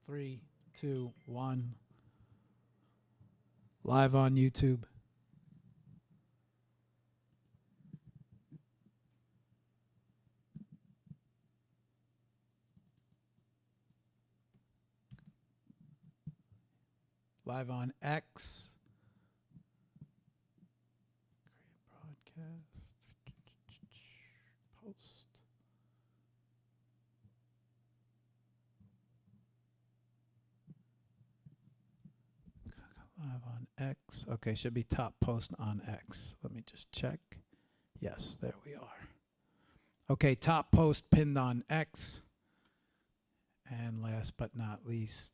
3, 2, 1. Live on YouTube. Live on X. Create broadcast. Post. Live on X. Okay, should be top post on X. Let me just check. Yes, there we are. Okay, top post pinned on X. And last but not least,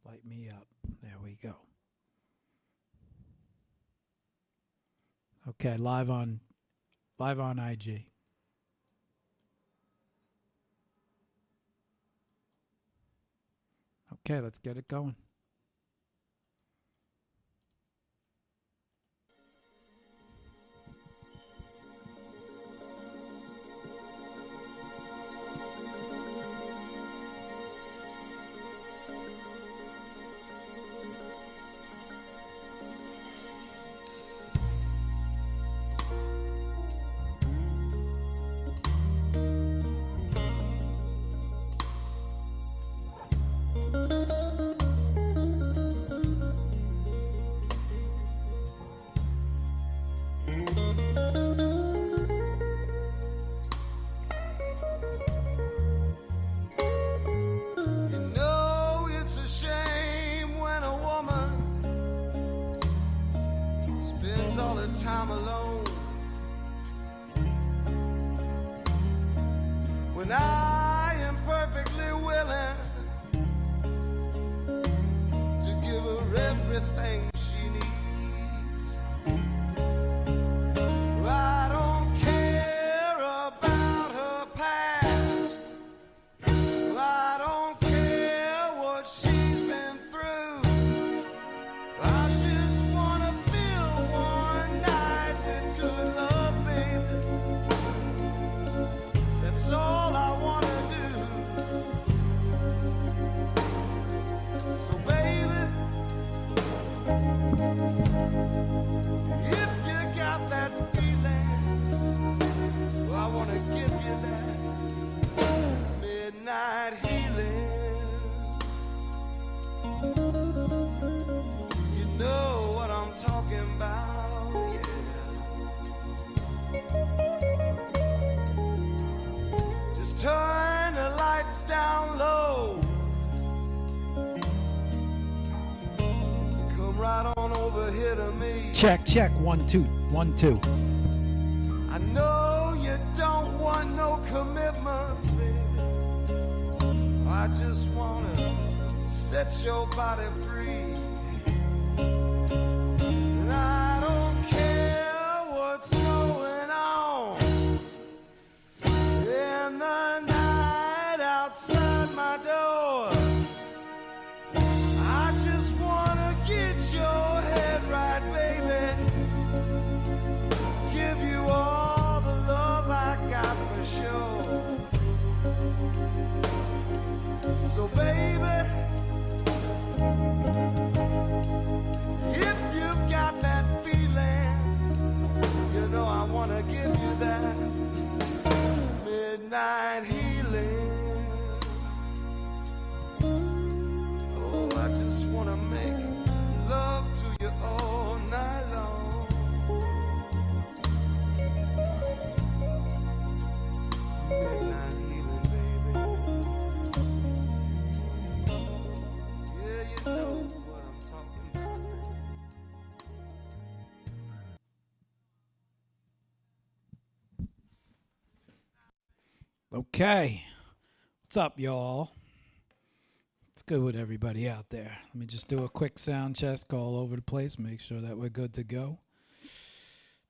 light me up. There we go. Okay, live on IG. Okay, let's get it going. Time alone when I am perfectly willing to give her everything she needs. I don't care about her past. I don't care what she's been through. I just wanna feel one night with good love, baby. That's all I wanna do. So baby, if you got that feeling, well, I wanna give you that midnight healing. You know what I'm talking about, yeah. Just turn the lights down low. Come right on over here to me. Check, check. 1, 2, 1, 2. I know you don't want no commitments, baby. I just wanna set your body free. And I don't care what's going on in the night outside my door. I just wanna get your head right, baby. Give you all the love I got for sure. So baby, if you've got that feeling, you know I wanna give you that midnight healing. Oh, I just wanna make love to you all night long. Midnight healing, baby. Yeah, you know what I'm talking about. Okay. What's up, y'all? It's good with everybody out there. Let me just do a quick sound check, go all over the place, make sure that we're good to go.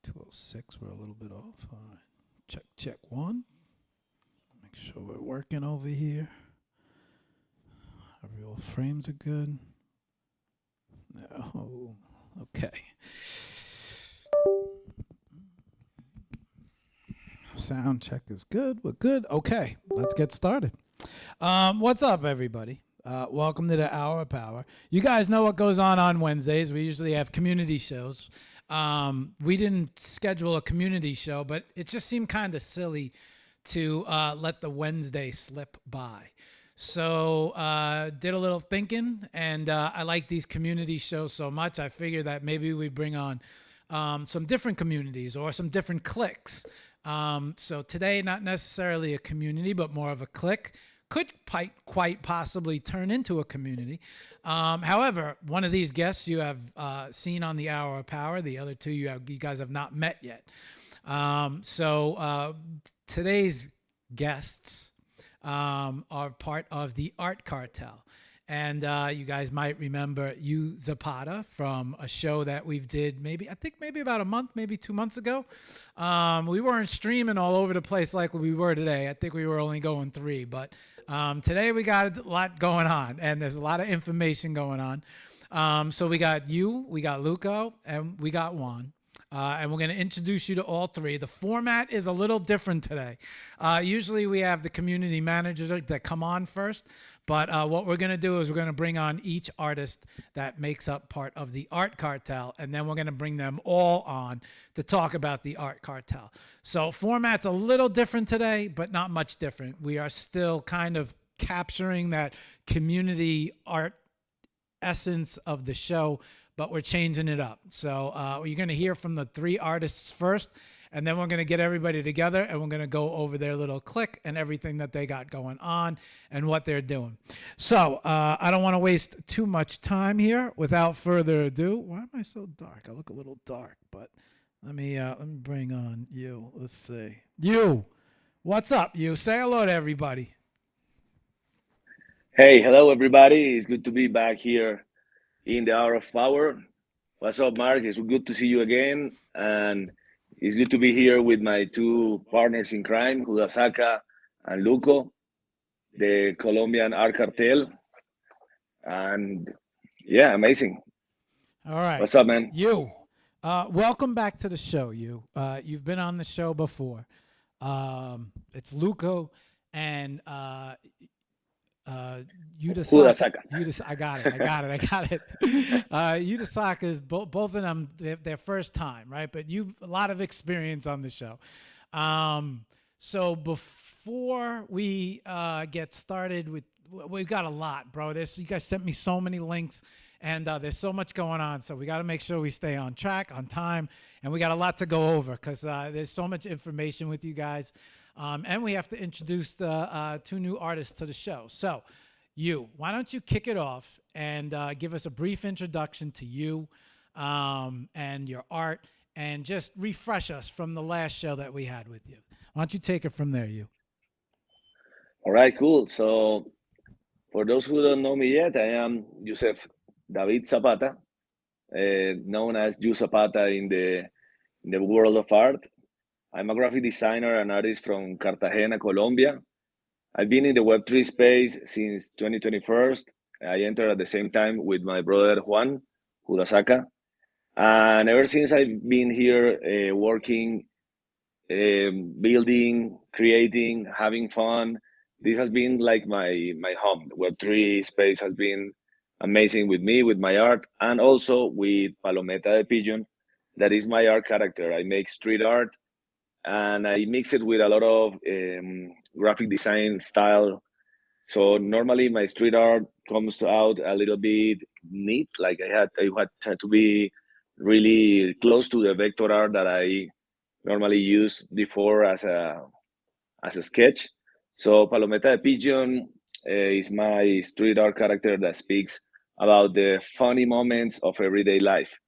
206, we're a little bit off. All right. Check, check 1. Make sure we're working over here. both frames are good. No. Okay. Sound check is good. We're good. Okay, let's get started. What's up, everybody? Welcome to the Hour of Power. You guys know what goes on Wednesdays. We usually have community shows. We didn't schedule a community show, but it just seemed kind of silly to let the Wednesday slip by. So did a little thinking, and I like these community shows so much. I figured that maybe we bring on some different communities or some different cliques. So today, not necessarily a community, but more of a clique. Could quite possibly turn into a community. However, one of these guests you have seen on the Hour of Power. The other two you guys have not met yet. So today's guests are part of the Art Cartel. And you guys might remember you Zapata from a show that we've did maybe about a month, maybe 2 months ago. We weren't streaming all over the place like we were today. I think we were only going 3, but today we got a lot going on, and there's a lot of information going on. So we got you, we got Luco, and we got Juan. And we're going to introduce you to all 3. The format is a little different today. Usually we have the community managers that come on first. But what we're going to do is we're going to bring on each artist that makes up part of the Art Cartel, and then we're going to bring them all on to talk about the Art Cartel. So format's a little different today, but not much different. We are still kind of capturing that community art essence of the show, but we're changing it up. So you're going to hear from the 3 artists first, and then we're going to get everybody together, and we're going to go over their little clique and everything that they got going on and what they're doing. So I don't want to waste too much time here. Without further ado, why am I so dark? I look a little dark, but let me bring on you. Let's see. You, what's up? You say hello to everybody. Hey, hello everybody. It's good to be back here in the Hour of Power. What's up, Marc? It's good to see you again. And it's good to be here with my 2 partners in crime, Hudasaka and Luco, the Colombian Art Cartel. And yeah, amazing. All right. What's up, man? You, welcome back to the show. You've been on the show before. It's Luco and Hudasaka. I got it. Hudasaka is both of them their first time, right? But you a lot of experience on the show. So before we get started with, we've got a lot, bro. You guys sent me so many links, and there's so much going on. So we got to make sure we stay on track, on time, and we got a lot to go over because there's so much information with you guys. And we have to introduce the 2 new artists to the show. So, why don't you kick it off and give us a brief introduction to you and your art, and just refresh us from the last show that we had with you. Why don't you take it from there, you? All right, cool. So for those who don't know me yet, I am Joseph David Zapata, known as Ju Zapata in the world of art. I'm a graphic designer and artist from Cartagena, Colombia. I've been in the Web3 space since 2021. I entered at the same time with my brother Juan Hudasaka. And ever since I've been here working, building, creating, having fun, this has been like my home. Web3 space has been amazing with me, with my art, and also with Palometa the Pigeon. That is my art character. I make street art, and I mix it with a lot of graphic design style. So normally my street art comes out a little bit neat. Like I had to be really close to the vector art that I normally use before as a sketch. So Palometa the Pigeon is my street art character that speaks about the funny moments of everyday life.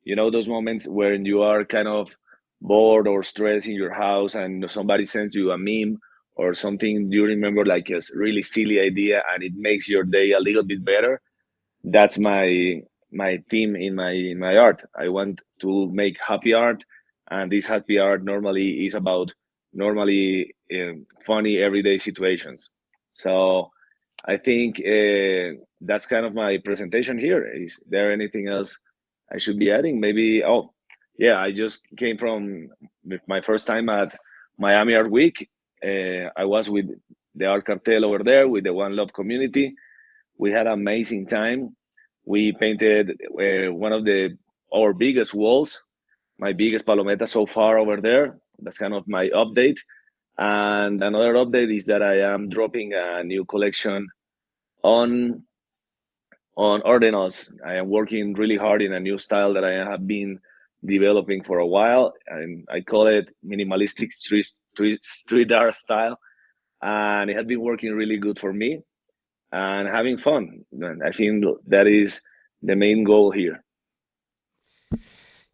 You know, those moments when you are kind of bored or stressed in your house and somebody sends you a meme or something you remember like a really silly idea and it makes your day a little bit better. That's my theme in my art. I want to make happy art, and this happy art normally is about normally funny everyday situations. So I think that's kind of my presentation here. Is there anything else I should be adding? Maybe, oh, yeah, I just came from with my first time at Miami Art Week. I was with the Art Cartel over there with the One Love community. We had an amazing time. We painted one of the our biggest walls, my biggest palometa so far over there. That's kind of my update. And another update is that I am dropping a new collection on on ordinals. I am working really hard in a new style that I have been developing for a while, and I call it minimalistic street art style. And it has been working really good for me and having fun. And I think that is the main goal here.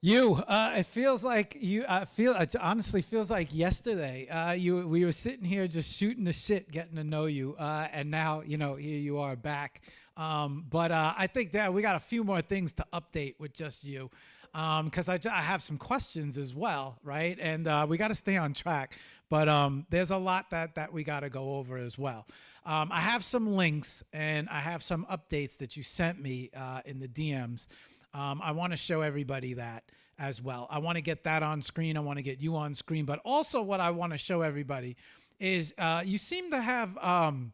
It feels like you. It honestly feels like yesterday. We were sitting here just shooting the shit, getting to know you, and now here you are back. But I think that we got a few more things to update with just you, because I have some questions as well, right? And we got to stay on track. But there's a lot that we got to go over as well. I have some links and I have some updates that you sent me in the DMs. I want to show everybody that as well. I want to get that on screen. I want to get you on screen. But also what I want to show everybody is you seem to have, and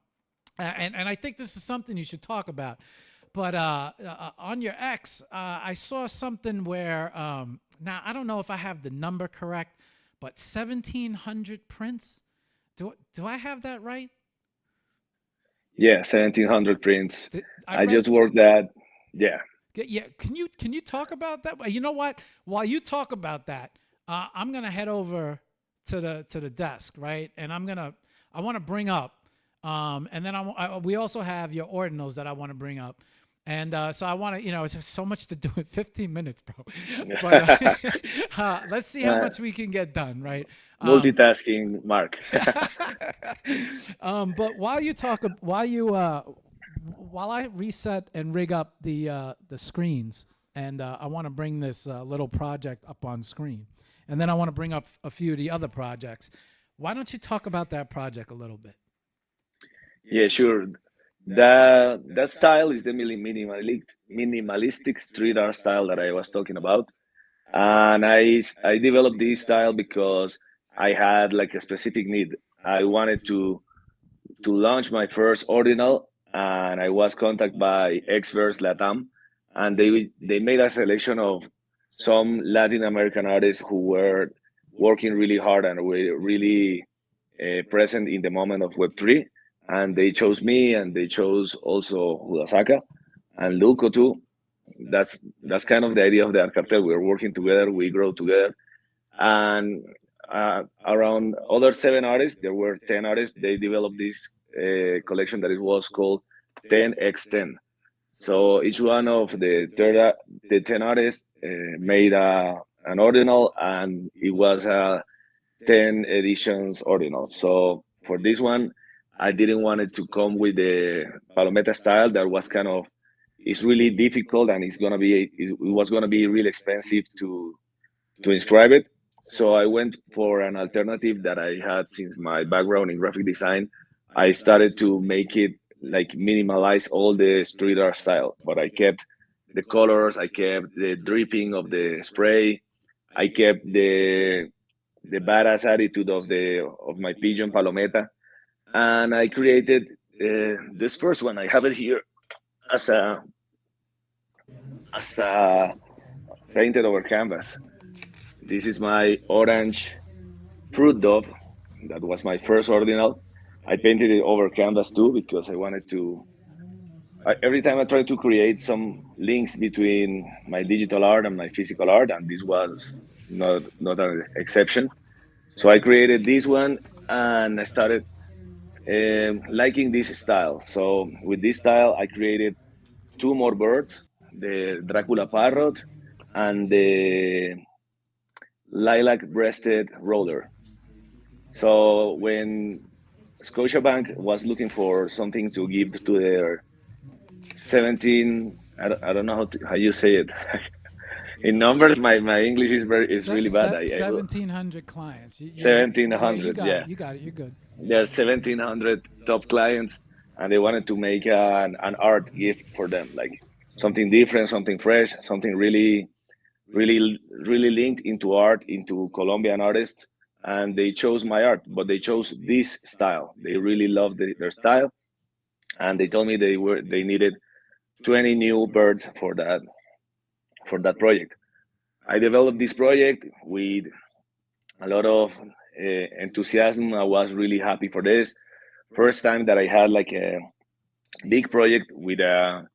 I think this is something you should talk about, but on your X, I saw something where, now I don't know if I have the number correct, but 1,700 prints. Do I have that right? Yeah, 1,700 prints. I read, just worked that. Yeah. Yeah, can you talk about that? You know what? While you talk about that, I'm gonna head over to the desk, right? And I want to bring up, and then we also have your ordinals that I want to bring up, and so I want to, it's just so much to do in 15 minutes, bro. But let's see how much we can get done, right? Multitasking, Mark. But while I reset and rig up the screens, and I want to bring this little project up on screen, and then I want to bring up a few of the other projects. Why don't you talk about that project a little bit? Yeah, sure. That style is the minimalistic street art style that I was talking about, and I developed this style because I had like a specific need. I wanted to launch my first ordinal, and I was contacted by Exverse Latam, and they made a selection of some Latin American artists who were working really hard and were really present in the moment of Web3, and they chose me, and they chose also Hudasaka and Luco too. That's kind of the idea of the Art Cartel. We're working together, we grow together, and around other 7 artists, there were 10 artists. They developed this collection that it was called 10x10. So each one of the 10 artists made an ordinal, and it was a 10 editions ordinal. So for this one, I didn't want it to come with the Palometa style. That was kind of, it's really difficult, and it was gonna be really expensive to inscribe it. So I went for an alternative that I had since my background in graphic design. I started to make it like minimalize all the street art style, but I kept the colors, I kept the dripping of the spray, I kept the badass attitude of my pigeon Palometa, and I created this first one. I have it here as a painted over canvas. This is my orange fruit dove. That was my first ordinal. I painted it over canvas too because I wanted to. Every time I try to create some links between my digital art and my physical art, and this was not an exception. So I created this one, and I started liking this style. So with this style, I created 2 more birds: the Dracula parrot and the lilac-breasted roller. So when Scotiabank was looking for something to give to their 17, I don't know how you say it. In numbers, my English is really bad. 1,700 clients. Yeah, you 1,700, got yeah. it. You got it. You're good. There are 1,700 top clients, and they wanted to make an art gift for them, like something different, something fresh, something really linked into art, into Colombian artists. And they chose my art, but they chose this style. They really loved their style, and they told me they needed 20 new birds for that project. I developed this project with a lot of enthusiasm. I was really happy for this. First time that I had like a big project with a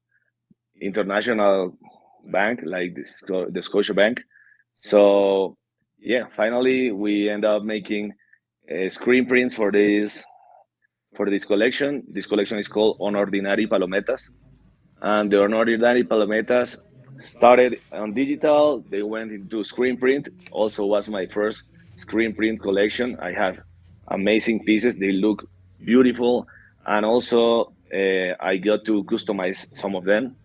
international bank like the Scotia Bank. So yeah, finally we end up making screen prints for this collection. This collection is called Unordinary Palometas, and the Unordinary Palometas started on digital. They went into screen print. Also was my first screen print collection. I have amazing pieces. They look beautiful, and also I got to customize some of them.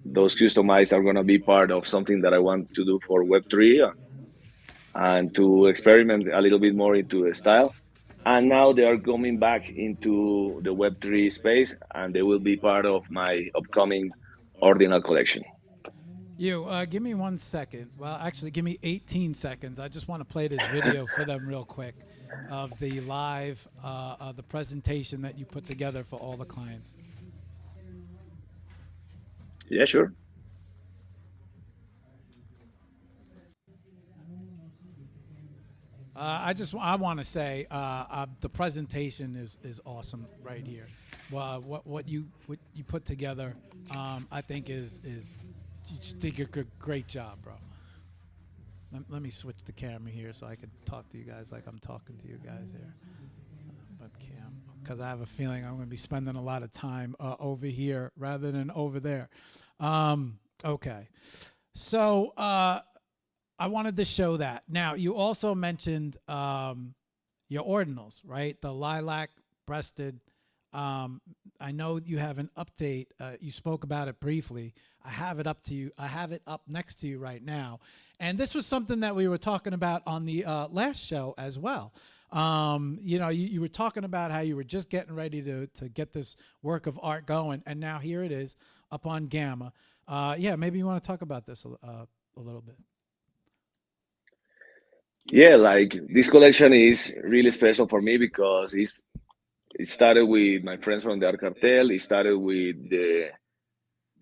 Those customized are going to be part of something that I want to do for Web3 and to experiment a little bit more into the style. And now they are coming back into the Web3 space, and they will be part of my upcoming Ordinal collection. You, give me 1 second. Well, actually, give me 18 seconds. I just want to play this video for them real quick of the live, the presentation that you put together for all the clients. Yeah, sure. I want to say the presentation is awesome right here. Well, what you put together, I think is you just did a great job, bro. Let me switch the camera here so I can talk to you guys like I'm talking to you guys here. Webcam, because I have a feeling I'm going to be spending a lot of time over here rather than over there. Okay, so I wanted to show that. Now, you also mentioned your ordinals, right? The lilac breasted. I know you have an update. You spoke about it briefly. I have it up to you. I have it up next to you right now. And this was something that we were talking about on the last show as well. You know, you were talking about how you were just getting ready to get this work of art going, and now here it is up on Gamma. Yeah, maybe you want to talk about this a little bit. Yeah, like this collection is really special for me because it started with my friends from the Art Cartel. It started with the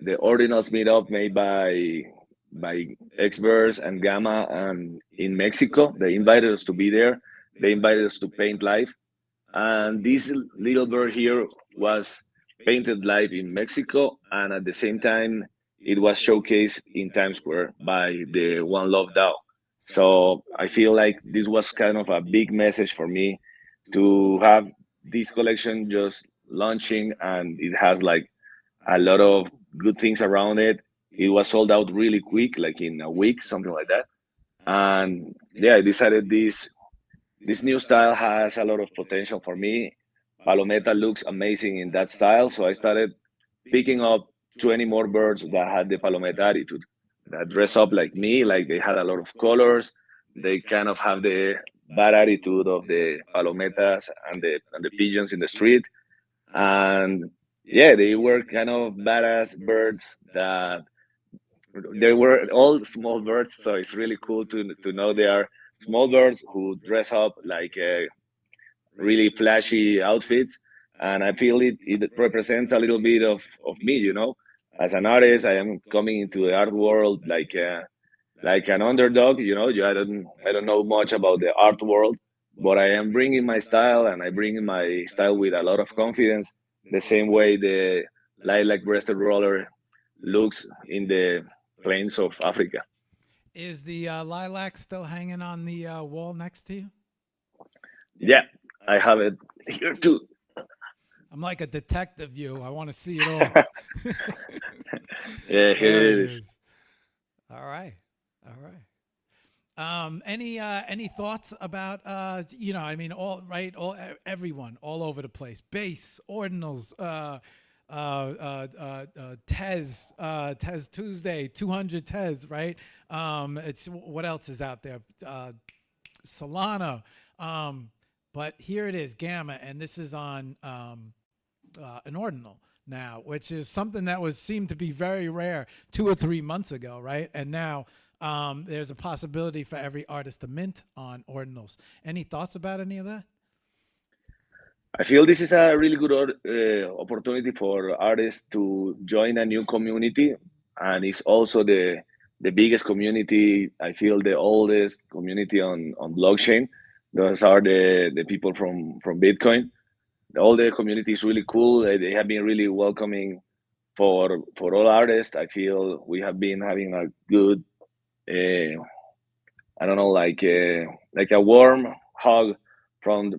Ordinals meetup made by Exverse and Gamma and in Mexico. They invited us to be there. They invited us to paint live. And this little bird here was painted live in Mexico, and at the same time, it was showcased in Times Square by the One Love DAO. So I feel like this was kind of a big message for me to have this collection just launching, and it has like a lot of good things around it. It was sold out really quick, like in a week, something like that. And yeah, I decided this new style has a lot of potential for me. Palometa looks amazing in that style, so I started picking up 20 more birds that had the Palometa attitude, that dress up like me, like they had a lot of colors. They kind of have the bad attitude of the Palometas and the pigeons in the street. And yeah, they were kind of badass birds that they were all small birds, so it's really cool to know they are small birds who dress up like really flashy outfits. And I feel it represents a little bit of me, you know. As an artist, I am coming into the art world like an underdog, you know. I don't know much about the art world, but I am bringing my style, and I bring my style with a lot of confidence. The same way the lilac-breasted roller looks in the plains of Africa. Is the lilac still hanging on the wall next to you? Yeah, I have it here too. I'm like a detective view. I want to see it all. Yeah, There here it it is. is. All right. All right. Any thoughts about you know, I mean, all right, everyone all over the place. Bass, ordinals, Tez, Tez Tuesday, 200 Tez, right? It's what else is out there? Solana. But here it is, Gamma, and this is on an ordinal now, which is something that was seemed to be very rare 2 or 3 months ago, right? And now there's a possibility for every artist to mint on ordinals. Any thoughts about any of that? I feel this is a really good opportunity for artists to join a new community, and it's also the biggest community. I feel the oldest community on blockchain. Those are the people from Bitcoin. All the community is really cool. They have been really welcoming for all artists. I feel we have been having a good, I don't know, like a warm hug from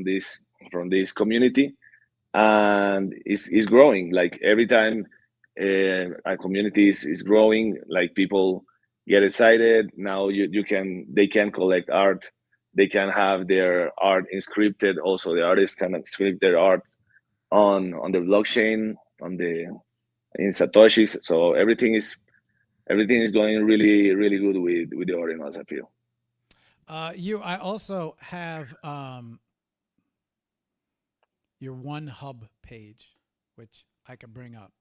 this community, and it's growing. Like every time our community is growing, like people get excited. Now you can they can collect art, they can have their art inscripted. Also, the artists can inscript their art on the blockchain on the in satoshis. So everything is going really good with the ordinals, I feel. I also have your One Hub page, which I could bring up.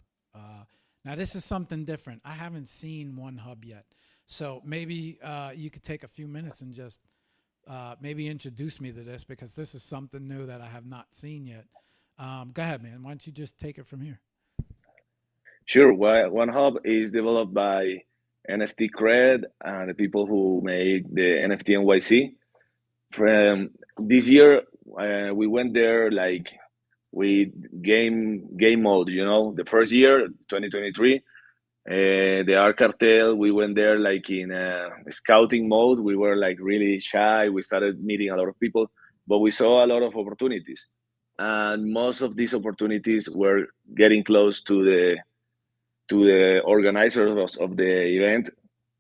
Now, this is something different. I haven't seen One Hub yet. So maybe you could take a few minutes and just maybe introduce me to this, because this is something new that I have not seen yet. Go ahead, man. Why don't you just take it from here? Sure. One Hub is developed by NFT Cred and the people who made the NFT NYC. From this year, we went there like with game mode. You know, the first year, 2023, the art cartel. We went there like in scouting mode. We were like really shy. We started meeting a lot of people, but we saw a lot of opportunities, and most of these opportunities were getting close to the organizers of the event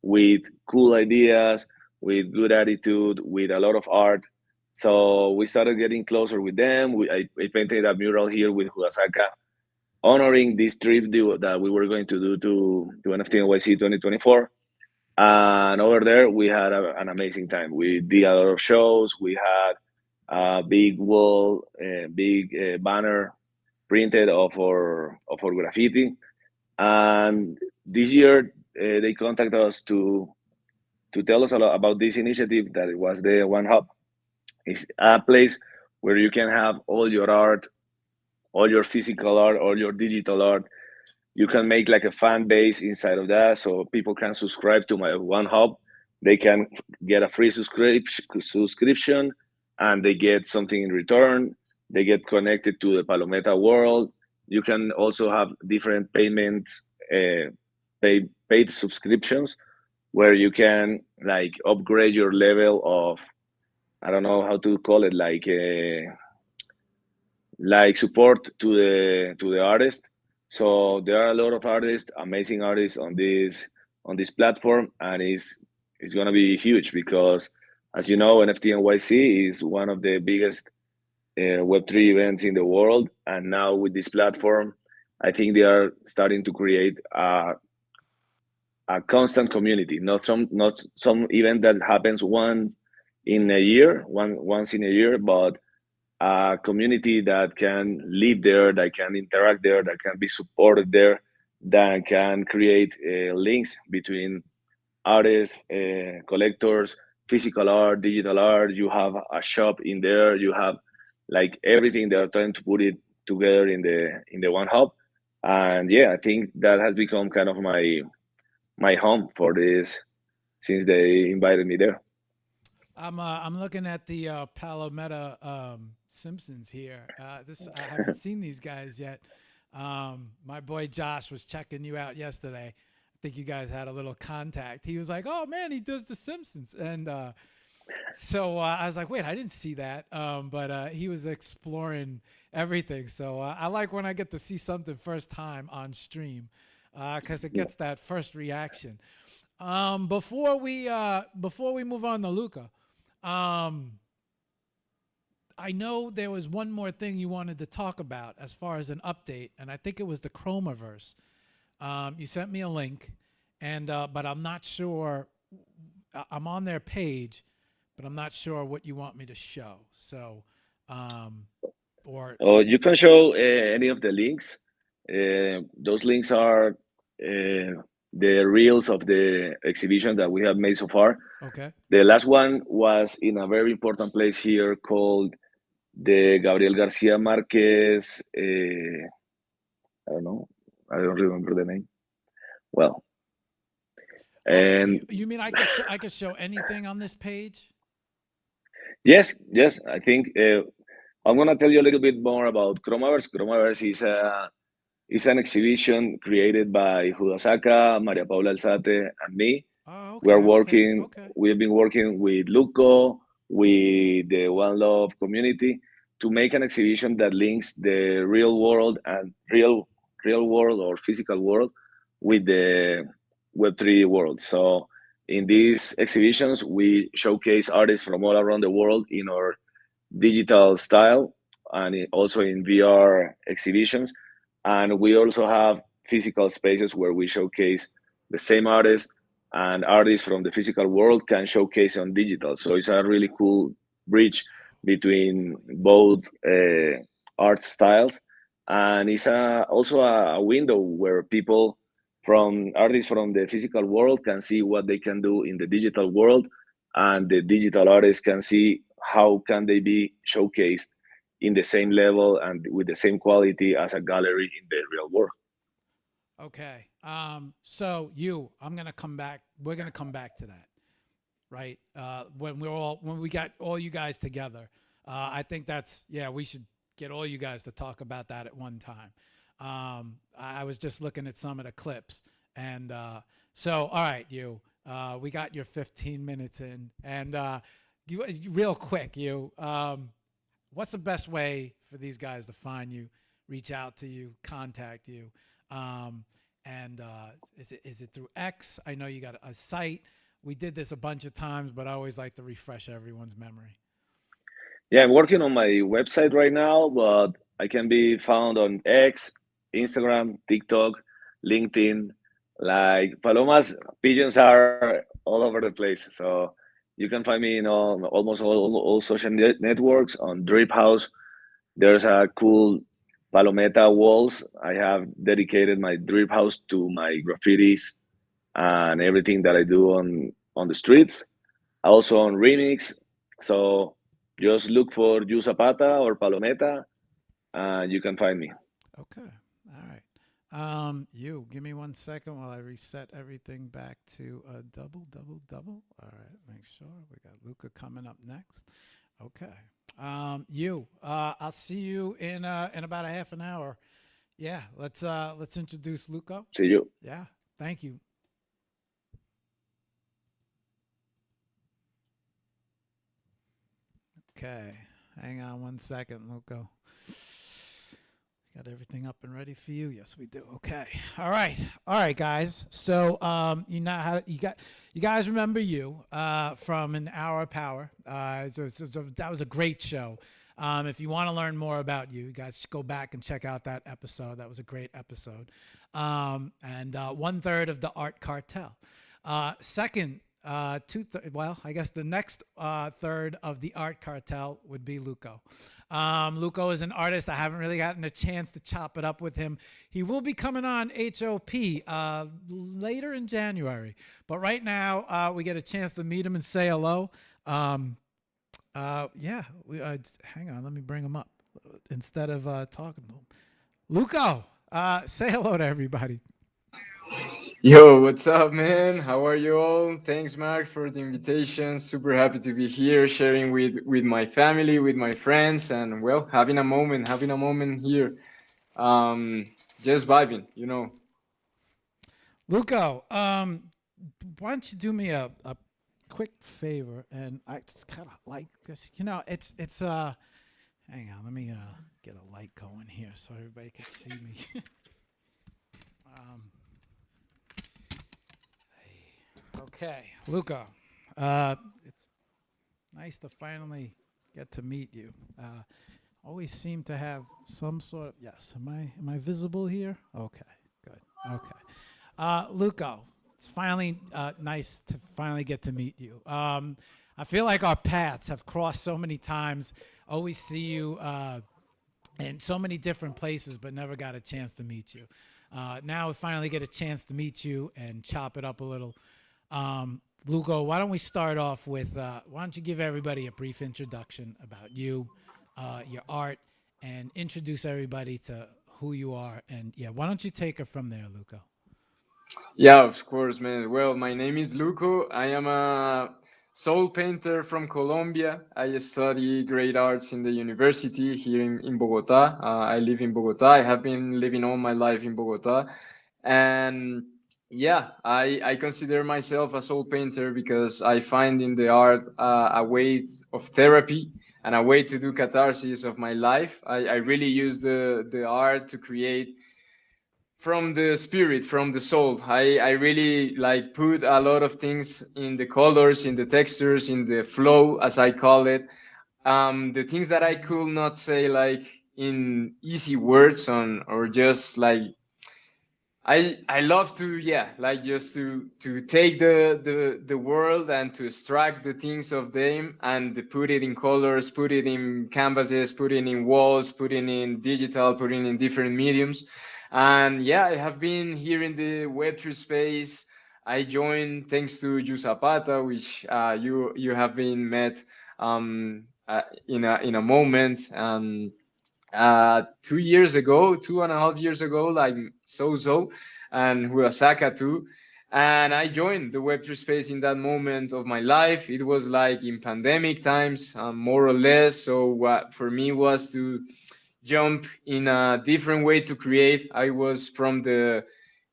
with cool ideas, with good attitude, with a lot of art. So we started getting closer with them. I painted a mural here with Hurasaka, honoring this trip that we were going to do to NFT NYC 2024. And over there, we had an amazing time. We did a lot of shows. We had a big wall, a big banner printed of our graffiti. And this year, they contacted us to tell us a lot about this initiative that it was the One Hub. It's a place where you can have all your art, all your physical art, all your digital art. You can make like a fan base inside of that, so people can subscribe to my One Hub. They can get a free subscription, and they get something in return. They get connected to the Palometa world. You can also have different payments, paid subscriptions, where you can like upgrade your level of, I don't know how to call it, like support to the artist. So there are a lot of artists, amazing artists on this platform, and it's gonna be huge because, as you know, NFT NYC is one of the biggest Web3 events in the world, and now with this platform, I think they are starting to create a constant community, not some event that happens once in a year, but a community that can live there, that can interact there, that can be supported there, that can create links between artists, collectors, physical art, digital art. You have a shop in there. You have like everything. They are trying to put it together in the One Hub, and yeah, I think that has become kind of my home for this since they invited me there. I'm looking at the Palometa Simpsons here. This I haven't seen these guys yet. My boy Josh was checking you out yesterday. I think you guys had a little contact. He was like, "Oh man, he does the Simpsons," and so I was like, "Wait, I didn't see that." But he was exploring everything. So I like when I get to see something first time on stream, because it gets that first reaction. Before we move on to Luca, um, I know there was one more thing you wanted to talk about as far as an update, and I think it was the Chromaverse. You sent me a link, and but I'm not sure. I'm on their page, but I'm not sure what you want me to show. So, um, or Or you can show any of the links. Those links are the reels of the exhibition that we have made so far. okay. The last one was in a very important place here called the Gabriel Garcia Marquez. I don't know. I don't remember the name. Well, Well, and you mean I could show anything on this page? yes, yes, I think I'm gonna tell you a little bit more about Chromaverse. Chromaverse is an exhibition created by Hudasaka, Maria Paula Alzate, and me. Oh, We're okay, okay, working. okay. We've been working with Luco, with the One Love community, to make an exhibition that links the real world and real world or physical world with the Web3 world. So in these exhibitions, we showcase artists from all around the world in our digital style and also in VR exhibitions. And we also have physical spaces where we showcase the same artist, and artists from the physical world can showcase on digital. So it's a really cool bridge between both art styles. And it's also a window where people from artists from the physical world can see what they can do in the digital world, and the digital artists can see how can they be showcased in the same level and with the same quality as a gallery in the real world. Okay. I'm gonna come back. We're gonna come back to that, right? When we got all you guys together, I think that's yeah. We should get all you guys to talk about that at one time. I was just looking at some of the clips, and all right, we got your 15 minutes in, and real quick, what's the best way for these guys to find you, reach out to you, contact you? And is it through X? I know you got a site. We did this a bunch of times, but I always like to refresh everyone's memory. Yeah, I'm working on my website right now, but I can be found on X, Instagram, TikTok, LinkedIn. Like Paloma's pigeons are all over the place. So you can find me in almost all social networks. On Drip House, there's a cool Palometa walls. I have dedicated my Drip House to my graffitis and everything that I do on the streets. Also on Remix. So just look for Yu Zapata or Palometa, and you can find me. Okay. All right. You give me 1 second while I reset everything back to a double. All right. Make sure we got Luca coming up next. Okay. I'll see you in about a half an hour. Yeah. Let's introduce Luca. See you. Yeah. Thank you. Okay. Hang on 1 second, Luca. Got everything up and ready for you? Yes, we do. Okay. All right, guys. So you know how you guys remember from an hour of power. That was a great show. If you want to learn more about you guys should go back and check out that episode. That was a great episode. And 1/3 of the Art Cartel. Second, well, I guess the next third of the Art Cartel would be Luco. Luco is an artist. I haven't really gotten a chance to chop it up with him. He will be coming on HOP later in January. But right now, we get a chance to meet him and say hello. Yeah, hang on. Let me bring him up instead of talking to him. Luco, say hello to everybody. Yo, what's up, man? How are you all? Thanks, Marc, for the invitation. Super happy to be here, sharing with my family, with my friends, and well, having a moment here. Just vibing. Luco, why don't you do me a quick favor? And I just kind of like this. Hang on, let me get a light going here so everybody can see me. Okay, Luca, it's nice to finally get to meet you. Always seem to have some sort of yes. Am I visible here? Okay, good. Okay, Luco, it's finally nice to finally get to meet you. I feel like our paths have crossed so many times. Always see you in so many different places, but never got a chance to meet you. Now we finally get a chance to meet you and chop it up a little. Lugo, why don't we start off with why don't you give everybody a brief introduction about you, your art, and introduce everybody to who you are. And yeah, why don't you take it from there, Lugo? Yeah, of course, man. Well, my name is Luco. I am a soul painter from Colombia. I study great arts in the university here in Bogota. I live in Bogota. I have been living all my life in Bogota. And yeah, I consider myself a soul painter because I find in the art a way of therapy and a way to do catharsis of my life. I really use the art to create from the spirit, from the soul. I really like put a lot of things in the colors, in the textures, in the flow, as I call it. The things that I could not say like in easy words on, or just like I love to, yeah, like just to take the world and to extract the things of them and to put it in colors, put it in canvases, put it in walls, put it in digital, put it in different mediums. And yeah, I have been here in the Web3 space. I joined thanks to Ju Zapata, which you have been met in a moment. 2 years ago, 2.5 years ago, like so, and Huasaka too. And I joined the Web3 space in that moment of my life. It was like in pandemic times, more or less. So what for me was to jump in a different way to create. I was from the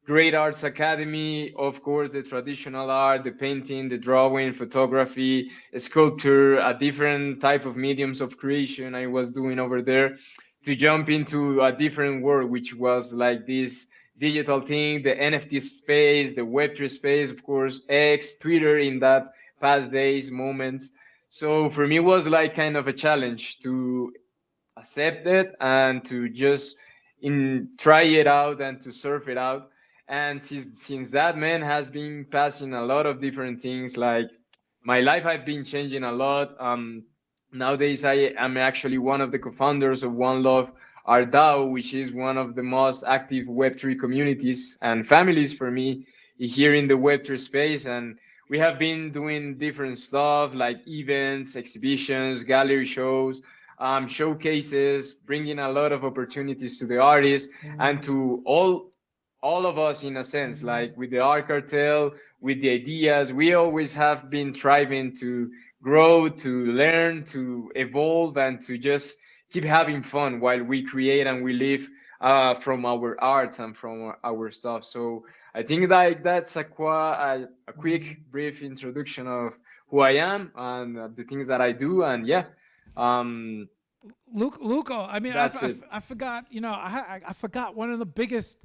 Great Arts Academy, of course, the traditional art, the painting, the drawing, photography, sculpture, a different type of mediums of creation I was doing over there to jump into a different world, which was like this digital thing, the NFT space, the Web3 space, of course, X, Twitter in that past days, moments. So for me, it was like kind of a challenge to accept it and to just try it out and to surf it out. And since that, man, has been passing a lot of different things. Like my life have been changing a lot. Nowadays I am actually one of the co-founders of One Love Art DAO, which is one of the most active Web3 communities and families for me here in the Web3 space. And we have been doing different stuff like events, exhibitions, gallery shows, showcases, bringing a lot of opportunities to the artists and to all of us in a sense, like with the art cartel, with the ideas. We always have been striving to grow, to learn, to evolve, and to just keep having fun while we create and we live from our arts and from our stuff. So I think that that's a quick, brief introduction of who I am and the things that I do. And yeah, um, Luco, I mean, that's it. I forgot, I forgot one of the biggest,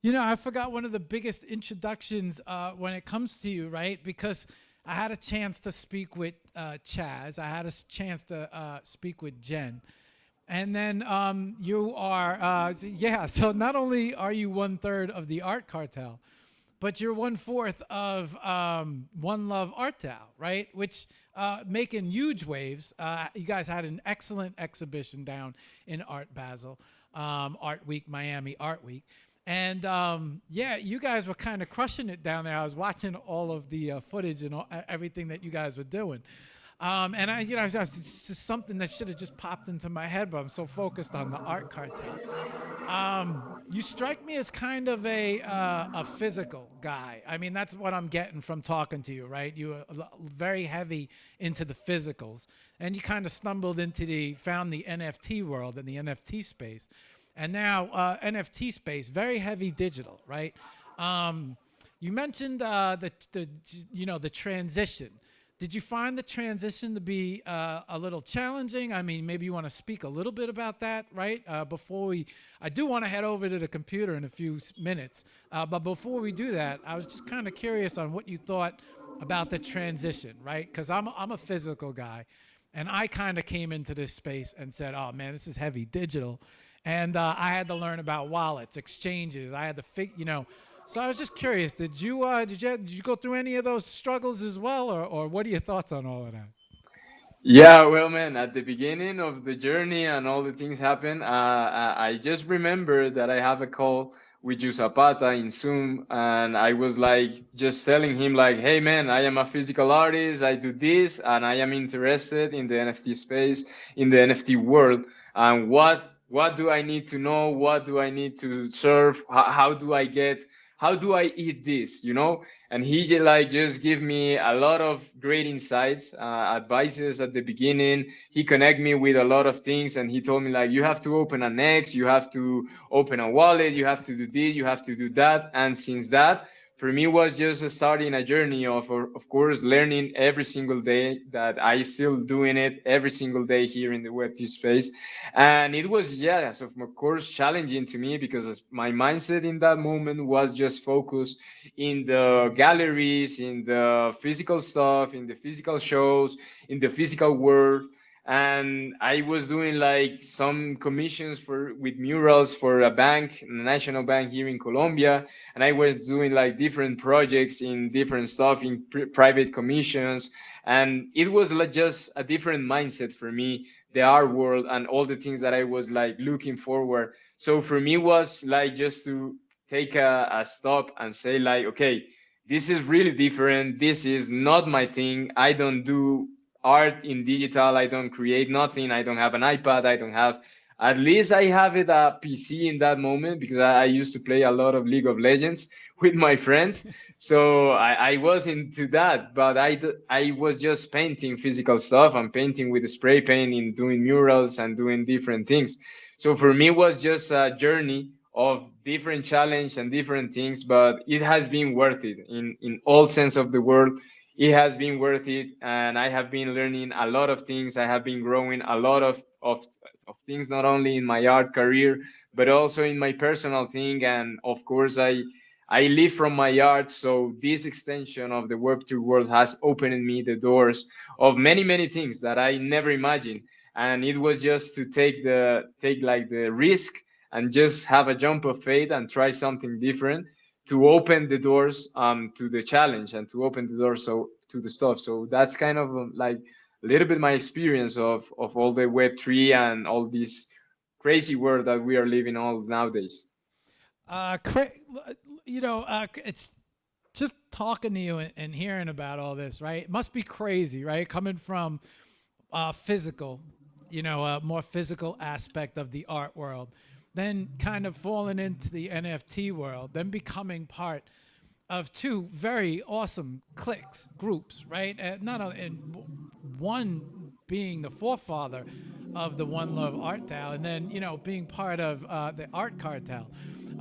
I forgot one of the biggest introductions when it comes to you, right? Because I had a chance to speak with Chaz, I had a chance to speak with Jen. And then you are, yeah, so not only are you one third of the art cartel, but you're one fourth of One Love Art Tao, right? Which making huge waves. You guys had an excellent exhibition down in Art Basel, Art Week, Miami Art Week. And yeah, you guys were kind of crushing it down there. I was watching all of the footage and everything that you guys were doing. And it's just something that should have just popped into my head, but I'm so focused on the art cartel. You strike me as kind of a physical guy. I mean, that's what I'm getting from talking to you, right? You are very heavy into the physicals, and you kind of stumbled into found the NFT world and the NFT space, and now NFT space, very heavy digital, right? You mentioned the transition. Did you find the transition to be a little challenging? I mean, maybe you want to speak a little bit about that, right? I do want to head over to the computer in a few minutes. But before we do that, I was just kind of curious on what you thought about the transition, right? Because I'm a physical guy, and I kind of came into this space and said, "Oh man, this is heavy digital," and I had to learn about wallets, exchanges. I had to So I was just curious. Did you go through any of those struggles as well, or what are your thoughts on all of that? Yeah, well, man, at the beginning of the journey and all the things happen, I just remember that I have a call with you Zapata in Zoom, and I was like just telling him like, "Hey, man, I am a physical artist. I do this, and I am interested in the NFT space, in the NFT world. And what do I need to know? What do I need to serve? How do I get? How do I eat this? You know?" And he like just give me a lot of great insights, advices at the beginning. He connect me with a lot of things, and he told me like, you have to open an X, you have to open a wallet, you have to do this, you have to do that. And since that, for me was just starting a journey of course learning every single day, that I still doing it every single day here in the Web2 space. And it was, yes, of course, challenging to me, because my mindset in that moment was just focused in the galleries, in the physical stuff, in the physical shows, in the physical world. And I was doing like some commissions for with murals for a bank, a national bank here in Colombia, and I was doing like different projects in different stuff in private commissions, and it was like just a different mindset for me, the art world and all the things that I was like looking forward. So for me was like just to take a stop and say like, okay, this is really different, this is not my thing, I don't do art in digital, I don't create nothing, I don't have an iPad, I don't have, at least I have it a PC in that moment, because I used to play a lot of League of Legends with my friends. So I was into that, but I was just painting physical stuff and painting with spray paint and doing murals and doing different things. So for me, it was just a journey of different challenge and different things, but it has been worth it in all sense of the word. It has been worth it, and I have been learning a lot of things. I have been growing a lot of things, not only in my art career, but also in my personal thing. And of course, I live from my art, so this extension of the Web2 world has opened me the doors of many many things that I never imagined. And it was just to take like the risk and just have a jump of faith and try something different, to open the doors to the challenge and to open the doors so to the stuff. So that's kind of like a little bit my experience of all the Web3 and all this crazy world that we are living all nowadays. Cra- it's just talking to you and hearing about all this, right? It must be crazy, right? Coming from physical, a more physical aspect of the art world, then kind of falling into the NFT world, then becoming part of two very awesome cliques, groups, right? Not only, and one being the forefather of the One Love Art Tale, and then being part of the Art Cartel,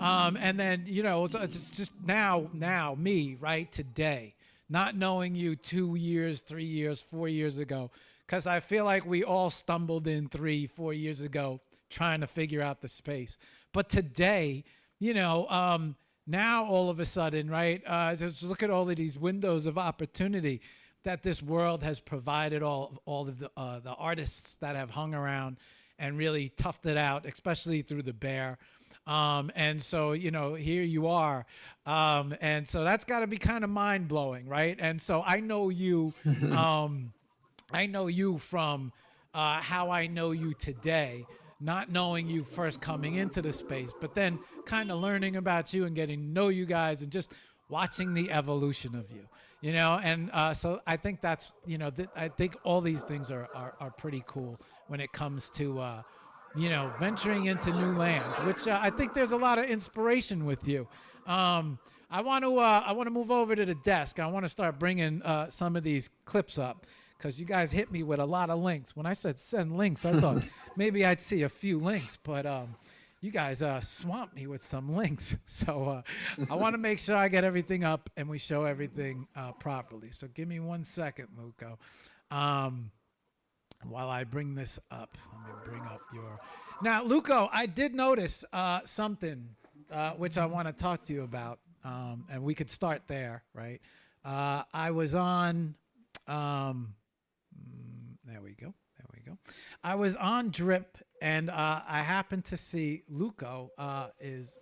and then it's just now me right today, not knowing you 2 years, 3 years, 4 years ago, because I feel like we all stumbled in 3, 4 years ago trying to figure out the space, but today, you know. Now all of a sudden, right? Just look at all of these windows of opportunity that this world has provided all of the artists that have hung around and really toughed it out, especially through the bear. And so here you are, and so that's got to be kind of mind blowing, right? And so um, I know you from how I know you today, not knowing you first coming into the space, but then kind of learning about you and getting to know you guys and just watching the evolution of you, And so I think that's, I think all these things are pretty cool when it comes to, venturing into new lands, which I think there's a lot of inspiration with you. I want to move over to the desk. I want to start bringing some of these clips up because you guys hit me with a lot of links. When I said send links, I thought maybe I'd see a few links, but you guys swamped me with some links. So I want to make sure I get everything up and we show everything properly. So give me 1 second, Luco. While I bring this up, let me bring up your. Now, Luco, I did notice something which I want to talk to you about, and we could start there, right? I was on. There we go. There we go. I was on Drip, and I happened to see Luco is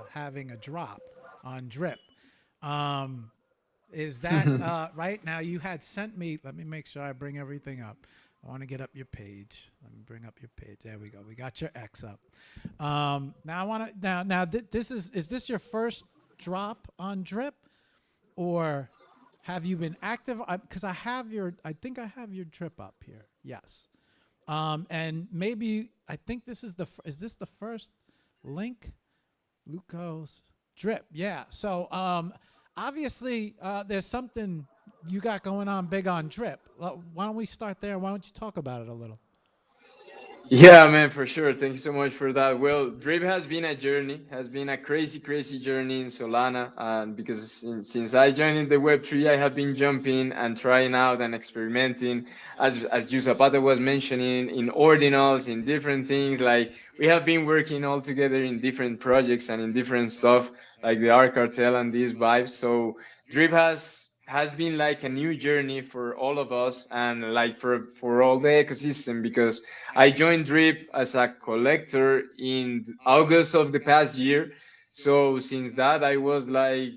having a drop on Drip. Is that right? Now you had sent me. Let me make sure I bring everything up. I want to get up your page. Let me bring up your page. There we go. We got your X up. Now I want to this is this your first drop on Drip, or have you been active? Because I think I have your Drip up here. Yes. And maybe I think this is is this the first link? Luco's Drip. Yeah. So obviously there's something you got going on big on Drip. Why don't we start there? Why don't you talk about it a little? Yeah, man, for sure. Thank you so much for that. Well, Drip has been a journey, has been a crazy, crazy journey in Solana. And because since I joined the Web3, I have been jumping and trying out and experimenting, as Ju Zapata was mentioning, in ordinals, in different things. Like we have been working all together in different projects and in different stuff, like the art cartel and these vibes. So Drip has been like a new journey for all of us and like for all the ecosystem because I joined Drip as a collector in August of the past year. So since that, I was like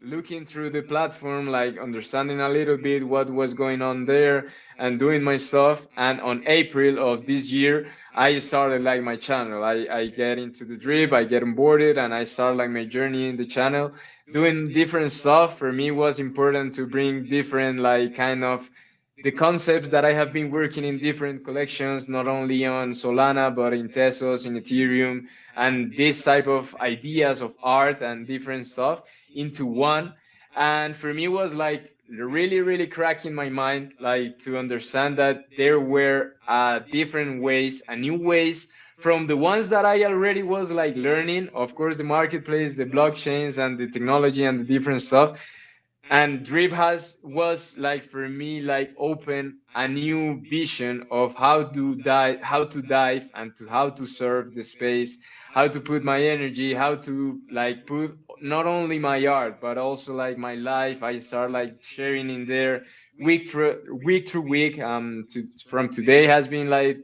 looking through the platform, like understanding a little bit what was going on there and doing my stuff. And on April of this year, I started like my channel. I get into the Drip, I get onboarded, and I start like my journey in the channel. Doing different stuff for me was important to bring different like kind of the concepts that I have been working in different collections, not only on Solana, but in Tesos, in Ethereum, and this type of ideas of art and different stuff into one. And for me, it was like really, really cracking my mind, like to understand that there were different ways and new ways from the ones that I already was like learning. Of course, the marketplace, the blockchains, and the technology and the different stuff. And Drip has was like for me like open a new vision of how to dive and to how to serve the space, how to put my energy, how to like put not only my art but also like my life. I start like sharing in there week through week. From today has been like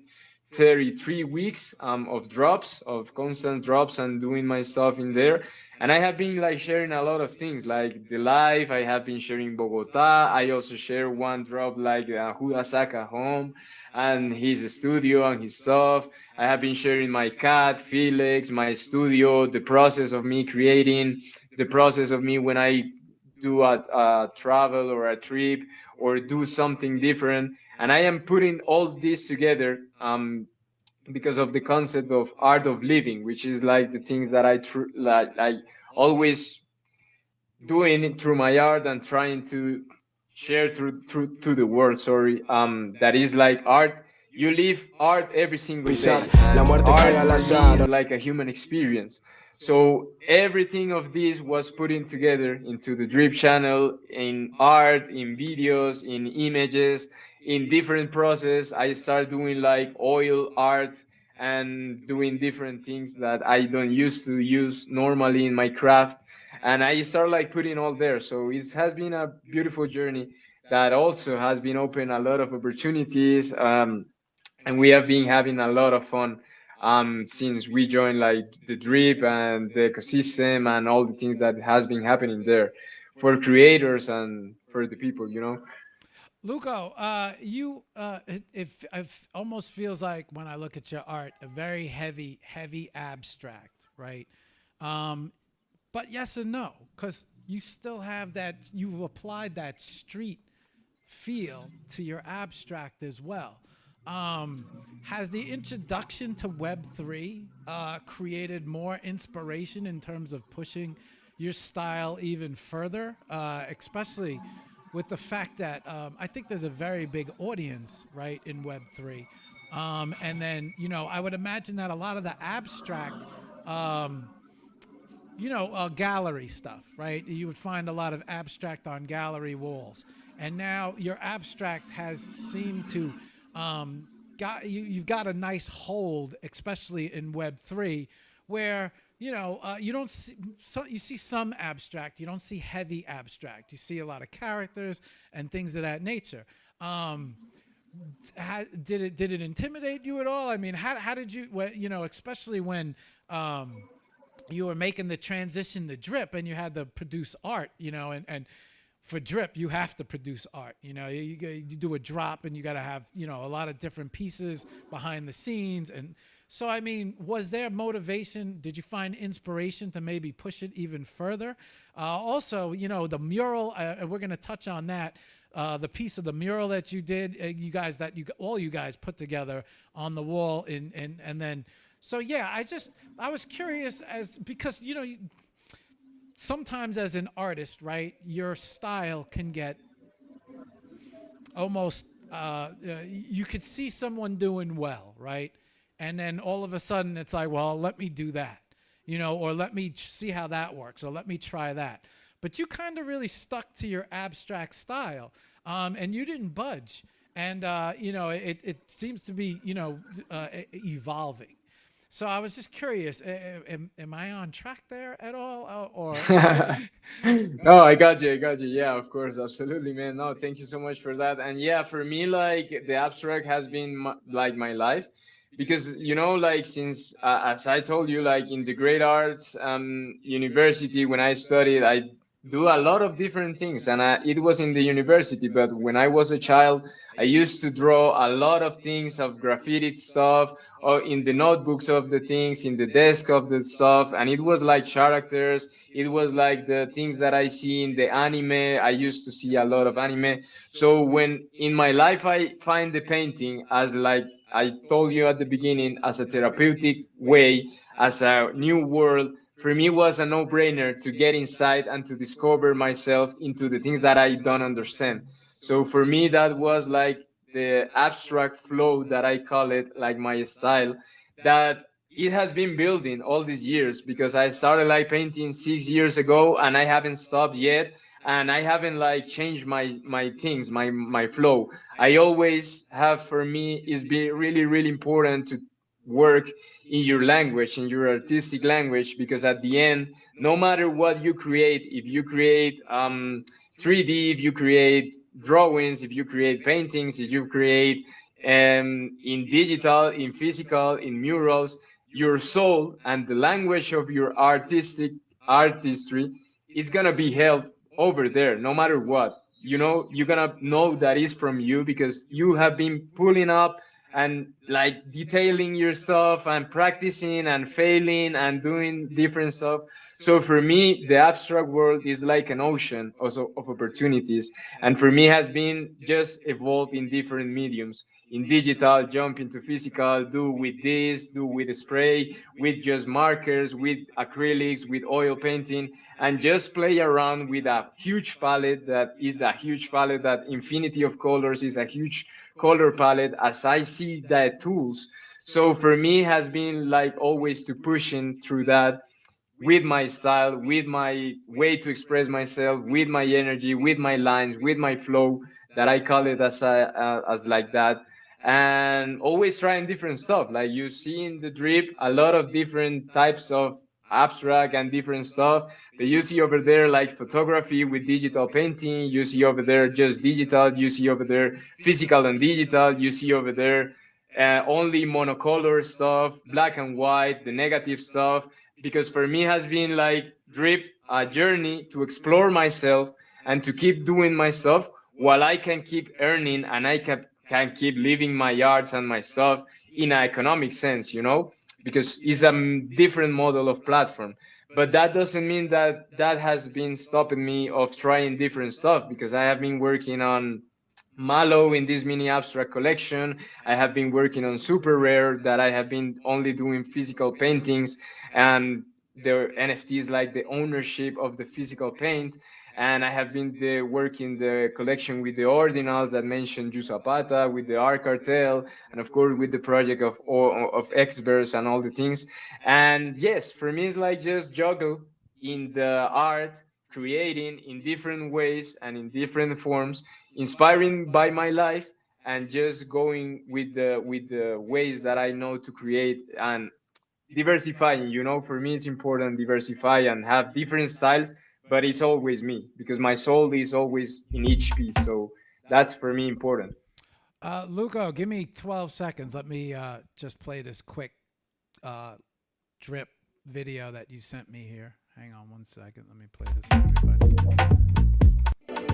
33 weeks of drops, of constant drops, and doing my stuff in there. And I have been like sharing a lot of things, like the live. I have been sharing Bogota. I also share one drop like Hudasaka home and his studio and his stuff. I have been sharing my cat, Felix, my studio, the process of me creating, the process of me when I do a travel or a trip or do something different. And I am putting all this together because of the concept of art of living, which is like the things that like always doing it through my art and trying to share through to the world. Sorry, that is like art. You live art every single Pisar, day, la and muerte art cae al for me azar. is like a human experience. So everything of this was putting together into the Drip channel in art, in videos, in images, in different process. I start doing like oil art and doing different things that I don't used to use normally in my craft. And I start like putting all there. So it has been a beautiful journey that also has been open a lot of opportunities. And we have been having a lot of fun since we joined like the Drip and the ecosystem and all the things that has been happening there for creators and for the people, you know. Luco, you it almost feels like when I look at your art, a very heavy abstract, right? Um, but yes and no, because you still have that. You've applied that street feel to your abstract as well. Has the introduction to Web3 created more inspiration in terms of pushing your style even further, especially with the fact that I think there's a very big audience, right, in Web3. And then, I would imagine that a lot of the abstract um, gallery stuff, right? You would find a lot of abstract on gallery walls, and now your abstract has seemed to you've got a nice hold, especially in Web3, where you don't see you see some abstract, you don't see heavy abstract. You see a lot of characters and things of that nature. Did it intimidate you at all? I mean, how did you especially when you were making the transition to Drip and you had to produce art, and for drip, you have to produce art. You know, you do a drop and you got to have, you know, a lot of different pieces behind the scenes. And so, I mean, was there motivation? Did you find inspiration to maybe push it even further? Also, you know, the mural, we're going to touch on that. The piece of the mural that you did, all you guys put together on the wall, and then, so yeah, I was curious because, you know, sometimes as an artist, right, your style can get almost, you could see someone doing well, right? And then all of a sudden it's like, well, let me do that, you know, or let me see how that works, or let me try that. But you kind of really stuck to your abstract style, and you didn't budge. And, you know, it seems to be, you know, evolving. So I was just curious, am I on track there at all? Or No, I got you. I got you. Yeah, of course, absolutely, man. No, thank you so much for that. And yeah, for me, like the abstract has been like my life, because you know, like since as I told you, like in the great arts university when I studied, I do a lot of different things, and it was in the university. But when I was a child, I used to draw a lot of things of graffiti stuff, or in the notebooks of the things, in the desk of the stuff, and it was like characters. It was like the things that I see in the anime. I used to see a lot of anime. So when in my life I find the painting as, like I told you at the beginning, as a therapeutic way, as a new world, for me was a no-brainer to get inside and to discover myself into the things that I don't understand. So for me, that was like the abstract flow that I call it, like my style, that it has been building all these years, because I started like painting 6 years ago and I haven't stopped yet. And I haven't like changed my things, my flow. I always have, for me, is be really, really important to work in your language, in your artistic language, because at the end, no matter what you create, if you create 3D, if you create drawings, if you create paintings, if you create in digital, in physical, in murals, your soul and the language of your artistry is gonna be held over there, no matter what. You know, you're gonna know that is from you, because you have been pulling up and like detailing your stuff and practicing and failing and doing different stuff. So for me, the abstract world is like an ocean also of opportunities. And for me has been just evolve in different mediums. In digital, jump into physical, do with this, do with spray, with just markers, with acrylics, with oil painting, and just play around with a huge palette that infinity of colors is a huge color palette as I see the tools. So for me has been like always to pushing through that with my style, with my way to express myself, with my energy, with my lines, with my flow, that I call it as like that, and always trying different stuff. Like you see in the drip, a lot of different types of abstract and different stuff. But you see over there like photography with digital painting. You see over there just digital. You see over there physical and digital. You see over there only monocolor stuff, black and white, the negative stuff, because for me has been like drip a journey to explore myself and to keep doing my stuff while I can keep earning, and I can keep living my arts and my stuff in an economic sense, you know, because it's a different model of platform. But that doesn't mean that that has been stopping me of trying different stuff, because I have been working on Malo in this mini abstract collection. I have been working on Super Rare, that I have been only doing physical paintings, and the NFTs like the ownership of the physical paint. And I have been working the collection with the ordinals that mentioned Ju Zapata, with the art cartel, and of course with the project of Xverse and all the things. And yes, for me it's like just juggle in the art, creating in different ways and in different forms, inspiring by my life, and just going with the ways that I know to create, and diversifying. You know, for me it's important diversify and have different styles, but it's always me, because my soul is always in each piece. So that's for me important. Luco, give me 12 seconds. Let me just play this quick uh, drip video that you sent me here. Hang on one second. Let me play this for everybody.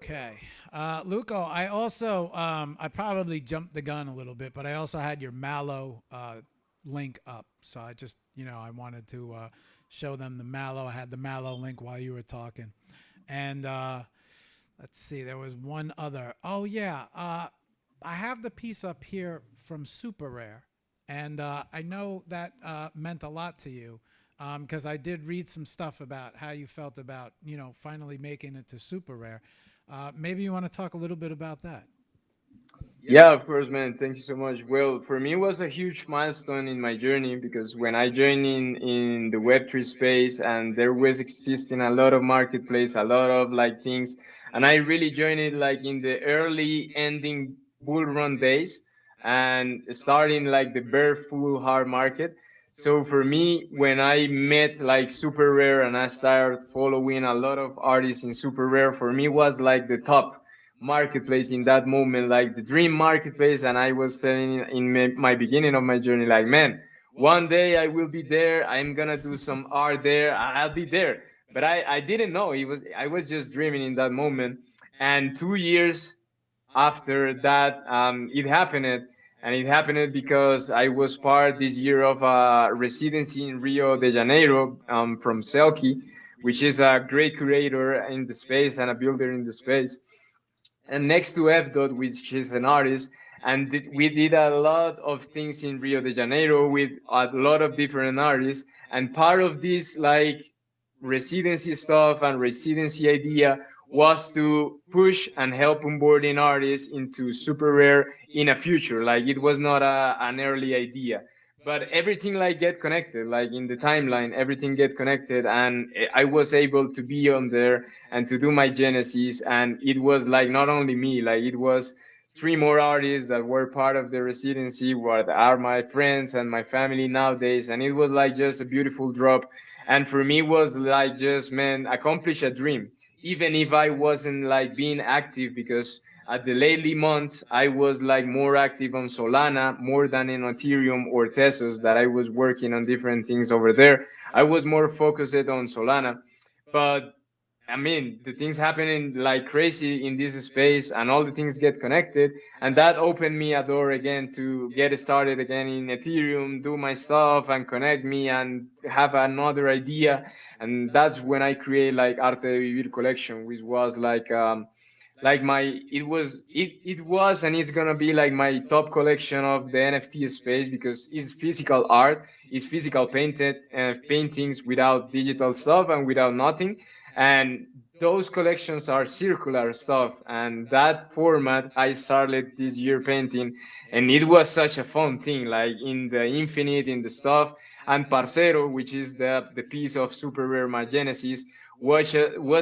Okay. Luco, I also, I probably jumped the gun a little bit, but I also had your Mallow link up. So I just, I wanted to show them the Mallow. I had the Mallow link while you were talking. And let's see, there was one other. Oh, yeah. I have the piece up here from Super Rare. And I know that meant a lot to you because I did read some stuff about how you felt about, finally making it to Super Rare. Maybe you want to talk a little bit about that. Yeah, of course, man. Thank you so much. Well, for me, it was a huge milestone in my journey because when I joined in the Web3 space and there was existing a lot of marketplace, a lot of like things, and I really joined it like in the early ending bull run days and starting like the bare full hard market. So for me, when I met like Super Rare and I started following a lot of artists in Super Rare, for me was like the top marketplace in that moment, like the dream marketplace. And I was telling in my beginning of my journey, like, man, one day I will be there. I'm gonna do some art there. I'll be there. But I didn't know. I was just dreaming in that moment. And 2 years after that, it happened. And it happened because I was part this year of a residency in Rio de Janeiro from Selkie, which is a great curator in the space and a builder in the space, and next to F. Dot, which is an artist. And we did a lot of things in Rio de Janeiro with a lot of different artists. And part of this, like, residency stuff and residency idea was to push and help onboarding artists into Super Rare in a future. Like, it was not an early idea. But everything like get connected, like in the timeline, everything get connected, and I was able to be on there and to do my genesis. And it was like not only me, like it was three more artists that were part of the residency, what are my friends and my family nowadays. And it was like just a beautiful drop. And for me was like just, man, accomplish a dream, even if I wasn't like being active, because at the lately months I was like more active on Solana more than in Ethereum or Tesos, that I was working on different things over there. I was more focused on Solana. But I mean, the things happening like crazy in this space, and all the things get connected, and that opened me a door again to get started again in Ethereum, do my stuff, and connect me, and have another idea. And that's when I create like Arte de Vivir collection, which was like my it was and it's gonna be like my top collection of the NFT space, because it's physical art, it's physical painted paintings without digital stuff and without nothing. And those collections are circular stuff, and that format I started this year painting. And it was such a fun thing, like in the infinite in the stuff. And Parcero, which is the piece of Super Rare My Genesis, was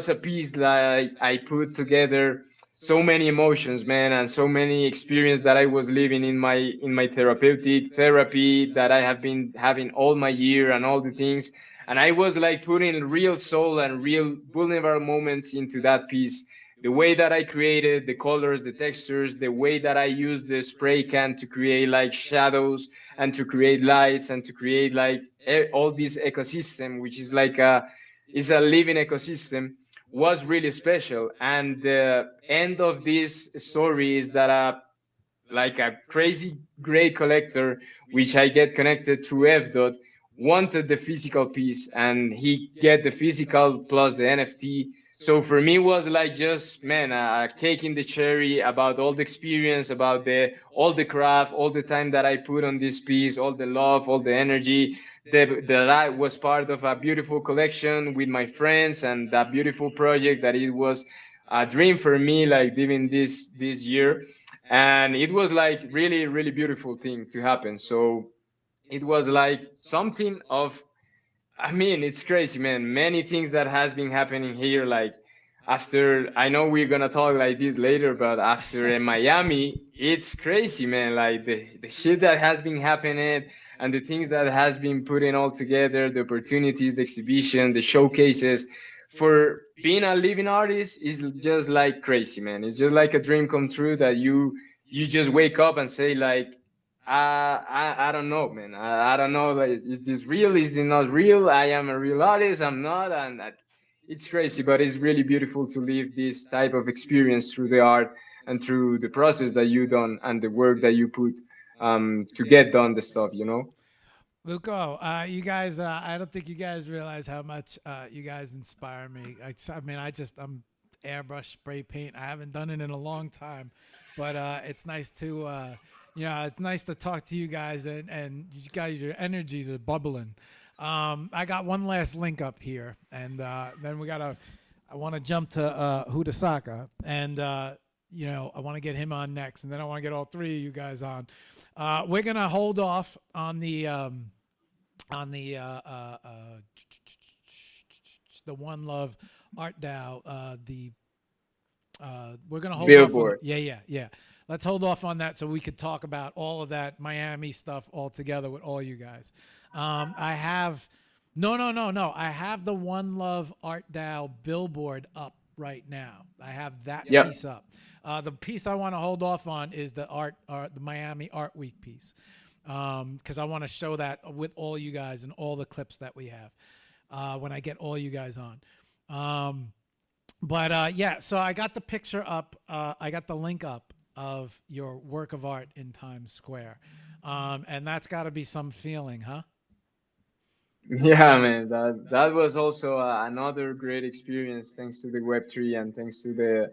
a piece like I put together so many emotions, man, and so many experience that I was living in my therapeutic therapy that I have been having all my year, and all the things. And I was like putting real soul and real vulnerable moments into that piece. The way that I created the colors, the textures, the way that I used the spray can to create like shadows and to create lights and to create like all this ecosystem, which is a living ecosystem, was really special. And the end of this story is that like a crazy great collector, which I get connected through F. Dot, wanted the physical piece, and he get the physical plus the NFT. So for me, it was like just, man, a cake in the cherry about all the experience, about the all the craft, all the time that I put on this piece, all the love, all the energy. That I was part of a beautiful collection with my friends, and that beautiful project that it was a dream for me, like doing this year. And it was like really really beautiful thing to happen. So it was like something of, I mean, it's crazy, man. Many things that has been happening here, like after, I know we're gonna talk like this later, but after in Miami, it's crazy, man. Like the shit that has been happening and the things that has been putting all together, the opportunities, the exhibition, the showcases, for being a living artist is just like crazy, man. It's just like a dream come true that you just wake up and say like, I don't know, man. I don't know. Like, is this real? Is it not real? I am a real artist. I'm not, and it's crazy, but it's really beautiful to live this type of experience through the art and through the process that you done and the work that you put to get done the stuff. You know? Luco, you guys, I don't think you guys realize how much you guys inspire me. I mean, I'm airbrush spray paint. I haven't done it in a long time, but it's nice to, it's nice to talk to you guys, and you guys, your energies are bubbling. I got one last link up here, and then I want to jump to Hudasaka, and I want to get him on next, and then I want to get all three of you guys on. We're gonna hold off on the One Love Art Dow. We're gonna hold off on. Billboard. Yeah. Let's hold off on that so we could talk about all of that Miami stuff all together with all you guys. I have no. I have the One Love Art Dow billboard up right now. I have that Yep. piece up. The piece I want to hold off on is the Miami Art Week piece, because I want to show that with all you guys and all the clips that we have when I get all you guys on. So I got the picture up. I got the link up of your work of art in Times Square, and that's got to be some feeling, huh? Yeah, man, that was also another great experience thanks to the Web3 and thanks to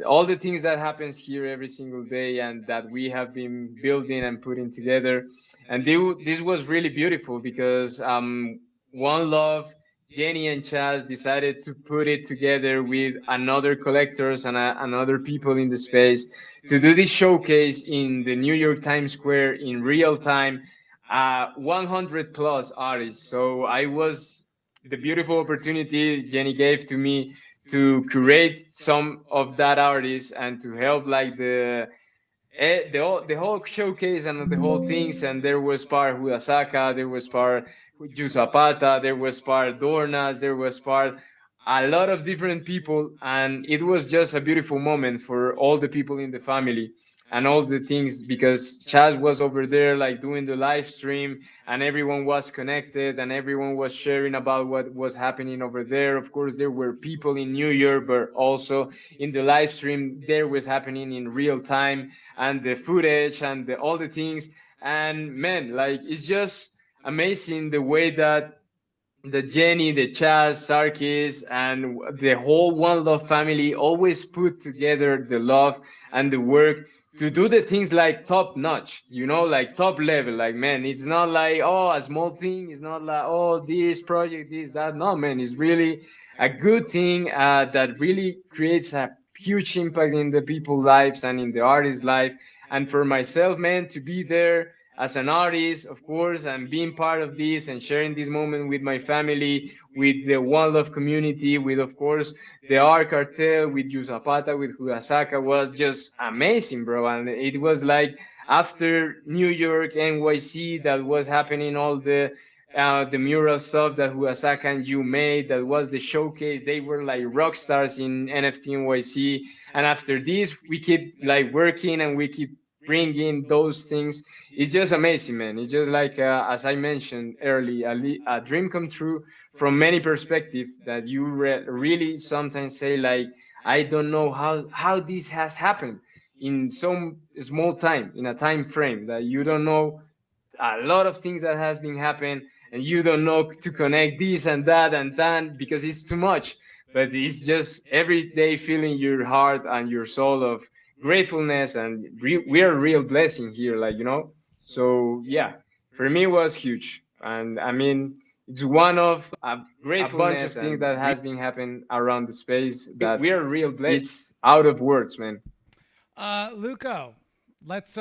all the things that happens here every single day and that we have been building and putting together. And this was really beautiful because One Love, Jenny and Chaz decided to put it together with another collectors and another people in the space to do this showcase in the New York Times Square in real time, 100 plus artists. So I was the beautiful opportunity Jenny gave to me to curate some of that artists and to help like the whole showcase and the whole things. And there was part Hudasaka, there was part Jusapata, there was part Dornas, there was part a lot of different people, and it was just a beautiful moment for all the people in the family and all the things because Chaz was over there like doing the live stream and everyone was connected and everyone was sharing about what was happening over there. Of course, there were people in New York, but also in the live stream, there was happening in real time and the footage and all the things. And man, like it's just amazing the way that the Jenny, the Chaz, Sarkis, and the whole One Love family always put together the love and the work to do the things like top notch, like top level. Like, man, it's not like, oh, a small thing. It's not like, oh, this project, this, that. No, man, it's really a good thing that really creates a huge impact in the people's lives and in the artist's life. And for myself, man, to be there as an artist, of course, and being part of this and sharing this moment with my family, with the One Love community, with, of course, the art cartel, with Yusapata, with Hudasaka was just amazing, bro. And it was like after New York, NYC, that was happening, all the mural stuff that Hudasaka and you made, that was the showcase. They were like rock stars in NFT NYC. And after this, we keep like working and we keep bringing those things. It's just amazing, man. It's just like as I mentioned earlier, a dream come true from many perspectives that you really sometimes say like, I don't know how this has happened in some small time, in a time frame that you don't know a lot of things that has been happening and you don't know to connect this and that because it's too much, but it's just every day feeling your heart and your soul of gratefulness and we are a real blessing here, like so yeah, for me it was huge. And I mean, it's one of a bunch of things that has been happening around the space that we are real blessed. It's out of words, man. Luco, let's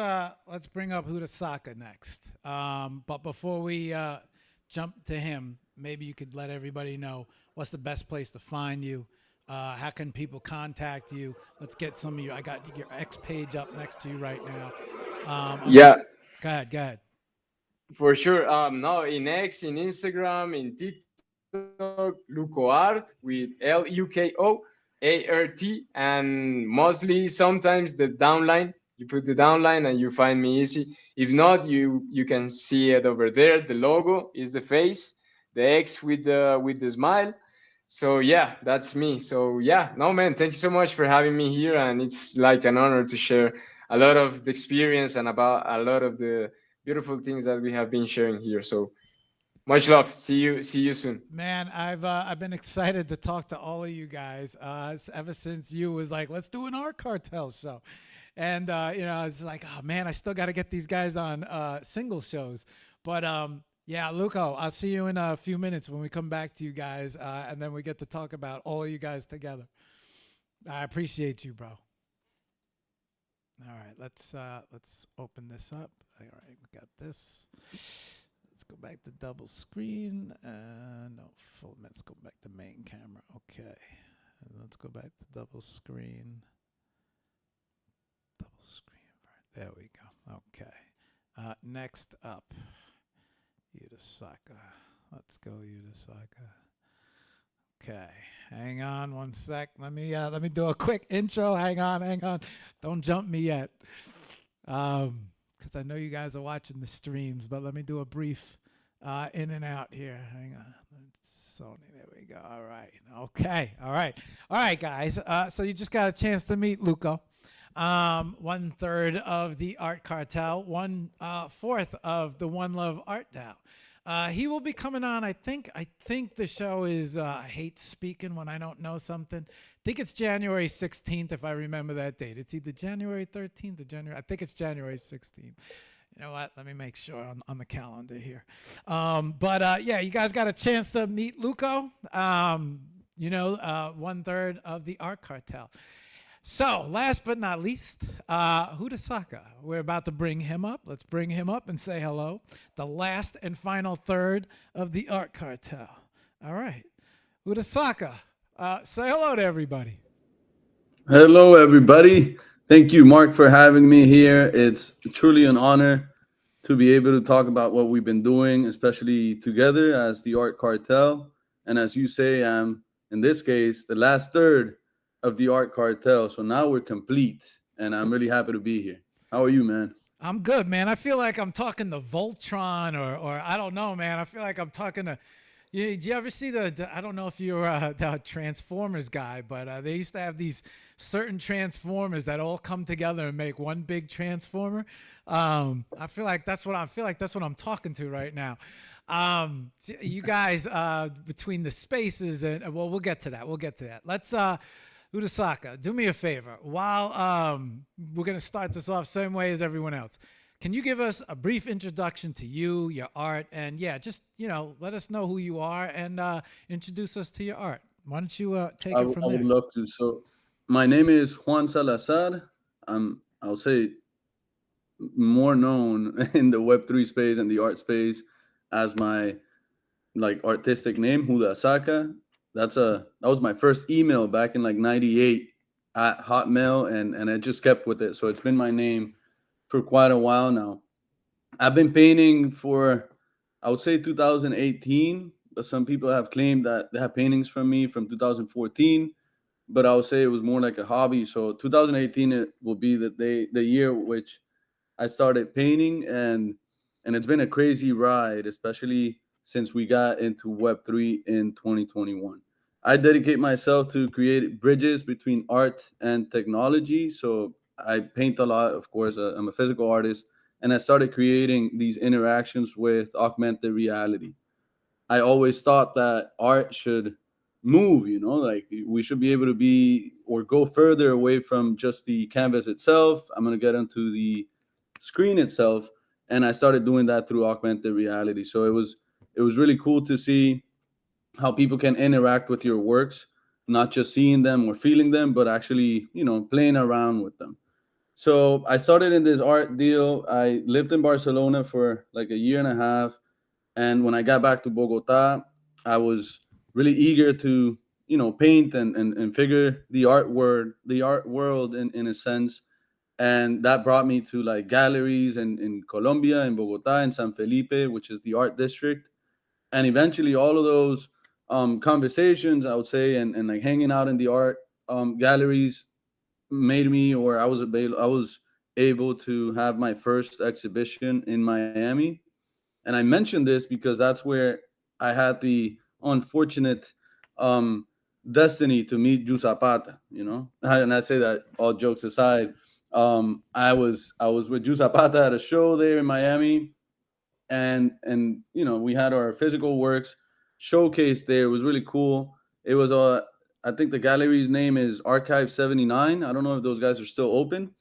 bring up Hudasaka next. But before we jump to him, maybe you could let everybody know what's the best place to find you, How can people contact you? Let's get some of you. I got your X page up next to you right now. Yeah, Go ahead. Go ahead. for sure. No, in X, in Instagram, in TikTok, LucoArt with LUKOART, and mostly sometimes the downline. You put the downline and you find me easy. If not, you can see it over there. The logo is the face, the X with the smile. So yeah, that's me. So yeah, no man, thank you so much for having me here, and it's like an honor to share a lot of the experience and about a lot of the beautiful things that we have been sharing here. So much love. See you soon. Man, I've been excited to talk to all of you guys ever since you was like, let's do an art cartel show, and I was like, oh man, I still got to get these guys on single shows, but yeah, Luco, I'll see you in a few minutes when we come back to you guys, and then we get to talk about all of you guys together. I appreciate you, bro. All right, let's open this up. All right, we got this. Let's go back to double screen. No, full. Let's go back to main camera. Okay, and let's go back to double screen. Double screen. Right, there we go. Okay. Next up, Yudasaka. Let's go, Yudasaka. Okay, hang on one sec. Let me do a quick intro. Hang on. Don't jump me yet, because I know you guys are watching the streams. But let me do a brief in and out here. Hang on, Sony. There we go. All right. Okay. All right, guys. So you just got a chance to meet Luco. 1/3 of the Art Cartel, 1/4 of the One Love Art DAO. He will be coming on. I think the show is I hate speaking when I don't know something. I think it's January 16th if I remember that date. It's either January 13th or January. I think it's January 16th. You know what? Let me make sure on the calendar here. But yeah, you guys got a chance to meet Luco. 1/3 of the Art Cartel. So, last but not least, Hudasaka. We're about to bring him up. Let's bring him up and say hello. The last and final third of the Art Cartel. All right. Hudasaka, say hello to everybody. Hello, everybody. Thank you, Mark, for having me here. It's truly an honor to be able to talk about what we've been doing, especially together as the Art Cartel. And as you say, I'm, in this case, the last third of the Art Cartel. So now we're complete, and I'm really happy to be here. How are you, man? I'm good, man. I feel like I'm talking to Voltron or I don't know, man. I feel like I'm talking to. Did you ever see I don't know if you're the Transformers guy, but they used to have these certain Transformers that all come together and make one big Transformer. I feel like that's what I'm talking to right now. You guys between the spaces and well, we'll get to that. Let's Udasaka, do me a favor. While we're going to start this off same way as everyone else, can you give us a brief introduction to you, your art, and yeah, just, let us know who you are and introduce us to your art. Why don't you take it from I there? would love to. So my name is Juan Salazar. I'll say more known in the Web3 space and the art space as my artistic name, Hudasaka. That was my first email back in 98 at Hotmail, and I just kept with it. So it's been my name for quite a while now. I've been painting for, I would say, 2018, but some people have claimed that they have paintings from me from 2014, but I would say it was more like a hobby. So 2018 it will be the year which I started painting, and it's been a crazy ride, especially since we got into Web3 in 2021. I dedicate myself to create bridges between art and technology. So I paint a lot, of course. I'm a physical artist, and I started creating these interactions with augmented reality. I always thought that art should move, like we should be able to be or go further away from just the canvas itself. I'm going to get into the screen itself, and I started doing that through augmented reality. So it was really cool to see how people can interact with your works, not just seeing them or feeling them, but actually, playing around with them. So I started in this art deal. I lived in Barcelona for like a year and a half. And when I got back to Bogota, I was really eager to, paint and figure the art world in a sense. And that brought me to like galleries in Colombia, in Bogota, in San Felipe, which is the art district. And eventually all of those conversations, I would say, and like hanging out in the art galleries made me, or I was able to have my first exhibition in Miami. And I mentioned this because that's where I had the unfortunate um, destiny to meet Ju Zapata. And I say that all jokes aside. I was with Ju Zapata at a show there in Miami, and we had our physical works showcased there. It was really cool. It was I think the gallery's name is Archive 79. I don't know if those guys are still open.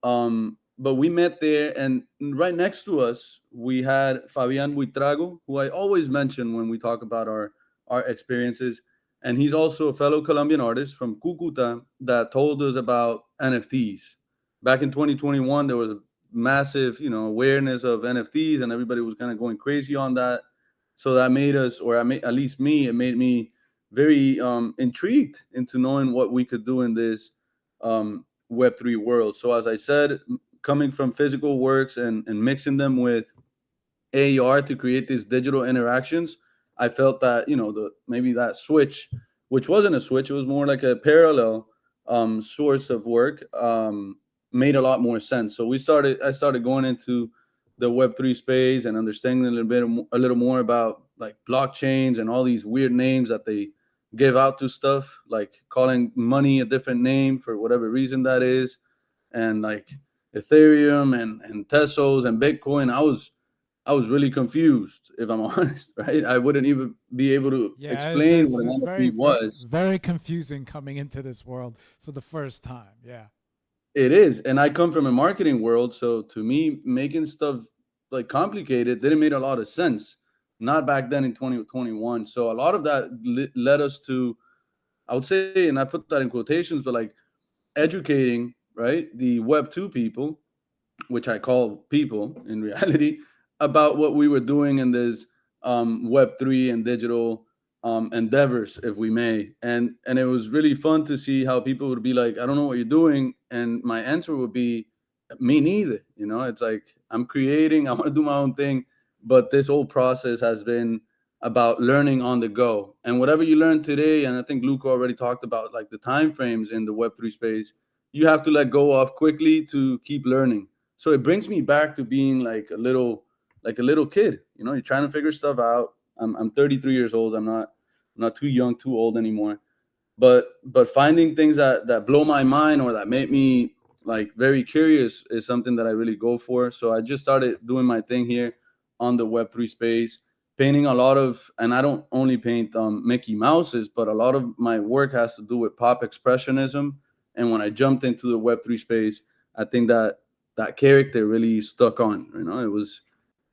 But we met there, and right next to us, we had Fabian Buitrago, who I always mention when we talk about our experiences. And he's also a fellow Colombian artist from Cucuta that told us about NFTs. Back in 2021, there was a massive, awareness of NFTs, and everybody was kind of going crazy on that. So that made us, or at least me, it made me very intrigued into knowing what we could do in this Web3 world. So as I said, coming from physical works and mixing them with AR to create these digital interactions, I felt that maybe that switch, which wasn't a switch, it was more like a parallel source of work, made a lot more sense. So I started going into the Web3 space and understanding a little more about like blockchains and all these weird names that they give out to stuff, like calling money a different name for whatever reason that is, and like Ethereum and Tesos and Bitcoin. I was really confused, if I'm honest, right? I wouldn't even be able to Yeah, explain what an it's very, NFT was. very confusing coming into this world for the first time. Yeah. It is. And I come from a marketing world. So to me, making stuff like complicated didn't make a lot of sense. Not back then in 2021. So a lot of that led us to, I would say, and I put that in quotations, but like educating, right, the Web2 people, which I call people in reality, about what we were doing in this Web3 and digital endeavors, if we may. And it was really fun to see how people would be like, I don't know what you're doing. And my answer would be, me neither. It's like, I'm creating, I want to do my own thing. But this whole process has been about learning on the go. And whatever you learn today, and I think Luca already talked about like the time frames in the Web3 space, you have to let go of quickly to keep learning. So it brings me back to being like a little kid. You're trying to figure stuff out. I'm 33 years old. I'm not too young, too old anymore. But finding things that blow my mind or that make me like very curious is something that I really go for. So I just started doing my thing here on the Web3 space, painting a lot of, and I don't only paint Mickey Mouses, but a lot of my work has to do with pop expressionism. And when I jumped into the Web3 space, I think that character really stuck on.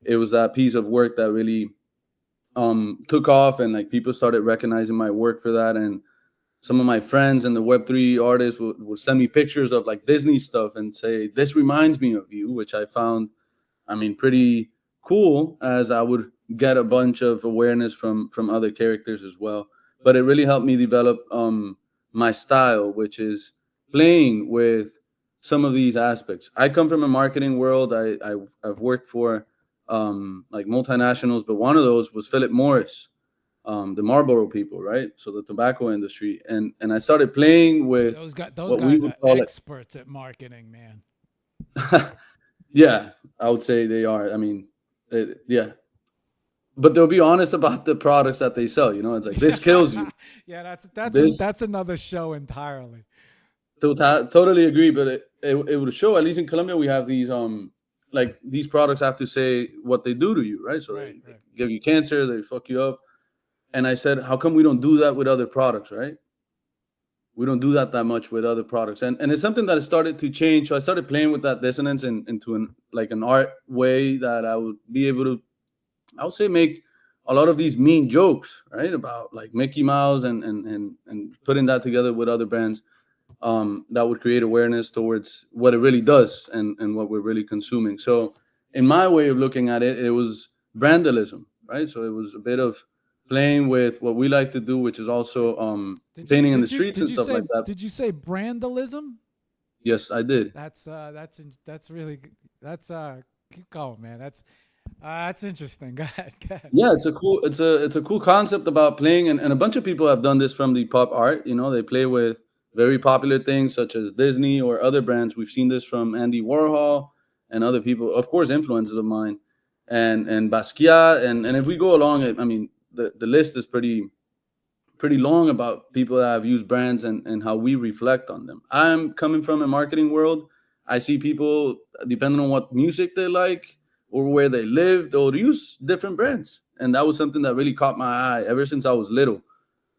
It was that piece of work that really took off, and like people started recognizing my work for that. And some of my friends and the Web3 artists would send me pictures of like Disney stuff and say, this reminds me of you, which I found, pretty cool, as I would get a bunch of awareness from other characters as well. But it really helped me develop my style, which is playing with some of these aspects. I come from a marketing world. I've worked for like multinationals, but one of those was Philip Morris, the Marlboro people, right? So the tobacco industry, and I started playing with Those what we guys would are call experts at marketing, man. it. Yeah, I would say they are. Yeah, but they'll be honest about the products that they sell. It's like, this kills you. Yeah, This that's another show entirely. totally agree. But it would show, at least in Colombia, we have these like these products have to say what they do to you, right? So Right, they right. give you cancer, they fuck you up. And I said, how come we don't do that with other products, right? We don't do that much with other products. And it's something that has started to change. So I started playing with that dissonance into an art way that I would be able to, I would say, make a lot of these mean jokes, right? About like Mickey Mouse and putting that together with other brands that would create awareness towards what it really does and what we're really consuming. So in my way of looking at it, it was brandalism, right? So it was a bit of playing with what we like to do, which is also Did you painting in the did you streets did and you stuff say like that. did you say brandalism? Yes, I did. That's really that's keep going, man. That's interesting. Go ahead. Go ahead. Yeah, it's a cool concept about playing, and a bunch of people have done this from the pop art. They play with very popular things such as Disney or other brands. We've seen this from Andy Warhol and other people, of course, influences of mine, and Basquiat, and if we go along, I mean, the list is pretty long about people that have used brands and how we reflect on them. I'm coming from a marketing world. I see people, depending on what music they like or where they live, they'll use different brands. And that was something that really caught my eye ever since I was little.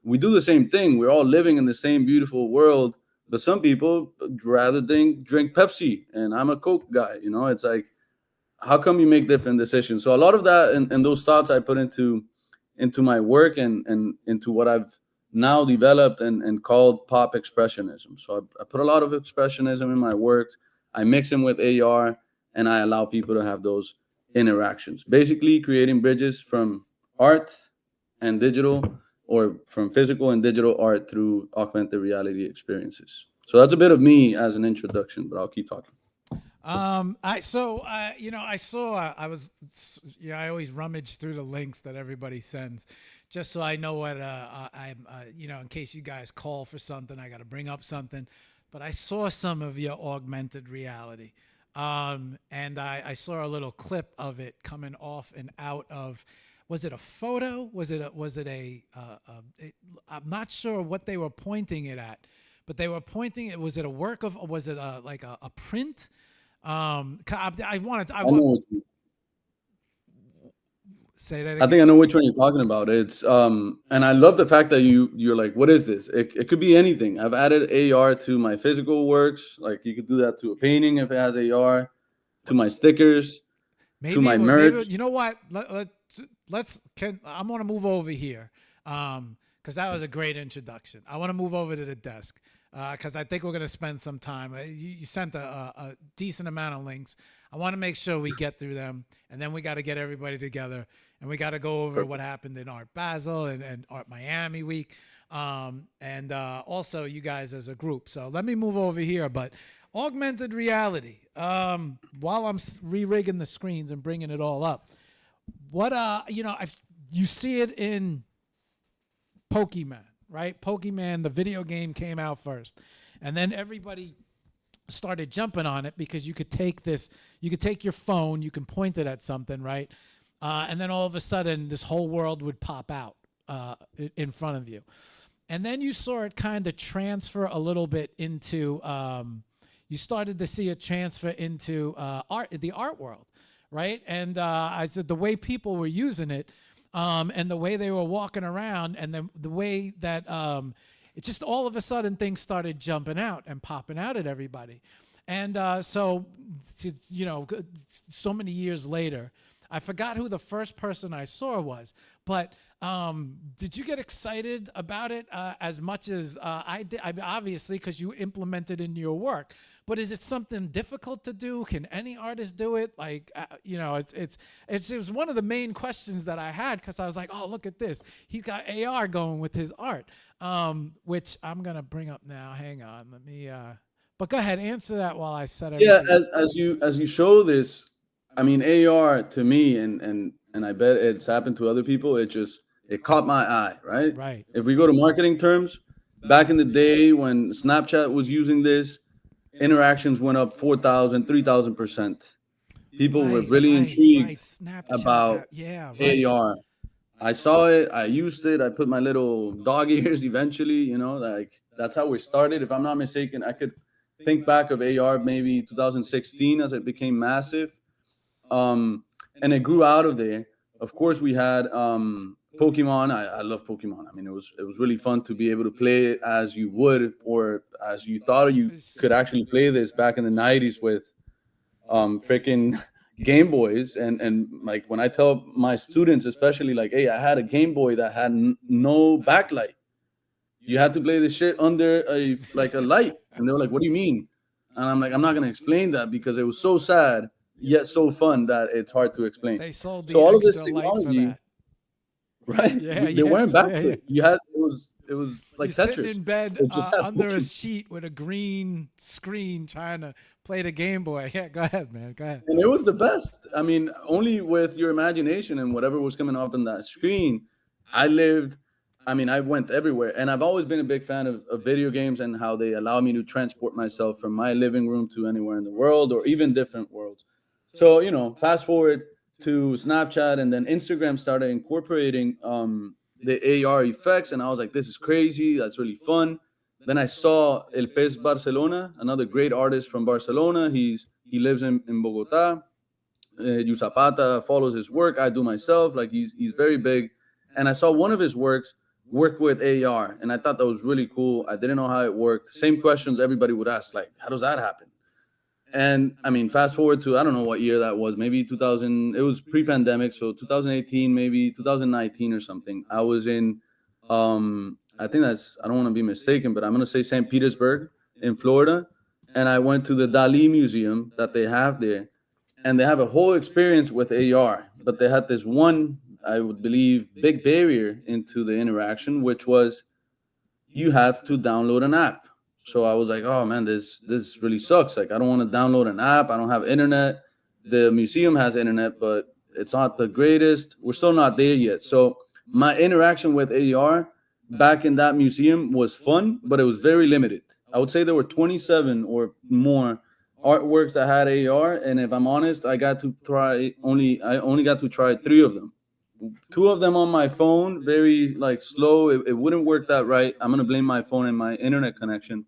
We do the same thing. We're all living in the same beautiful world, but some people rather drink Pepsi, and I'm a Coke guy. It's like, how come you make different decisions? So a lot of that and those thoughts I put into my work and into what I've now developed and called pop expressionism. So I put a lot of expressionism in my work. I mix them with AR, and I allow people to have those interactions. Basically, creating bridges from art and digital, or from physical and digital art through augmented reality experiences. So that's a bit of me as an introduction, but I'll keep talking. I saw I always rummage through the links that everybody sends, just so I know what I'm in case you guys call for something, I got to bring up something. But I saw some of your augmented reality, and I saw a little clip of it coming off and out of. Was it a photo? I'm not sure what they were pointing it at, but they were pointing it. Was it a work of? Was it a print? I wanted. I know what you, Say that I again. think I know which one you're talking about. It's and I love the fact that you're like, what is this? It could be anything. I've added AR to my physical works. Like, you could do that to a painting if it has AR, to my stickers, to my Maybe merch. you know what? I'm gonna move over here, because that was a great introduction. I want to move over to the desk, because I think we're gonna spend some time. You sent a decent amount of links. I want to make sure we get through them, and then we got to get everybody together, and we got to go over what happened in Art Basel and Art Miami week, and also you guys as a group. So let me move over here, but augmented reality. While I'm re-rigging the screens and bringing it all up, what you see it in Pokemon, right? Pokemon, the video game came out first, and then everybody started jumping on it because you could take your phone, you can point it at something, right? And then all of a sudden, this whole world would pop out in front of you. And then you saw it kind of transfer a little bit into, you started to see it transfer into the art world, right? And I said the way people were using it, and the way they were walking around, and the way that it just all of a sudden things started jumping out and popping out at everybody. And so many years later, I forgot who the first person I saw was, but did you get excited about it as much as I did? I mean, obviously, because you implemented in your work. But is it something difficult to do? Can any artist do it? Like, it was one of the main questions that I had, because I was like, oh, look at this. He's got AR going with his art, which I'm gonna bring up now. Hang on, let me. But go ahead, answer that while I set everything. Yeah, as you show this, I mean, AR to me, and I bet it's happened to other people. It caught my eye, right? Right. If we go to marketing terms, back in the day when Snapchat was using this, interactions went up 4,000, 3,000%. People were really intrigued Snapchat, about yeah, right. AR. I saw it, I used it, I put my little dog ears eventually, like that's how we started. If I'm not mistaken, I could think back of AR maybe 2016 as it became massive. And it grew out of there. Of course, we had Pokemon. I love Pokemon. I mean, it was really fun to be able to play it as you would, or as you thought you could actually play this back in the 90s with freaking Game Boys. And like, when I tell my students, especially, like, hey, I had a Game Boy that had no backlight. You had to play this shit under a light. And they were like, what do you mean? And I'm like, I'm not gonna explain that, because it was so sad yet so fun that it's hard to explain. They sold the So all of this extra light for technology, that. right? Yeah, They yeah, weren't yeah, yeah. backlit. You had it was like You're sitting Tetris. in bed It just had under a motion. sheet with a green screen trying to play the Game Boy. Yeah, go ahead, man. Go ahead. And it was the best. I mean, only with your imagination and whatever was coming up on that screen, I lived. I mean, I went everywhere. And I've always been a big fan of video games and how they allow me to transport myself from my living room to anywhere in the world or even different worlds. So, fast forward to Snapchat, and then Instagram started incorporating the AR effects. And I was like, this is crazy. That's really fun. Then I saw El Pez Barcelona, another great artist from Barcelona. He lives in Bogota. Yu Zapata follows his work. I do myself. Like he's very big. And I saw one of his works work with AR, and I thought that was really cool. I didn't know how it worked. Same questions everybody would ask, like, how does that happen? And I mean, fast forward to I don't know what year that was, maybe 2000. It was pre-pandemic, so 2018, maybe 2019 or something. I was in, I think I don't want to be mistaken, but I'm gonna say St. Petersburg in Florida, and I went to the Dali Museum that they have there, and they have a whole experience with AR. But they had this one, I would believe, big barrier into the interaction, which was you have to download an app. So I was like, oh man, this really sucks. Like I don't want to download an app. I don't have internet. The museum has internet, but it's not the greatest. We're still not there yet. So my interaction with AR back in that museum was fun, but it was very limited. I would say there were 27 or more artworks that had AR, and if I'm honest, I only got to try three of them. Two of them on my phone, very like slow. It wouldn't work that right. I'm gonna blame my phone and my internet connection.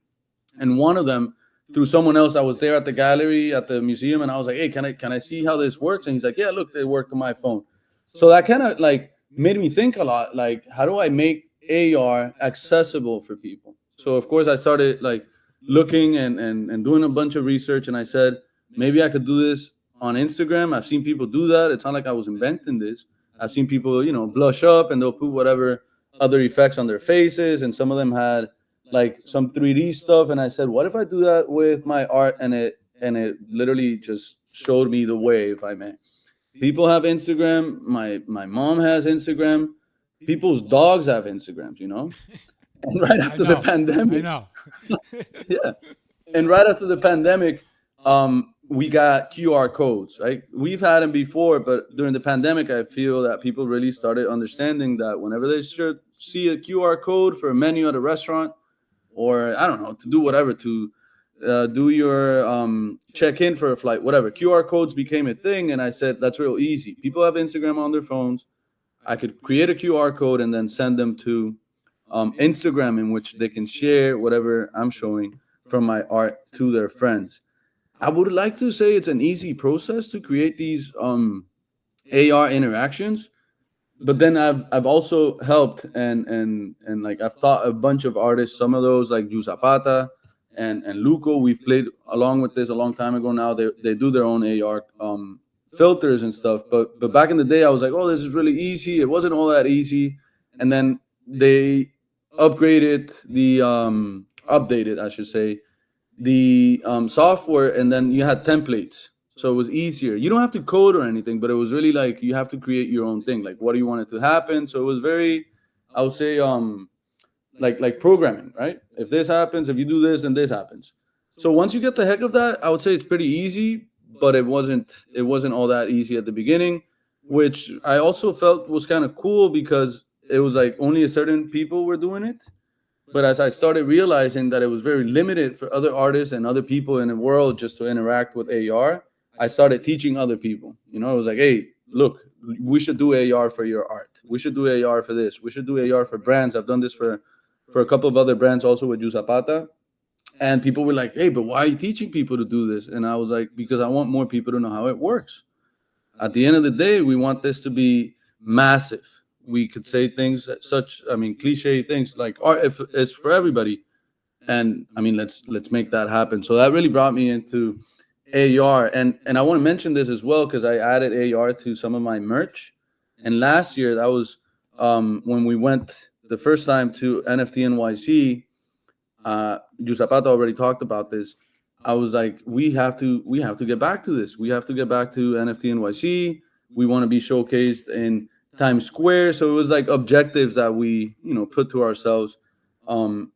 And one of them through someone else that was there at the gallery at the museum, and I was like, hey, can I see how this works? And he's like, yeah, look, they worked on my phone. So that kind of like made me think a lot. Like, how do I make AR accessible for people? So of course I started like looking and doing a bunch of research, and I said maybe I could do this on Instagram. I've seen people do that. It's not like I was inventing this. I've seen people, blush up and they'll put whatever other effects on their faces, and some of them had like some 3D stuff. And I said, what if I do that with my art? And it literally just showed me the way, if I may. People have Instagram. My mom has Instagram. People's dogs have Instagrams. And right I after the know. I pandemic, know. yeah, and right after the pandemic, we got QR codes, right? We've had them before, but during the pandemic, I feel that people really started understanding that whenever they should see a QR code for a menu at a restaurant, or I don't know, to do whatever, to do your check in for a flight, whatever, QR codes became a thing. And I said, that's real easy. People have Instagram on their phones. I could create a QR code and then send them to Instagram, in which they can share whatever I'm showing from my art to their friends. I would like to say it's an easy process to create these AR interactions, but then I've also helped and like I've taught a bunch of artists. Some of those like Ju Zapata and Luco, we've played along with this a long time ago. Now they do their own AR filters and stuff. But back in the day, I was like, oh, this is really easy. It wasn't all that easy, and then they updated, I should say, the software, and then you had templates, so it was easier. You don't have to code or anything, but it was really like you have to create your own thing, like what do you want it to happen. So it was very, I would say, like programming, right? If this happens, if you do this, then this happens. So once you get the heck of that, I would say it's pretty easy, but it wasn't all that easy at the beginning, which I also felt was kind of cool because it was like only a certain people were doing it. But as I started realizing that it was very limited for other artists and other people in the world just to interact with AR, I started teaching other people. It was like, hey, look, we should do AR for your art. We should do AR for this. We should do AR for brands. I've done this for a couple of other brands also with Ju Zapata. And people were like, hey, but why are you teaching people to do this? And I was like, because I want more people to know how it works. At the end of the day, we want this to be massive. We could say things cliche things like art if it's for everybody. And I mean, let's make that happen. So that really brought me into AR. And I want to mention this as well because I added AR to some of my merch. And last year, that was when we went the first time to NFT NYC. Ju Zapata already talked about this. I was like, we have to get back to this. We have to get back to NFT NYC. We want to be showcased in Times Square. So it was like objectives that we, put to ourselves. Um,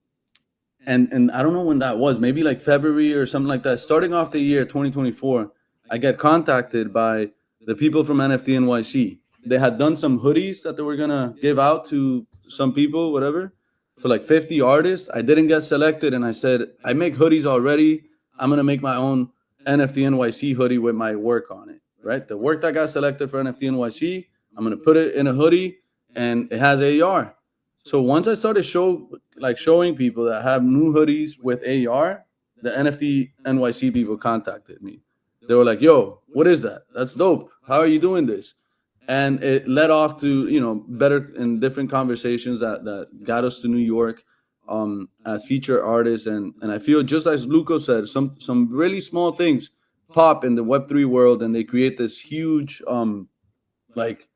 and I don't know when that was, maybe like February or something like that. Starting off the year 2024, I get contacted by the people from NFT NYC. They had done some hoodies that they were gonna give out to some people, whatever, for like 50 artists. I didn't get selected, and I said, I make hoodies already. I'm gonna make my own NFT NYC hoodie with my work on it. Right, the work that got selected for NFT NYC, I'm gonna put it in a hoodie, and it has AR. So once I started showing people that have new hoodies with AR, the NFT NYC people contacted me. They were like, "Yo, what is that? That's dope. How are you doing this?" And it led off to better and different conversations that got us to New York as featured artists. And I feel, just as Luco said, some really small things pop in the Web3 world, and they create this huge like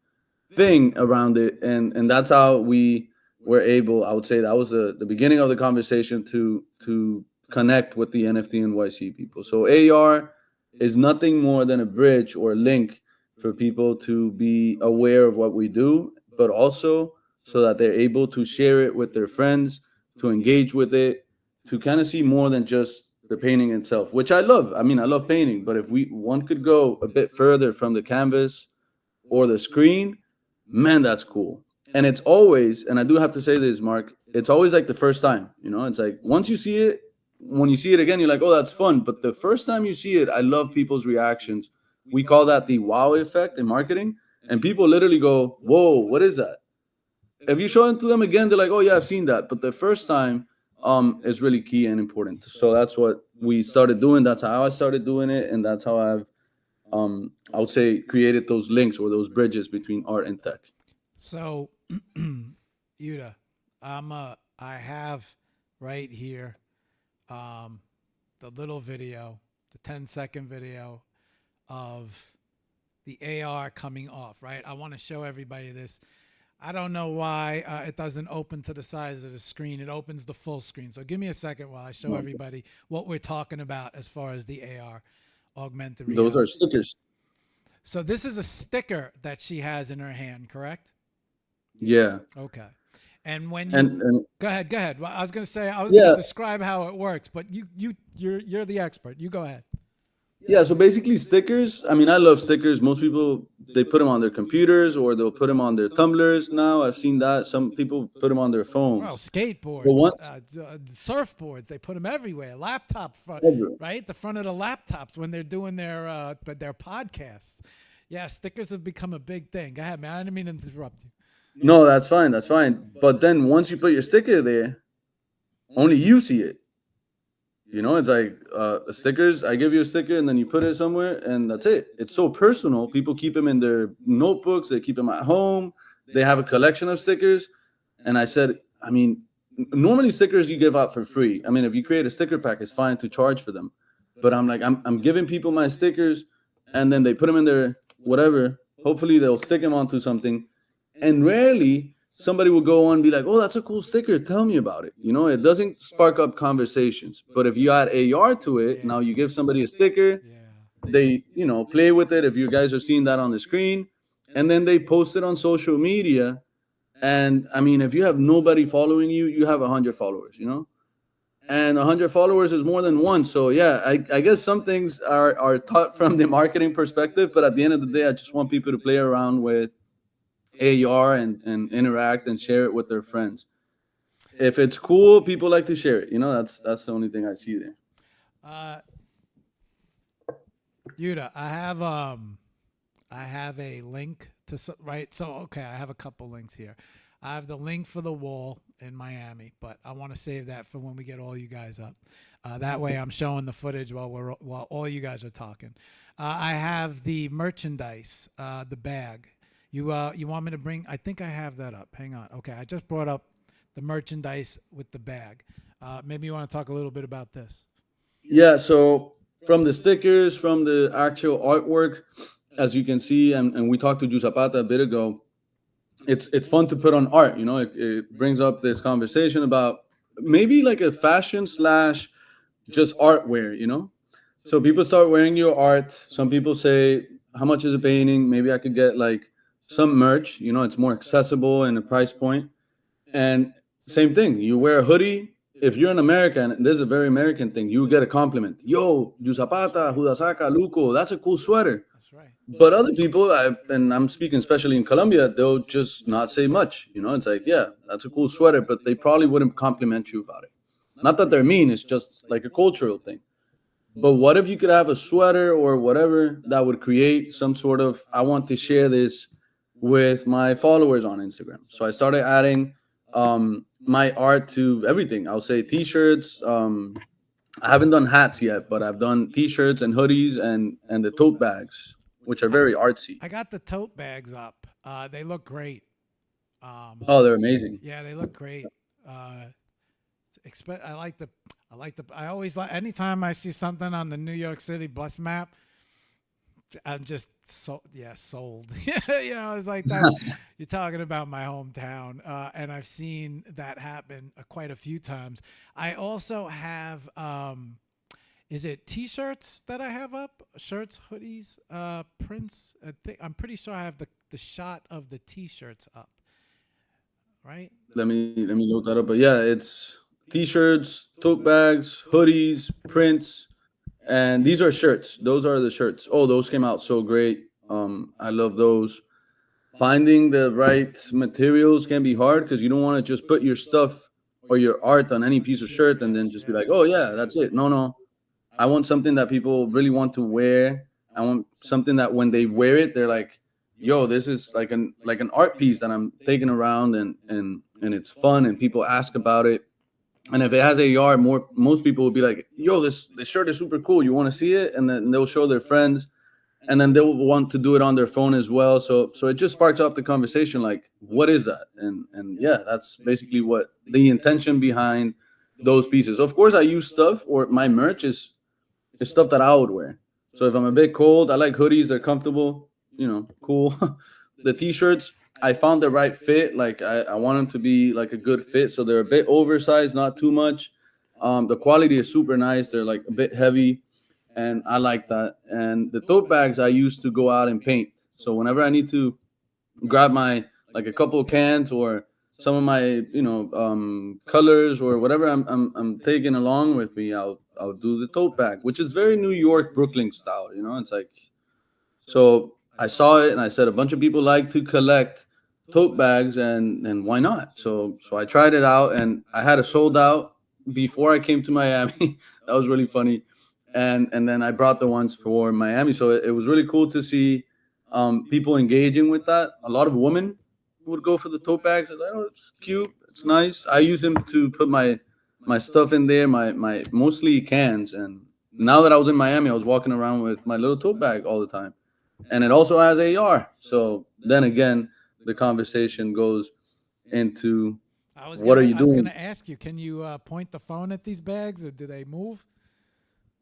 thing around it, and that's how we were able, I would say that was the beginning of the conversation, to connect with the NFT NYC people. So AR is nothing more than a bridge or a link for people to be aware of what we do, but also so that they're able to share it with their friends, to engage with it, to kind of see more than just the painting itself, which I love. I mean, I love painting, but if one could go a bit further from the canvas or the screen, man, that's cool. And it's always, and I do have to say this, Mark, it's always like the first time, it's like once you see it, when you see it again, you're like, oh, that's fun. But the first time you see it, I love people's reactions. We call that the wow effect in marketing. And people literally go, whoa, what is that? If you show it to them again, they're like, oh, yeah, I've seen that. But the first time is really key and important. So that's what we started doing. That's how I started doing it. And that's how I've, I would say, created those links or those bridges between art and tech. So, Yuta, I have right here the little video, the 10-second video of the AR coming off, right? I want to show everybody this. I don't know why it doesn't open to the size of the screen. It opens the full screen. So give me a second while I show everybody what we're talking about as far as the AR, augmented reality. Those are stickers. So this is a sticker that she has in her hand, correct? Yeah. Okay. And when you and go ahead. Well, I was going to say, I was going to describe how it works, but you're the expert. You go ahead. Yeah, so basically stickers. I mean, I love stickers. Most people, they put them on their computers, or they'll put them on their tumblers now. I've seen that. Some people put them on their phones. Well, skateboards, surfboards, they put them everywhere. Laptop front, right? The front of the laptops when they're doing their podcasts. Yeah, stickers have become a big thing. Go ahead, man. I didn't mean to interrupt you. No, that's fine. That's fine. But then once you put your sticker there, only you see it. It's like stickers. I give you a sticker, and then you put it somewhere, and that's it. It's so personal. People keep them in their notebooks. They keep them at home. They have a collection of stickers. And I said, I mean, normally stickers you give out for free. I mean, if you create a sticker pack, it's fine to charge for them. But I'm like, I'm giving people my stickers, and then they put them in their whatever. Hopefully, they'll stick them onto something. And rarely somebody will go on and be like, oh, that's a cool sticker. Tell me about it. It doesn't spark up conversations. But if you add AR to it, now you give somebody a sticker, they, play with it. If you guys are seeing that on the screen, and then they post it on social media. And I mean, if you have nobody following you, you have 100 followers, and 100 followers is more than one. So yeah, I guess some things are taught from the marketing perspective, but at the end of the day, I just want people to play around with AR and interact and share it with their friends. If it's cool, people like to share it. That's the only thing I see there. Yuta, I have a link to right. So okay, I have a couple links here. I have the link for the wall in Miami, but I want to save that for when we get all you guys up. That way, I'm showing the footage while all you guys are talking. I have the merchandise, the bag. You want me to bring? I think I have that up. Hang on. Okay, I just brought up the merchandise with the bag. Maybe you want to talk a little bit about this. Yeah. So from the stickers, from the actual artwork, as you can see, and we talked to Ju Zapata a bit ago, it's fun to put on art. It brings up this conversation about maybe like a fashion / just artwear. So people start wearing your art. Some people say, how much is a painting? Maybe I could get like some merch, it's more accessible in the price point. And same thing, you wear a hoodie. If you're an American, and this is a very American thing, you get a compliment. Yo, Jusapata, Hudasaka, Luco, that's a cool sweater. That's right. But other people, and I'm speaking especially in Colombia, they'll just not say much. It's like, yeah, that's a cool sweater, but they probably wouldn't compliment you about it. Not that they're mean, it's just like a cultural thing. But what if you could have a sweater or whatever that would create some sort of, I want to share this with my followers on Instagram. So I started adding my art to everything. I'll say t-shirts. I haven't done hats yet, but I've done t-shirts and hoodies and the tote bags, which are very artsy. I got the tote bags up. They look great. Oh, they're amazing. Yeah, they look great. I like the. I always like. Anytime I see something on the New York City bus map, I'm just sold. It's like that. You're talking about my hometown, and I've seen that happen quite a few times. I also have. Is it T-shirts that I have up? Shirts, hoodies, prints. I'm pretty sure I have the shot of the T-shirts up. Right. Let me look that up. But yeah, it's t-shirts, tote bags, hoodies, prints, and these are shirts. Those are the shirts. Oh, those came out so great. I love those. Finding the right materials can be hard because you don't want to just put your stuff or your art on any piece of shirt and then just be like, oh yeah, that's it. No. I want something that people really want to wear. I want something that when they wear it, they're like, yo, this is like an art piece that I'm taking around and it's fun and people ask about it. And if it has AR, most people will be like, yo, this shirt is super cool. You want to see it? And then they'll show their friends. And then they'll want to do it on their phone as well. So it just sparks off the conversation, like, what is that? And yeah, that's basically what the intention behind those pieces. Of course, I use stuff, or my merch is stuff that I would wear. So if I'm a bit cold, I like hoodies. They're comfortable, cool. The t-shirts, I found the right fit. Like I want them to be like a good fit. So they're a bit oversized, not too much. The quality is super nice. They're like a bit heavy, and I like that. And the tote bags I used to go out and paint. So whenever I need to grab my like a couple of cans or some of my colors or whatever I'm taking along with me, I'll do the tote bag, which is very New York, Brooklyn style. It's like, so I saw it and I said a bunch of people like to collect tote bags and why not? So I tried it out and I had a sold out before I came to Miami. That was really funny. And then I brought the ones for Miami. So it was really cool to see people engaging with that. A lot of women would go for the tote bags. Like, oh, it's cute, it's nice. I use them to put my stuff in there, my mostly cans. And now that I was in Miami, I was walking around with my little tote bag all the time. And it also has AR. So then again, the conversation goes into what are you doing? I was going to ask you, can you point the phone at these bags or do they move?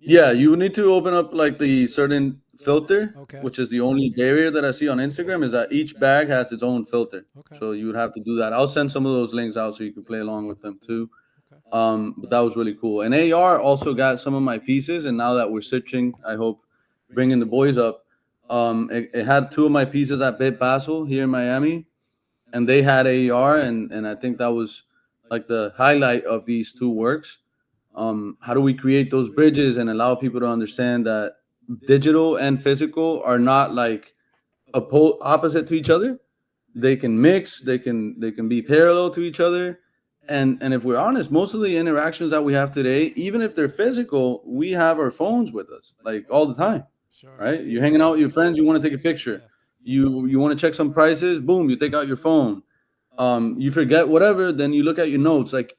Yeah, you need to open up like the certain filter, Okay. which is the only barrier that I see on Instagram is that each bag has its own filter. Okay. So you would have to do that. I'll send some of those links out so you can play along with them too. Okay. But that was really cool. And AR also got some of my pieces. And now that we're switching, I hope bringing the boys up, it had two of my pieces at Bit Basel here in Miami, and they had AR, and I think that was like the highlight of these two works. How do we create those bridges and allow people to understand that digital and physical are not like opposite to each other? They can mix, they can be parallel to each other. And if we're honest, most of the interactions that we have today, even if they're physical, we have our phones with us like all the time. Sure. Right? You're hanging out with your friends, you want to take a picture. You want to check some prices, boom, you take out your phone. You forget whatever, then you look at your notes. Like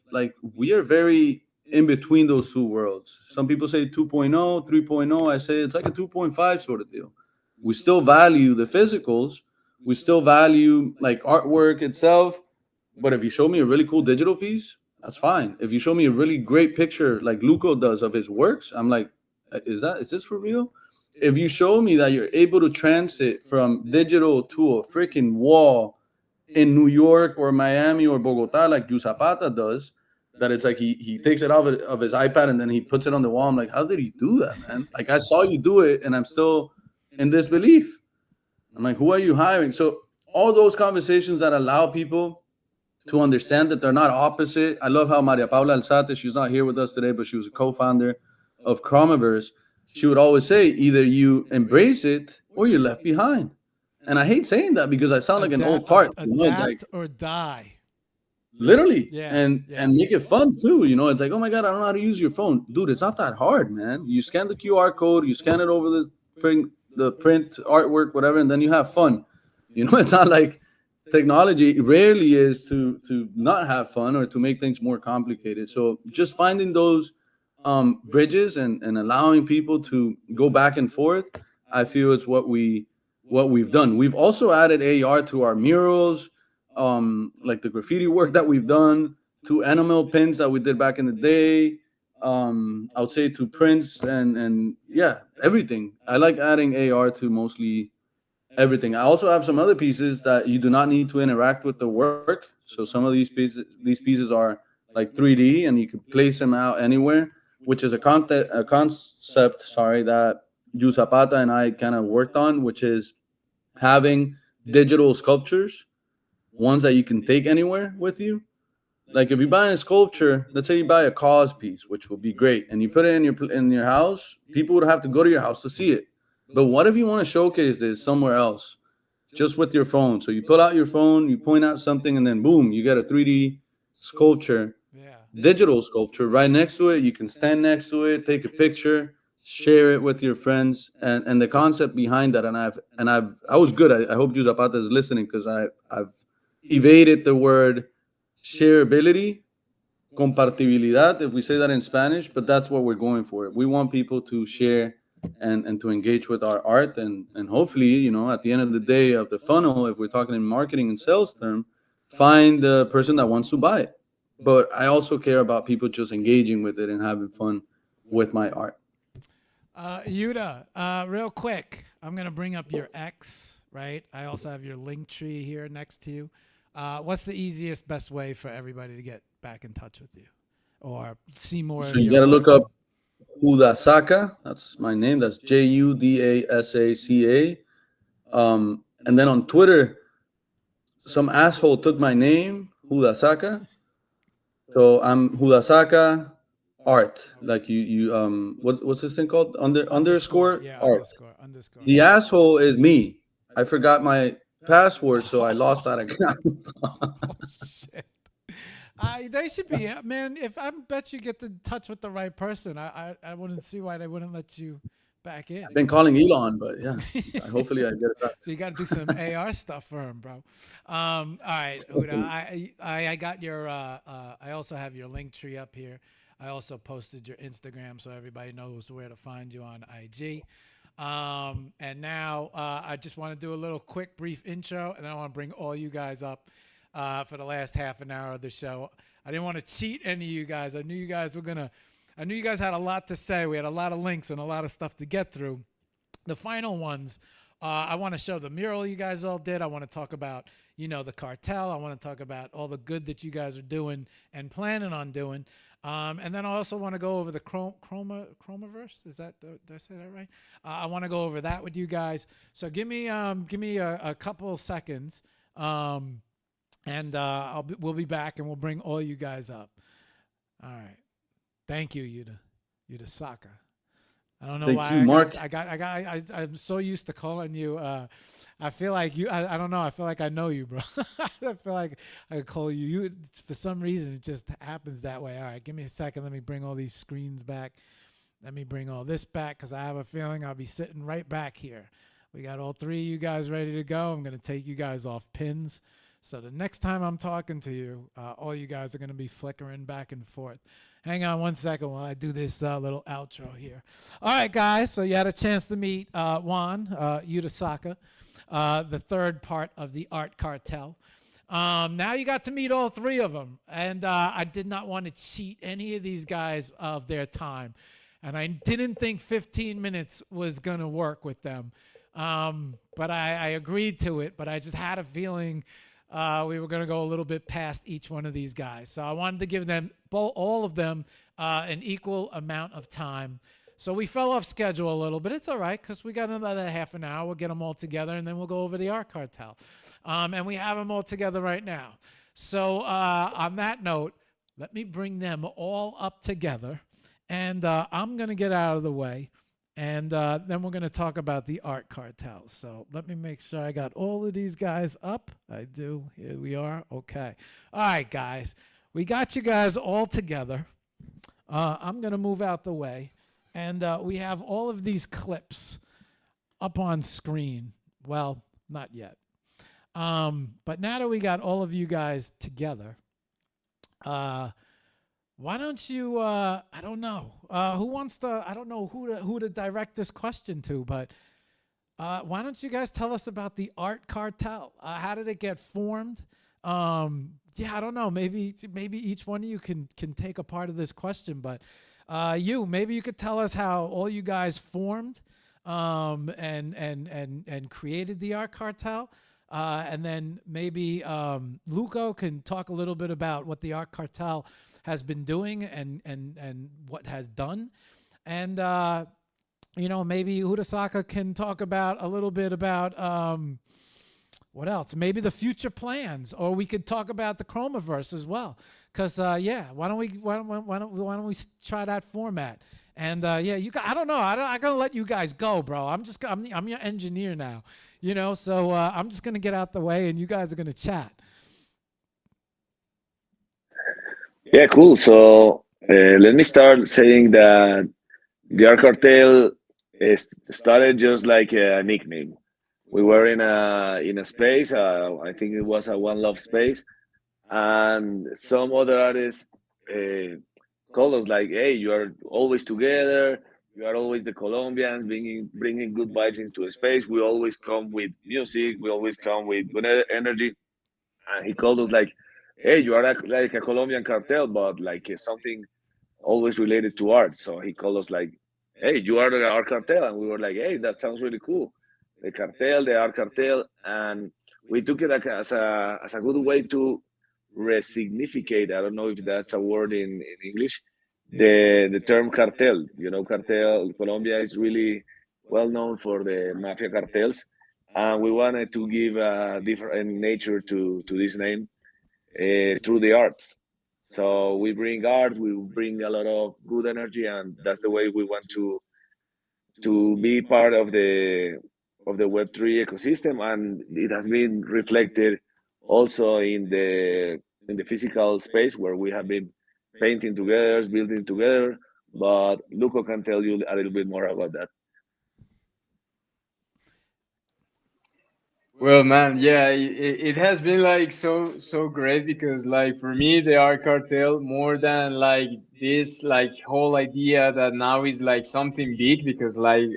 we are very in between those two worlds. Some people say 2.0, 3.0. I say it's like a 2.5 sort of deal. We still value the physicals. We still value like artwork itself. But if you show me a really cool digital piece, that's fine. If you show me a really great picture like Luco does of his works, I'm like, is this for real? If you show me that you're able to transit from digital to a freaking wall in New York or Miami or Bogota like Ju Zapata does, that it's like he takes it off of his iPad and then he puts it on the wall. I'm like, how did he do that, man? Like, I saw you do it and I'm still in disbelief. I'm like, who are you hiring? So all those conversations that allow people to understand that they're not opposite. I love how Maria Paula Alzate, she's not here with us today, but she was a co-founder of Chromiverse. She would always say, either you embrace it or you're left behind. And I hate saying that because I sound like an old fart. It's like Adapt or die. literally, Yeah, and yeah. and make it fun too. It's like, oh my god, I don't know how to use your phone, dude. It's not that hard, man. You scan the QR code, you scan it over the print artwork, whatever, and then you have fun. It's not like technology rarely is to not have fun or to make things more complicated. So just finding those bridges and allowing people to go back and forth, I feel it's what we've done. We've also added AR to our murals, like the graffiti work that we've done, to enamel pins that we did back in the day. I would say to prints and yeah, everything. I like adding AR to mostly everything. I also have some other pieces that you do not need to interact with the work. So some of these pieces are like 3D, and you can place them out anywhere, which is a concept, sorry, that Ju Zapata and I kind of worked on, which is having digital sculptures, ones that you can take anywhere with you. Like if you buy a sculpture, let's say you buy a cause piece, which would be great, and you put it in your house, people would have to go to your house to see it. But what if you want to showcase this somewhere else, just with your phone? So you pull out your phone, you point out something, and then boom, you get a 3D sculpture, Yeah. digital sculpture right next to it. You can stand next to it, take a picture, share it with your friends, and the concept behind that. I was good. I hope Ju Zapata is listening, because I've evaded the word shareability, compartibilidad, if we say that in Spanish, but that's what we're going for. We want people to share and to engage with our art, and hopefully, at the end of the day of the funnel, if we're talking in marketing and sales term, find the person that wants to buy it. But I also care about people just engaging with it and having fun with my art. Yuta, real quick, I'm gonna bring up your X, right? I also have your link tree here next to you. What's the easiest, best way for everybody to get back in touch with you or see more So of you your got to work? look up Judasaka. That's my name. That's Judasaca. And then on Twitter, some asshole took my name, Judasaka. So I'm Judasaka art. Like what's this thing called? Underscore Yeah, art. underscore. The asshole is me. I forgot my password, so I lost that account. Oh shit. They should be, man. If I bet you get in touch with the right person, I wouldn't see why they wouldn't let you back in. I've been calling Elon, but yeah, hopefully I get it back. So you got to do some AR stuff for him, bro. All right, Huda, I got your. I also have your link tree up here. I also posted your Instagram so everybody knows where to find you on IG. And now I just want to do a little quick, brief intro, and then I want to bring all you guys up for the last half an hour of the show. I didn't want to cheat any of you guys. I knew you guys were gonna. I knew you guys had a lot to say. We had a lot of links and a lot of stuff to get through. The final ones, I want to show the mural you guys all did. I want to talk about, the cartel. I want to talk about all the good that you guys are doing and planning on doing. And then I also want to go over the Chromaverse. Is that, did I say that right? I want to go over that with you guys. So give me a couple of seconds, and we'll be back and we'll bring all you guys up. All right. Thank you, Yuta Saka. I don't know Thank why you, Marc. I'm so used to calling you. I feel like you. I don't know. I feel like I know you, bro. I feel like I could call you. For some reason, it just happens that way. All right, give me a second. Let me bring all these screens back. Let me bring all this back because I have a feeling I'll be sitting right back here. We got all three of you guys ready to go. I'm gonna take you guys off pins. So the next time I'm talking to you, all you guys are gonna be flickering back and forth. Hang on one second while I do this little outro here. All right, guys. So you had a chance to meet Juan Yutasaka, the third part of the art cartel. Now you got to meet all three of them. And I did not want to cheat any of these guys of their time. And I didn't think 15 minutes was going to work with them. But I agreed to it. But I just had a feeling we were going to go a little bit past each one of these guys. So I wanted to give them, all of them, an equal amount of time. So we fell off schedule a little, but it's all right because we got another half an hour. We'll get them all together, and then we'll go over the art cartel. And we have them all together right now. So on that note, let me bring them all up together, and I'm gonna get out of the way, and then we're gonna talk about the art cartel. So let me make sure I got all of these guys up. I do. Here we are. Okay. All right, guys. We got you guys all together. I'm gonna move out the way, and we have all of these clips up on screen. Well, not yet. But now that we got all of you guys together, why don't you? I don't know who wants to. I don't know who to direct this question to, but why don't you guys tell us about the art cartel? How did it get formed? Yeah, I don't know. Maybe each one of you can take a part of this question, but maybe you could tell us how all you guys formed and created the art cartel. And then maybe Luco can talk a little bit about what the art cartel has been doing and what has done. And, maybe Hudasaka can talk about a little bit about what else? Maybe the future plans, or we could talk about the Chromaverse as well. Because, why don't we try that format? And you guys, I don't know. I'm gonna let you guys go, bro. I'm your engineer now, So I'm just gonna get out the way, and you guys are gonna chat. Yeah, cool. So let me start saying that the art cartel started just like a nickname. We were in a space. I think it was a One Love space, and some other artists uh, called us like, "Hey, you are always together. You are always the Colombians bringing good vibes into a space. We always come with music. We always come with good energy." And he called us like, "Hey, you are like a Colombian cartel, but like something always related to art." So he called us like, "Hey, you are the art cartel," and we were like, "Hey, that sounds really cool." The cartel, the art cartel, and we took it like as a good way to resignificate. I don't know if that's a word in English. The term cartel. Cartel. Colombia is really well known for the mafia cartels, and we wanted to give a different nature to this name through the arts. So we bring art, we bring a lot of good energy, and that's the way we want to be part of the Web3 ecosystem, and it has been reflected also in the physical space where we have been painting together, building together. But Luco can tell you a little bit more about that. Well, man, yeah, it has been like so great because like for me, the art cartel more than like this like whole idea that now is like something big because like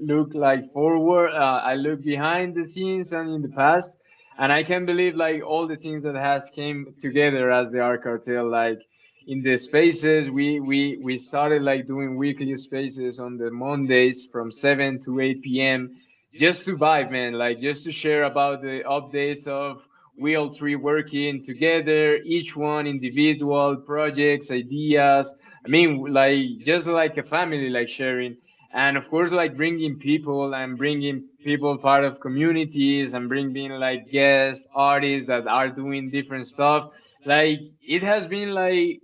look like forward, I look behind the scenes and in the past, and I can believe like all the things that has came together as the art cartel. Like in the spaces, we started like doing weekly spaces on the Mondays from 7 to 8 p.m. just to vibe, man, like just to share about the updates of we all three working together, each one individual projects, ideas. I mean, like just like a family, like sharing. And of course, like bringing people part of communities and bringing like guests, artists that are doing different stuff. Like it has been like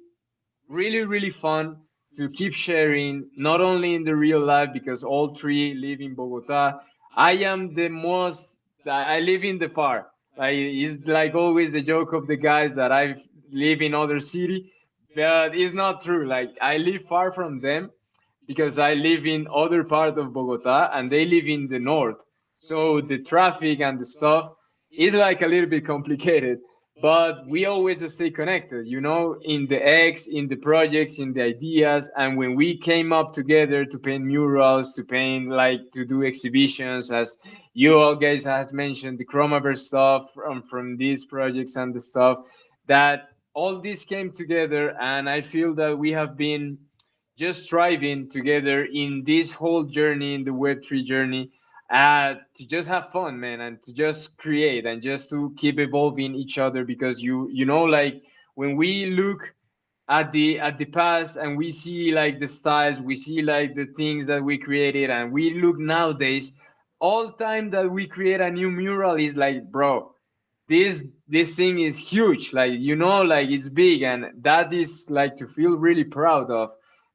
really fun to keep sharing not only in the real life because all three live in Bogota. I am the most I live in the far, like it's like always the joke of the guys that I live in other city, but it's not true. Like I live far from them because I live in other part of Bogota and they live in the north. So the traffic and the stuff is like a little bit complicated, but we always stay connected, in the X, in the projects, in the ideas. And when we came up together to paint murals, to paint, like to do exhibitions, as you all guys has mentioned, the Chromaverse stuff from these projects and the stuff, that all this came together. And I feel that we have been just striving together in this whole journey, in the Web3 journey, to just have fun, man, and to just create and just to keep evolving each other. Because like when we look at the past and we see like the styles, we see like the things that we created, and we look nowadays, all time that we create a new mural is like, bro, this thing is huge, like, like it's big, and that is like to feel really proud of.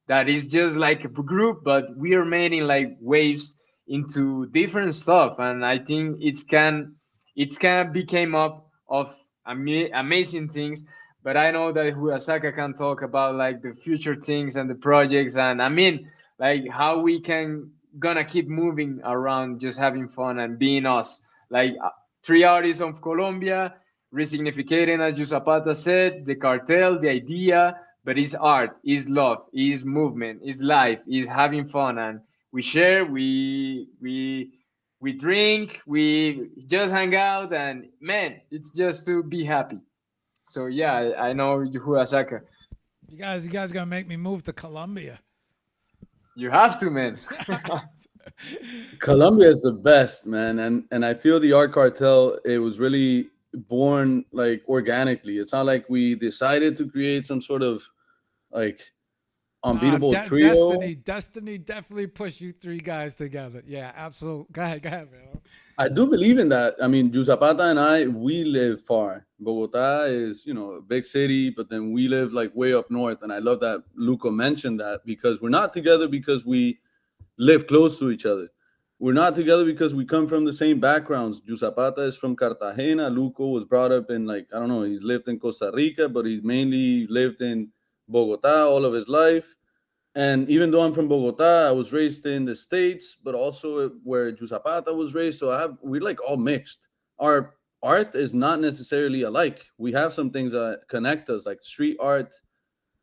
That is just like a group, but we are making like waves into different stuff, and I think it's can became up of amazing things. But I know that Huasaka can talk about like the future things and the projects, and I mean, like how we can gonna keep moving around, just having fun and being us. Like three artists of Colombia, resignificating, as you Zapata said, the cartel, the idea, but it's art, it's love, it's movement, it's life, it's having fun, and we share, we drink, we just hang out, and man, it's just to be happy. So yeah, I know Huasaka. You guys gonna make me move to Colombia. You have to, man. Colombia is the best, man, and I feel the art cartel. It was really born like organically. It's not like we decided to create some sort of like unbeatable trio. Destiny definitely pushed you three guys together. Yeah, absolutely. Go ahead, man. I do believe in that. I mean, Zapata and I, we live far. Bogota is, a big city, but then we live like way up north. And I love that Luco mentioned that because we're not together because we live close to each other. We're not together because we come from the same backgrounds. Zapata is from Cartagena. Luco was brought up in like, I don't know, he's lived in Costa Rica, but he's mainly lived in Bogota all of his life. And even though I'm from Bogota, I was raised in the States, but also where Zapata was raised. So we're like all mixed. Our art is not necessarily alike. We have some things that connect us, like street art,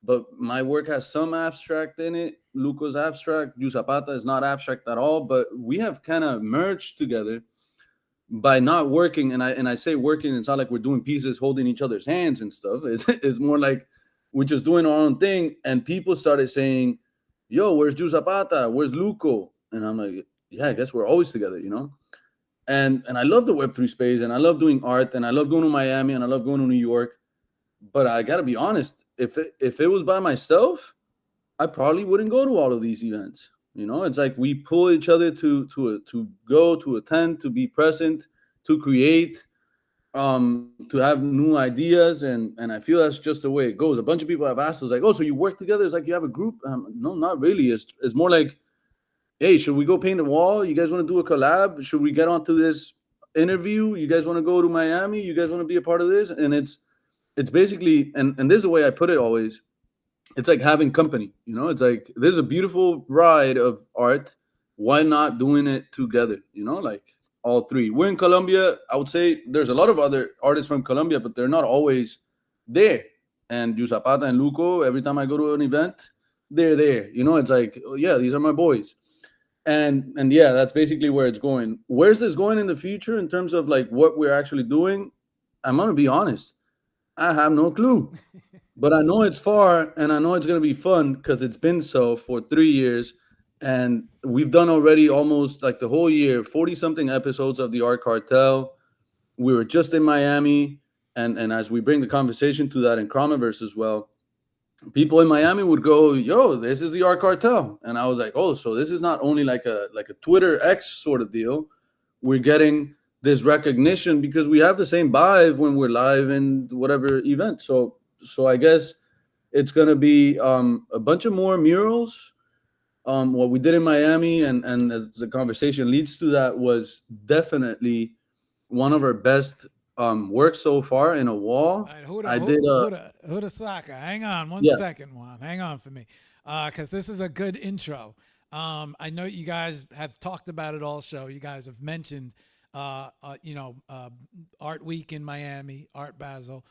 but my work has some abstract in it. Luco's abstract. Zapata is not abstract at all, but we have kind of merged together by not working. And I say working, it's not like we're doing pieces holding each other's hands and stuff. It's more like we're just doing our own thing. And people started saying, yo, where's Zapata? Where's Luco? And I'm like, yeah, I guess we're always together. And I love the Web3 space, and I love doing art, and I love going to Miami, and I love going to New York. But I got to be honest, if it was by myself, I probably wouldn't go to all of these events. It's like we pull each other to go, to attend, to be present, to create, to have new ideas, and I feel that's just the way it goes. A bunch of people have asked us like, oh, so you work together? It's like you have a group? No, not really. It's more like, hey, should we go paint a wall? You guys want to do a collab? Should we get onto this interview? You guys want to go to Miami? You guys want to be a part of this? And it's basically, and this is the way I put it always. It's like having company. It's like there's a beautiful ride of art. Why not doing it together? Like all three. We're in Colombia. I would say there's a lot of other artists from Colombia, but they're not always there. And Zapata and Luco, every time I go to an event, they're there. It's like, oh, yeah, these are my boys. And yeah, that's basically where it's going. Where's this going in the future in terms of like what we're actually doing? I'm gonna be honest. I have no clue. But I know it's far, and I know it's going to be fun because it's been so for 3 years. And we've done already almost like the whole year, 40 something episodes of the Art Cartel. We were just in Miami. And as we bring the conversation to that in Chromaverse as well, people in Miami would go, yo, this is the Art Cartel. And I was like, oh, so this is not only like a Twitter X sort of deal. We're getting this recognition because we have the same vibe when we're live in whatever event. So I guess it's going to be a bunch of more murals. What we did in Miami, and as the conversation leads to that, was definitely one of our best works so far in a wall. Right, Huda Saka. Hang on one second, Juan. Hang on for me, because this is a good intro. I know you guys have talked about it all show. You guys have mentioned, Art Week in Miami, Art Basel.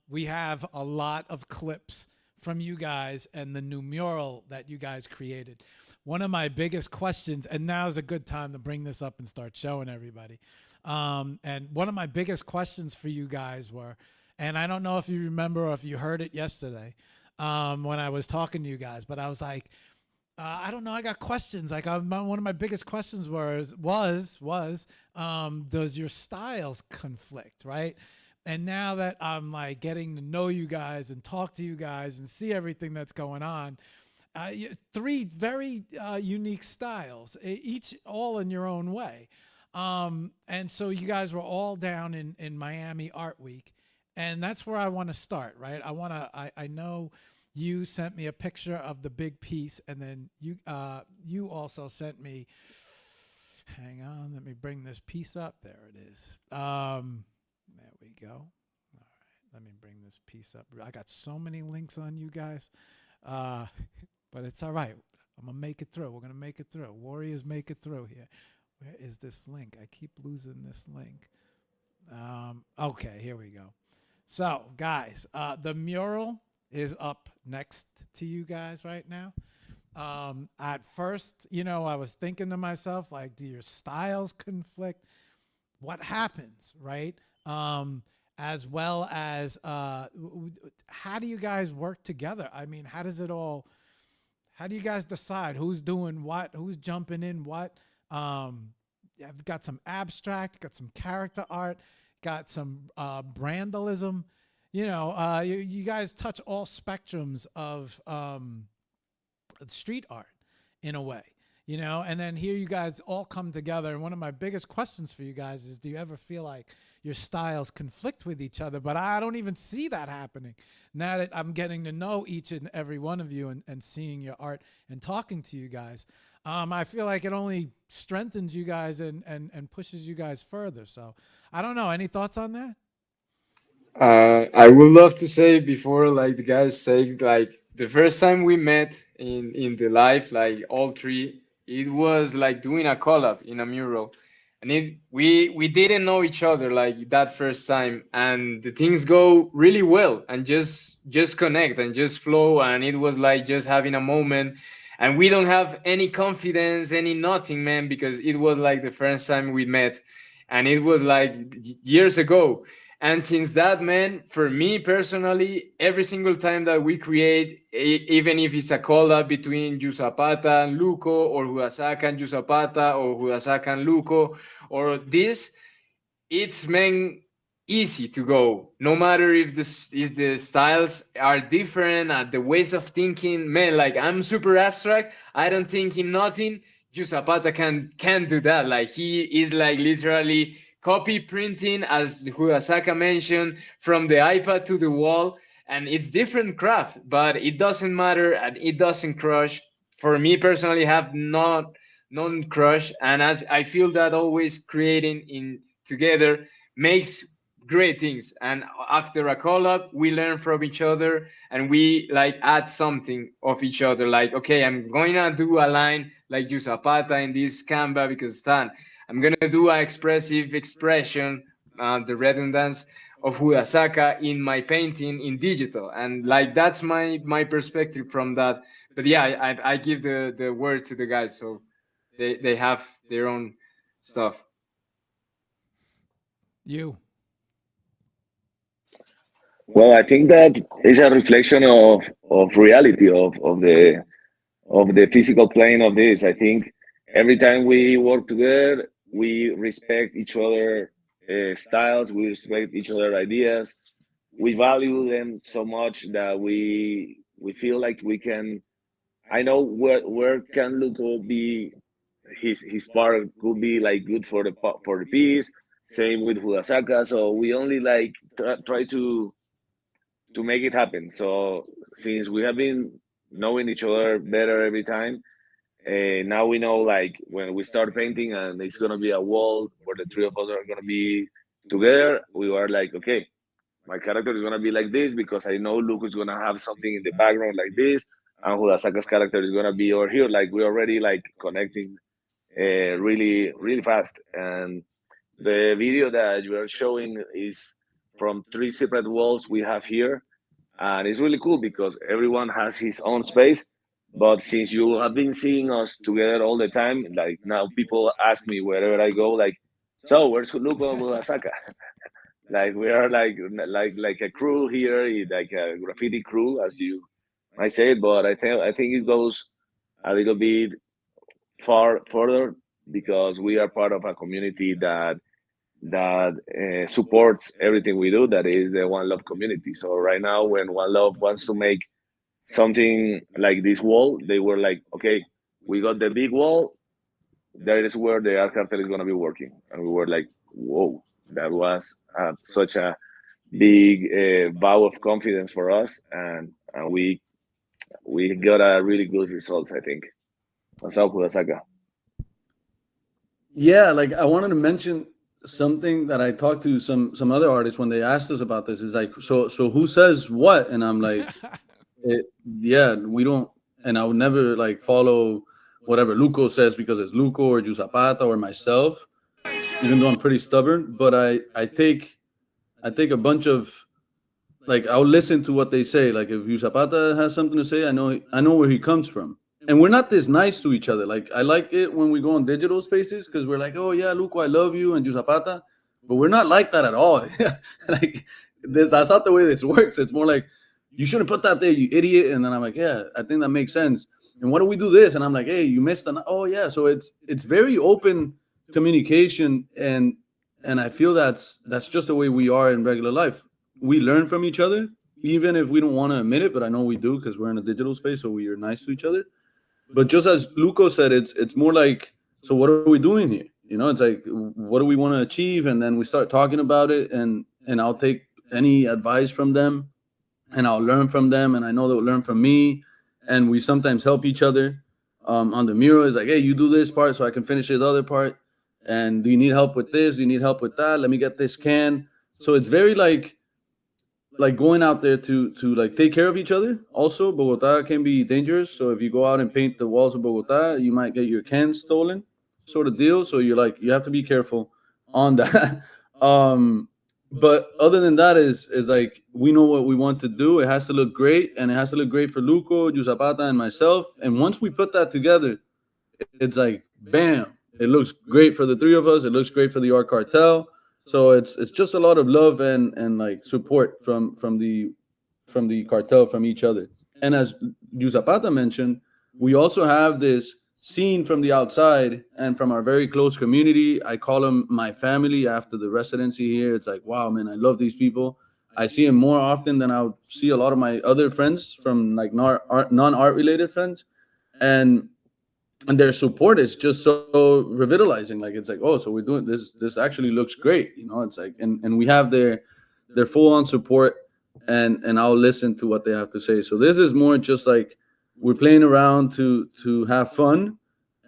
We have a lot of clips from you guys and the new mural that you guys created. One of my biggest questions, and now is a good time to bring this up and start showing everybody. And one of my biggest questions for you guys were, and I don't know if you remember or if you heard it yesterday when I was talking to you guys, but I was like, I don't know. I got questions. Like one of my biggest questions was, does your styles conflict, right? And now that I'm like getting to know you guys and talk to you guys and see everything that's going on, three very unique styles, each all in your own way. And so you guys were all down in Miami Art Week, and that's where I want to start, right? I know you sent me a picture of the big piece, and then you also sent me. Hang on, let me bring this piece up. There it is. There we go. All right, let me bring this piece up. I got so many links on you guys, uh, but it's all right. I'm gonna make it through. We're gonna make it through. Warriors make it through here. Where is this link? I keep losing this link. Okay, here we go. So, guys, the mural is up next to you guys right now. At first, I was thinking to myself, like, do your styles conflict? What happens, right? As well as how do you guys work together? I mean, how do you guys decide who's doing what, who's jumping in what? I've got some abstract, got some character art, got some brandalism. You guys touch all spectrums of street art in a way, and then here you guys all come together. And one of my biggest questions for you guys is, do you ever feel like your styles conflict with each other? But I don't even see that happening now that I'm getting to know each and every one of you and seeing your art and talking to you guys. I feel like it only strengthens you guys and pushes you guys further. So I don't know. Any thoughts on that? I would love to say before, like the guys say, like the first time we met in the life, like all three, it was like doing a collab in a mural, and we didn't know each other like that first time, and the things go really well and just connect and just flow, and it was like just having a moment, and we don't have any confidence, any nothing, man, because it was like the first time we met, and it was like years ago. And since that, man, for me personally, every single time that we create, even if it's a collab between Jusapata and Luco, or Huasaka and Jusapata, or Huasaka and Luco, or this, it's man easy to go. No matter if the styles are different, the ways of thinking, man. Like I'm super abstract. I don't think in nothing. Jusapata can do that. Like he is like literally copy printing, as Hurasaka mentioned, from the iPad to the wall, and it's different craft, but it doesn't matter and it doesn't crush. For me personally, have not non crush, and I feel that always creating in together makes great things. And after a collab, we learn from each other and we like add something of each other. Like, okay, I'm going to do a line like Yusapata in this Canva because Stan, I'm going to do an expressive expression, the redundance of Hudasaka in my painting in digital. And like, that's my perspective from that. But yeah, I give the word to the guys. So they have their own stuff. You. Well, I think that is a reflection of reality of the physical plane of this. I think every time we work together, we respect each other styles, we respect each other ideas, we value them so much that we feel like we can. I know where can Luco be. His part could be like good for for the piece. Same with Hudasaka. So we only like try to make it happen. So since we have been knowing each other better every time, now we know like when we start painting and it's gonna be a wall where the three of us are gonna be together, we are like, okay, my character is gonna be like this because I know Luke is gonna have something in the background like this, and Hudasaka's character is gonna be over here. Like we're already like connecting really fast. And the video that you are showing is from three separate walls we have here, and it's really cool because everyone has his own space. But since you have been seeing us together all the time, like now people ask me wherever I go, like, so where's Luco and Asaka? Like we are like a crew here, like a graffiti crew, as you might say it. But I think it goes a little bit far further because we are part of a community that supports everything we do. That is the One Love community. So right now, when One Love wants to make something like this wall, they were like, okay, we got the big wall. that is where the art cartel is going to be working. And we were like, whoa, that was such a big vow of confidence for us, and we got a really good results, I think. Masao Kurosaka. Yeah, like I wanted to mention something that I talked to some other artists when they asked us about this. Is like, so who says what? And I'm like, it, yeah, we don't. And I would never like follow whatever Luco says because it's Luco or Ju Zapata or myself, even though I'm pretty stubborn. But I take a bunch of, like, I'll listen to what they say. Like if Ju Zapata has something to say, I know where he comes from. And we're not this nice to each other. Like I like it when we go on digital spaces because we're like, oh yeah, Luco, I love you, and Ju Zapata, but we're not like that at all. Like that's not the way this works. It's more like you shouldn't put that there, you idiot. And then I'm like, yeah, I think that makes sense. And why don't we do this? And I'm like, hey, you missed an. Oh yeah. So it's very open communication, and I feel that's just the way we are in regular life. We learn from each other, even if we don't want to admit it. But I know we do because we're in a digital space, so we are nice to each other. But just as Luco said, it's more like, so what are we doing here? It's like, what do we want to achieve? And then we start talking about it, and I'll take any advice from them, and I'll learn from them, and I know they'll learn from me, and we sometimes help each other. On the mural, it's like, hey, you do this part so I can finish this other part. And do you need help with this? Do you need help with that? Let me get this can. So it's very like going out there to like take care of each other. Also, Bogota can be dangerous. So if you go out and paint the walls of Bogota, you might get your cans stolen, sort of deal. So you have to be careful on that. But other than that, is like we know what we want to do. It has to look great, and it has to look great for Luco, Yusapata, and myself. And once we put that together, it's like bam, it looks great for the three of us. It looks great for the art cartel. So it's just a lot of love and like support from the cartel, from each other. And as Yusapata mentioned, we also have this scene from the outside and from our very close community. I call them my family after the residency here. It's like, wow, man, I love these people. I see them more often than I would see a lot of my other friends from like non-art related friends. And their support is just so revitalizing. Like it's like, oh, so we're doing this actually looks great. It's like, and we have their full on support, and I'll listen to what they have to say. So this is more just like we're playing around to have fun,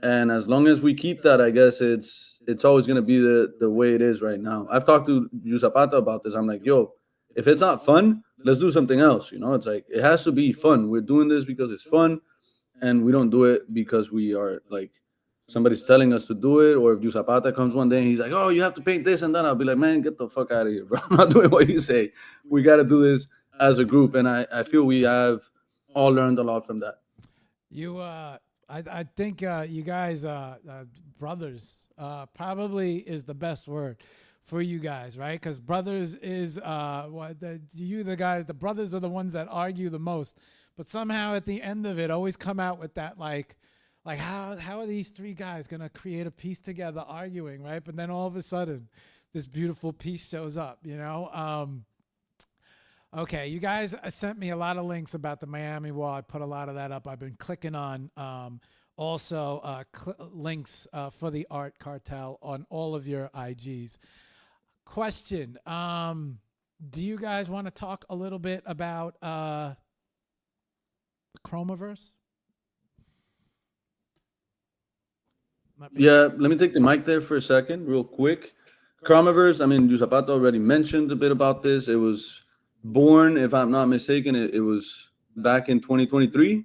and as long as we keep that, I guess it's always going to be the way it is right now. I've talked to Zapata about this. I'm like, yo, if it's not fun, let's do something else. It's like it has to be fun. We're doing this because it's fun, and we don't do it because we are like somebody's telling us to do it. Or if Zapata comes one day and he's like, oh, you have to paint this and that, I'll be like, man, get the fuck out of here, bro. I'm not doing what you say. We got to do this as a group. And I feel we have all learned a lot from that. I think you guys, brothers, probably is the best word for you guys, right? Because brothers is the guys. The brothers are the ones that argue the most, but somehow at the end of it, always come out with that like how are these three guys gonna create a piece together arguing, right? But then all of a sudden, this beautiful piece shows up, Okay, you guys sent me a lot of links about the Miami wall. I put a lot of that up. I've been clicking on also links for the Art Cartel on all of your IGs. Question, do you guys want to talk a little bit about the Chromaverse? Yeah, let me take the mic there for a second, real quick. Chromaverse, I mean, Zapata already mentioned a bit about this. It was born, if I'm not mistaken, it was back in 2023.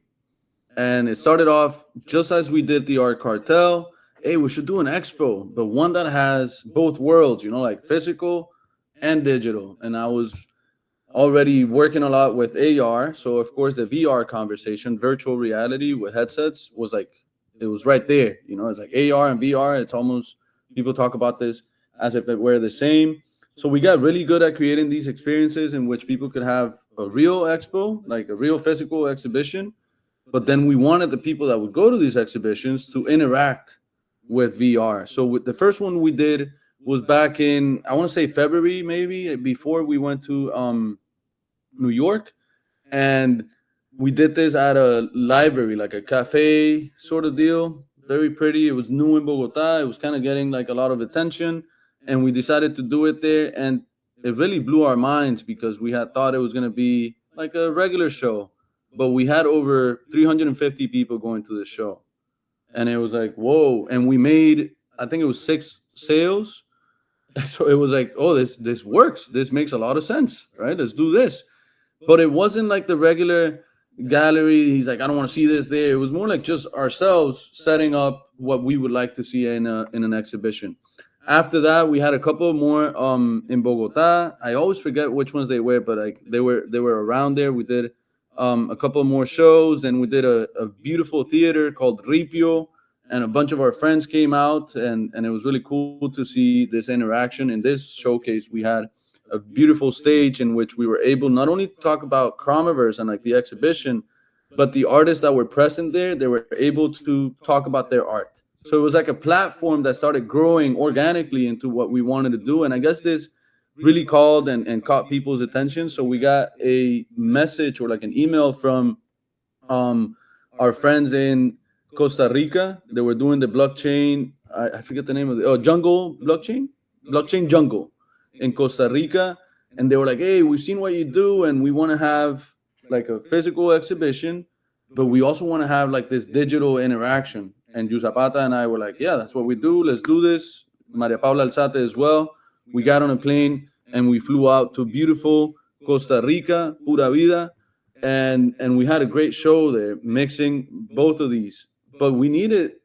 And it started off just as we did the Art Cartel. Hey, we should do an expo, but one that has both worlds, like physical and digital. And I was already working a lot with AR. So, of course, the VR conversation, virtual reality with headsets, was like, it was right there. It's like AR and VR. It's almost, people talk about this as if it were the same. So we got really good at creating these experiences in which people could have a real expo, like a real physical exhibition. But then we wanted the people that would go to these exhibitions to interact with VR. So with the first one we did was back in, I want to say February, maybe, before we went to New York. And we did this at a library, like a cafe sort of deal, very pretty. It was new in Bogota. It was kind of getting like a lot of attention, and we decided to do it there. And it really blew our minds because we had thought it was gonna be like a regular show, but we had over 350 people going to this show, and it was like whoa. And we made, I think it was 6 sales. So it was like, oh, this works. This makes a lot of sense, right? Let's do this. But it wasn't like the regular gallery. He's like, I don't want to see this there. It was more like just ourselves setting up what we would like to see in an exhibition. After that, we had a couple more in Bogota. I always forget which ones they were, but like they were around there. We did a couple more shows. Then we did a beautiful theater called Ripio, and a bunch of our friends came out, and it was really cool to see this interaction. In this showcase, we had a beautiful stage in which we were able not only to talk about Chromaverse and like the exhibition, but the artists that were present there, they were able to talk about their art. So it was like a platform that started growing organically into what we wanted to do. And I guess this really called and caught people's attention. So we got a message or like an email from um, our friends in Costa Rica. They were doing the blockchain. I forget the name of the jungle blockchain jungle in Costa Rica, and they were like, "Hey, we've seen what you do, and we want to have like a physical exhibition, but we also want to have like this digital interaction." And Yusapata and I were like, "Yeah, that's what we do. Let's do this." Maria Paula Alzate as well. We got on a plane and we flew out to beautiful Costa Rica, pura vida, and we had a great show there, mixing both of these. But we needed,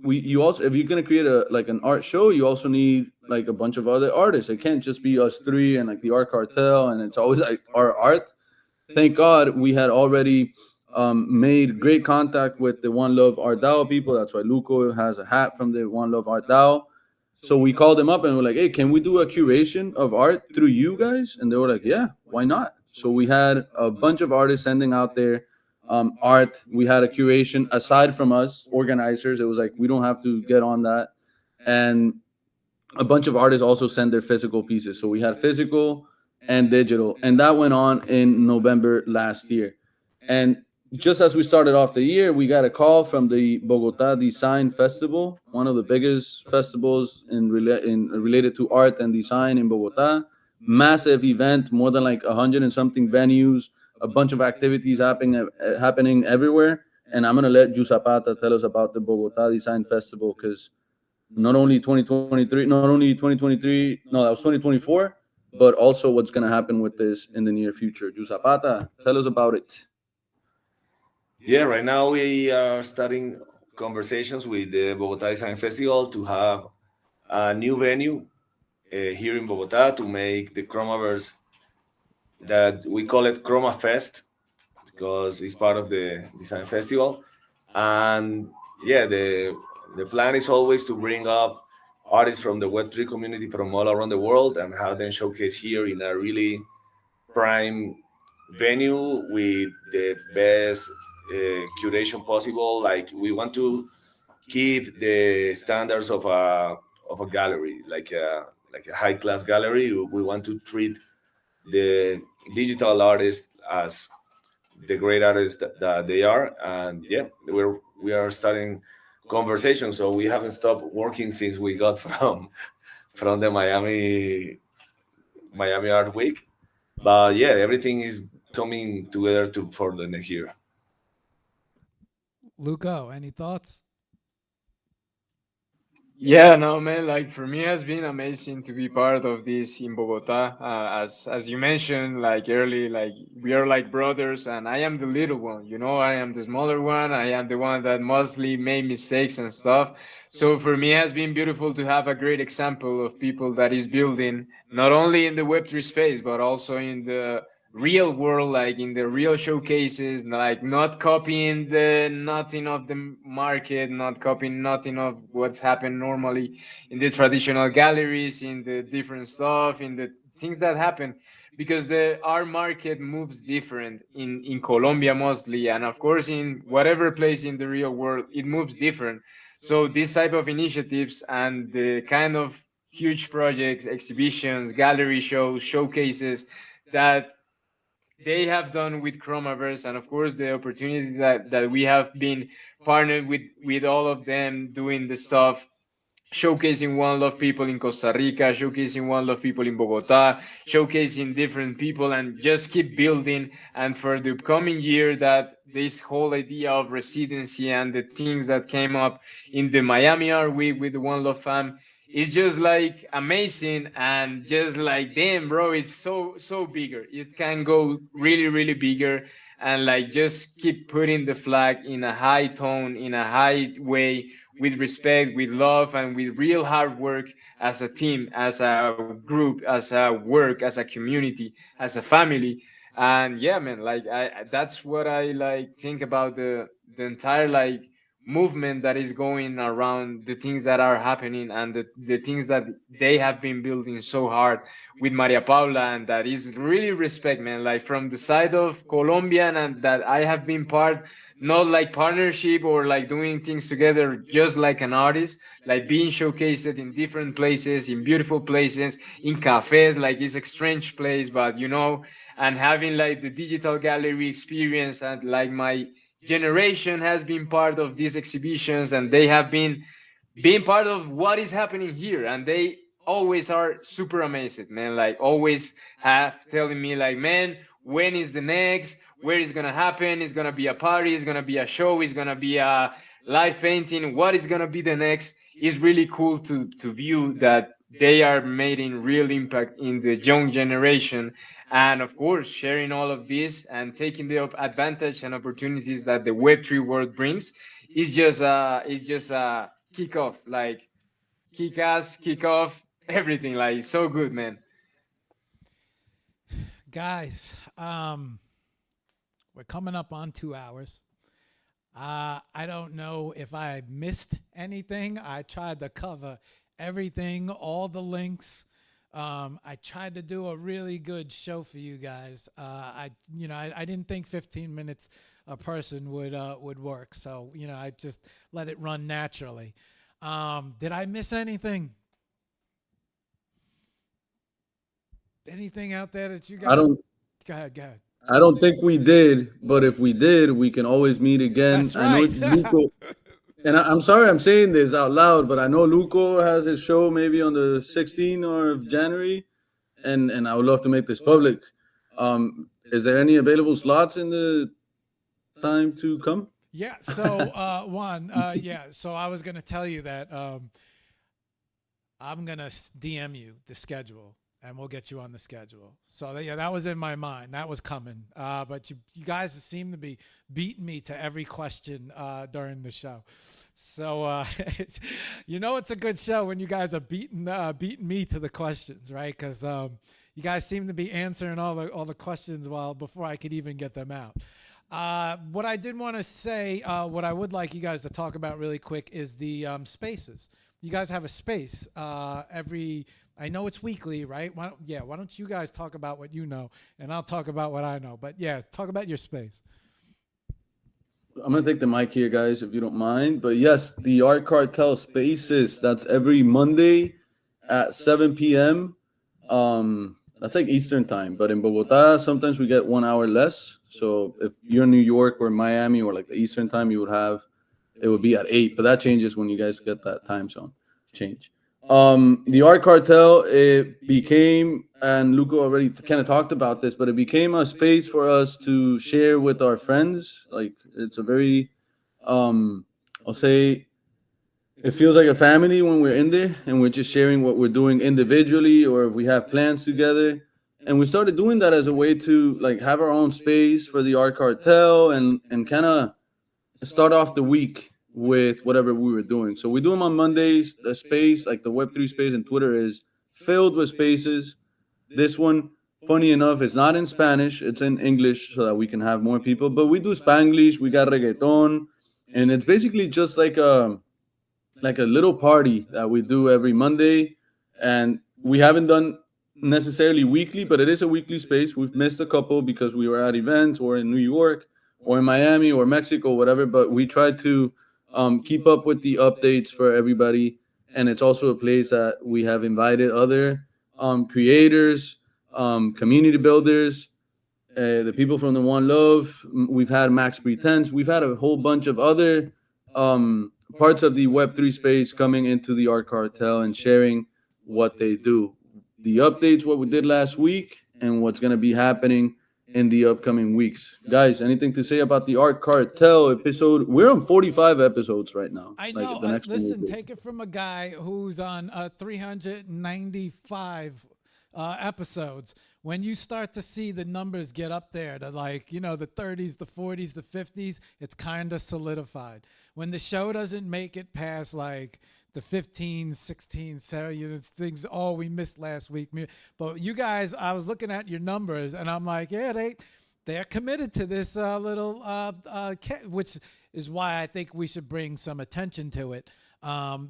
we you also, if you're gonna create a like an art show, you also need like a bunch of other artists. It can't just be us three and like the art cartel, and it's always like our art. Thank God we had already made great contact with the One Love Art DAO people. That's why Luco has a hat from the One Love Art DAO. So we called them up and we're like, hey, can we do a curation of art through you guys? And they were like, yeah, why not? So we had a bunch of artists sending out their art. We had a curation aside from us organizers. It was like we don't have to get on that. And a bunch of artists also send their physical pieces. So we had physical and digital, and that went on in November last year. And just as we started off the year, we got a call from the Bogota Design Festival, one of the biggest festivals related to art and design in Bogota. Massive event, more than like 100 and something venues, a bunch of activities happening everywhere. And I'm gonna let Ju Zapata tell us about the Bogota Design Festival because not only 2023, no, that was 2024, but also what's gonna happen with this in the near future. Ju Zapata, tell us about it. Yeah, right now we are starting conversations with the Bogota Design Festival to have a new venue here in Bogota to make the Chromaverse, that we call it Chroma Fest because it's part of the design festival. And yeah, the plan is always to bring up artists from the Web3 community from all around the world and have them showcase here in a really prime venue with the best curation possible. Like we want to keep the standards of a gallery, like a high class gallery. We want to treat the digital artists as the great artists that they are. And yeah, we are starting conversations. So we haven't stopped working since we got from the Miami Art Week. But yeah, everything is coming together to for the next year. Luco, any thoughts? Yeah, no, man. Like for me, it has been amazing to be part of this in Bogota. As you mentioned, like early, like we are like brothers, and I am the little one. You know, I am the smaller one. I am the one that mostly made mistakes and stuff. So for me, it has been beautiful to have a great example of people that is building not only in the Web3 space, but also in the real world, like in the real showcases, like not copying the nothing of the market, not copying nothing of what's happened normally in the traditional galleries, in the different stuff, in the things that happen, because the our market moves different in Colombia mostly, and of course in whatever place in the real world it moves different. So this type of initiatives and the kind of huge projects, exhibitions, gallery shows, showcases that they have done with Chromaverse, and of course the opportunity that we have been partnered with all of them doing the stuff, showcasing One Love people in Costa Rica, showcasing One Love people in Bogota, showcasing different people, and just keep building. And for the upcoming year, that this whole idea of residency and the things that came up in the Miami Art Week with the One Love fam is just like amazing, and just like, damn, bro, it's so bigger. It can go really really bigger, and like just keep putting the flag in a high tone, in a high way, with respect, with love, and with real hard work, as a team, as a group, as a work, as a community, as a family. And yeah, man, like that's what I like think about the entire like movement that is going around, the things that are happening, and the things that they have been building so hard with Maria Paula. And that is really respect, man, like from the side of Colombian, and that I have been part, not like partnership or like doing things together, just like an artist, like being showcased in different places, in beautiful places, in cafes, like it's a strange place, but and having like the digital gallery experience. And like my generation has been part of these exhibitions, and they have been being part of what is happening here, and they always are super amazed, man, like always have telling me like, man, when is the next, where is gonna happen, it's gonna be a party, it's gonna be a show, it's gonna be a live painting, what is gonna be the next. Is really cool to view that they are making real impact in the young generation. And of course sharing all of this and taking the advantage and opportunities that the web3 world brings is just kick off, like kick ass, kick off, everything. Like so good, man. Guys, we're coming up on 2 hours. I don't know if I missed anything. I tried to cover everything, all the links. I tried to do a really good show for you guys. I didn't think 15 minutes a person would work, so I just let it run naturally. Did I miss anything? Anything out there that you I guys? don't Go ahead, go ahead. I don't think we did, but if we did, we can always meet again. That's I know right. Luco, and I'm sorry I'm saying this out loud, but I know Luco has his show maybe on the 16th or of January, and I would love to make this public. Is there any available slots in the time to come? Yeah. So, Juan, yeah. So I was gonna tell you that I'm gonna DM you the schedule, and we'll get you on the schedule. So yeah, that was in my mind. That was coming. But you guys seem to be beating me to every question during the show. So it's a good show when you guys are beating me to the questions, right? Because you guys seem to be answering all the questions before I could even get them out. What I did want to say, what I would like you guys to talk about really quick is the spaces. You guys have a space every. I know it's weekly, right? Why don't you guys talk about what you know, and I'll talk about what I know. But yeah, talk about your space. I'm gonna take the mic here, guys, if you don't mind. But yes, the Art Cartel Spaces. That's every Monday at 7 p.m. That's like Eastern time. But in Bogota, sometimes we get 1 hour less. So if you're in New York or Miami or like the Eastern time, it would be at 8. But that changes when you guys get that time zone change. The Art Cartel, it became, and Luco already kind of talked about this, but it became a space for us to share with our friends. Like it's a very, I'll say, it feels like a family when we're in there and we're just sharing what we're doing individually or if we have plans together. And we started doing that as a way to like have our own space for the Art Cartel and kind of start off the week with whatever we were doing. So we do them on Mondays. The space, like the Web3 space and Twitter, is filled with spaces. This one, funny enough, it's not in Spanish, it's in English so that we can have more people. But we do Spanglish, we got reggaeton, and it's basically just like a little party that we do every Monday. And we haven't done necessarily weekly, but it is a weekly space. We've missed a couple because we were at events or in New York or in Miami or Mexico, whatever. But we try to keep up with the updates for everybody. And it's also a place that we have invited other creators, community builders, the people from the One Love. We've had Max Pretense. We've had a whole bunch of other parts of the Web3 space coming into the Art Cartel and sharing what they do. The updates, what we did last week, and what's going to be happening in the upcoming weeks. Guys, anything to say about the Art Cartel episode? We're on 45 episodes right now. I Like know. the next one will Listen, be. take it from a guy who's on 395 episodes. When you start to see the numbers get up there to like, the 30s, the 40s, the 50s, it's kind of solidified. When the show doesn't make it past like the 15, 16, so things, we missed last week. But you guys, I was looking at your numbers and I'm like, yeah, they're committed to this which is why I think we should bring some attention to it,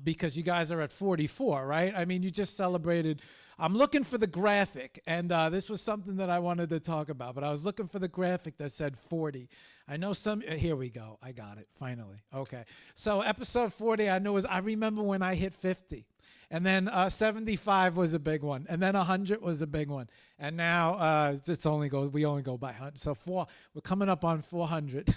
because you guys are at 44, right? I mean, you just celebrated. I'm looking for the graphic, and this was something that I wanted to talk about, but I was looking for the graphic that said 40. I know here we go. I got it, finally. Okay. So episode 40, I remember when I hit 50. And then 75 was a big one, and then 100 was a big one, and now we only go by 100. So we're coming up on 400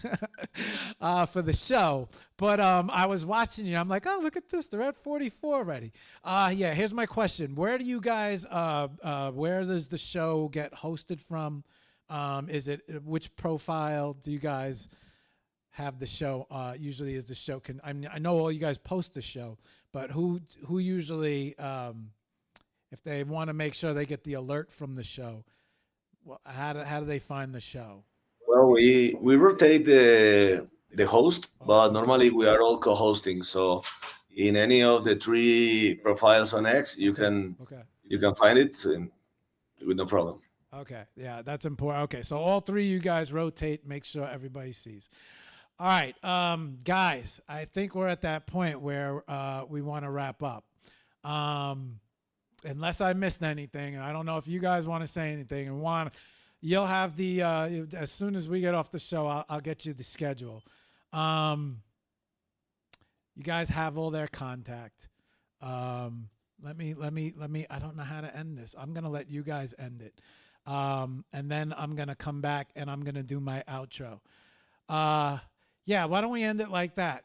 for the show. But I was watching you. I'm like, oh, look at this. They're at 44 already. Yeah. Here's my question: where do you guys? Where does the show get hosted from? Which profile do you guys have the show? Usually, is the show I know all you guys post the show, but who usually, if they want to make sure they get the alert from the show, how do they find the show? Well, we rotate the host, but normally we are all co-hosting. So in any of the three profiles on X, Okay. you can find it with no problem. Okay. Yeah, that's important. Okay, so all three of you guys rotate, make sure everybody sees. All right, guys, I think we're at that point where we want to wrap up. Unless I missed anything, and I don't know if you guys want to say anything. And you'll have the as soon as we get off the show, I'll get you the schedule. You guys have all their contact. Let me. I don't know how to end this. I'm gonna let you guys end it, and then I'm gonna come back and I'm gonna do my outro. Yeah, why don't we end it like that?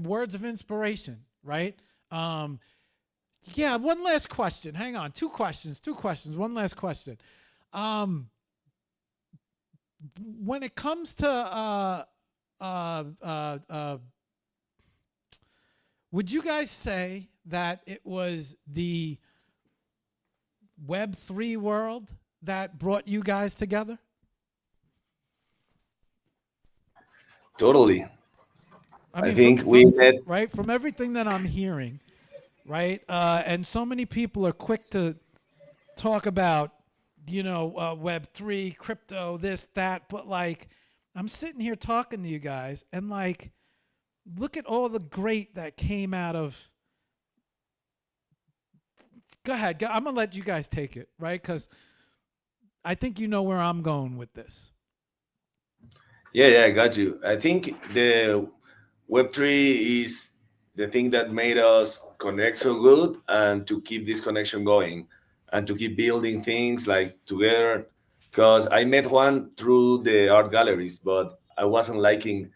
Words of inspiration, right? Yeah, one last question. Hang on, two questions. One last question. When it comes to would you guys say that it was the Web3 world that brought you guys together? Totally. I mean, think we met. right from everything that I'm hearing, right? And so many people are quick to talk about, Web3, crypto, this, that, but like, I'm sitting here talking to you guys, and like, look at all the great that came out of. Go ahead. I'm gonna let you guys take it, right? Because I think you know where I'm going with this. Yeah, I got you. I think the Web3 is the thing that made us connect so good and to keep this connection going and to keep building things like together. Because I met Juan through the art galleries, but I wasn't liking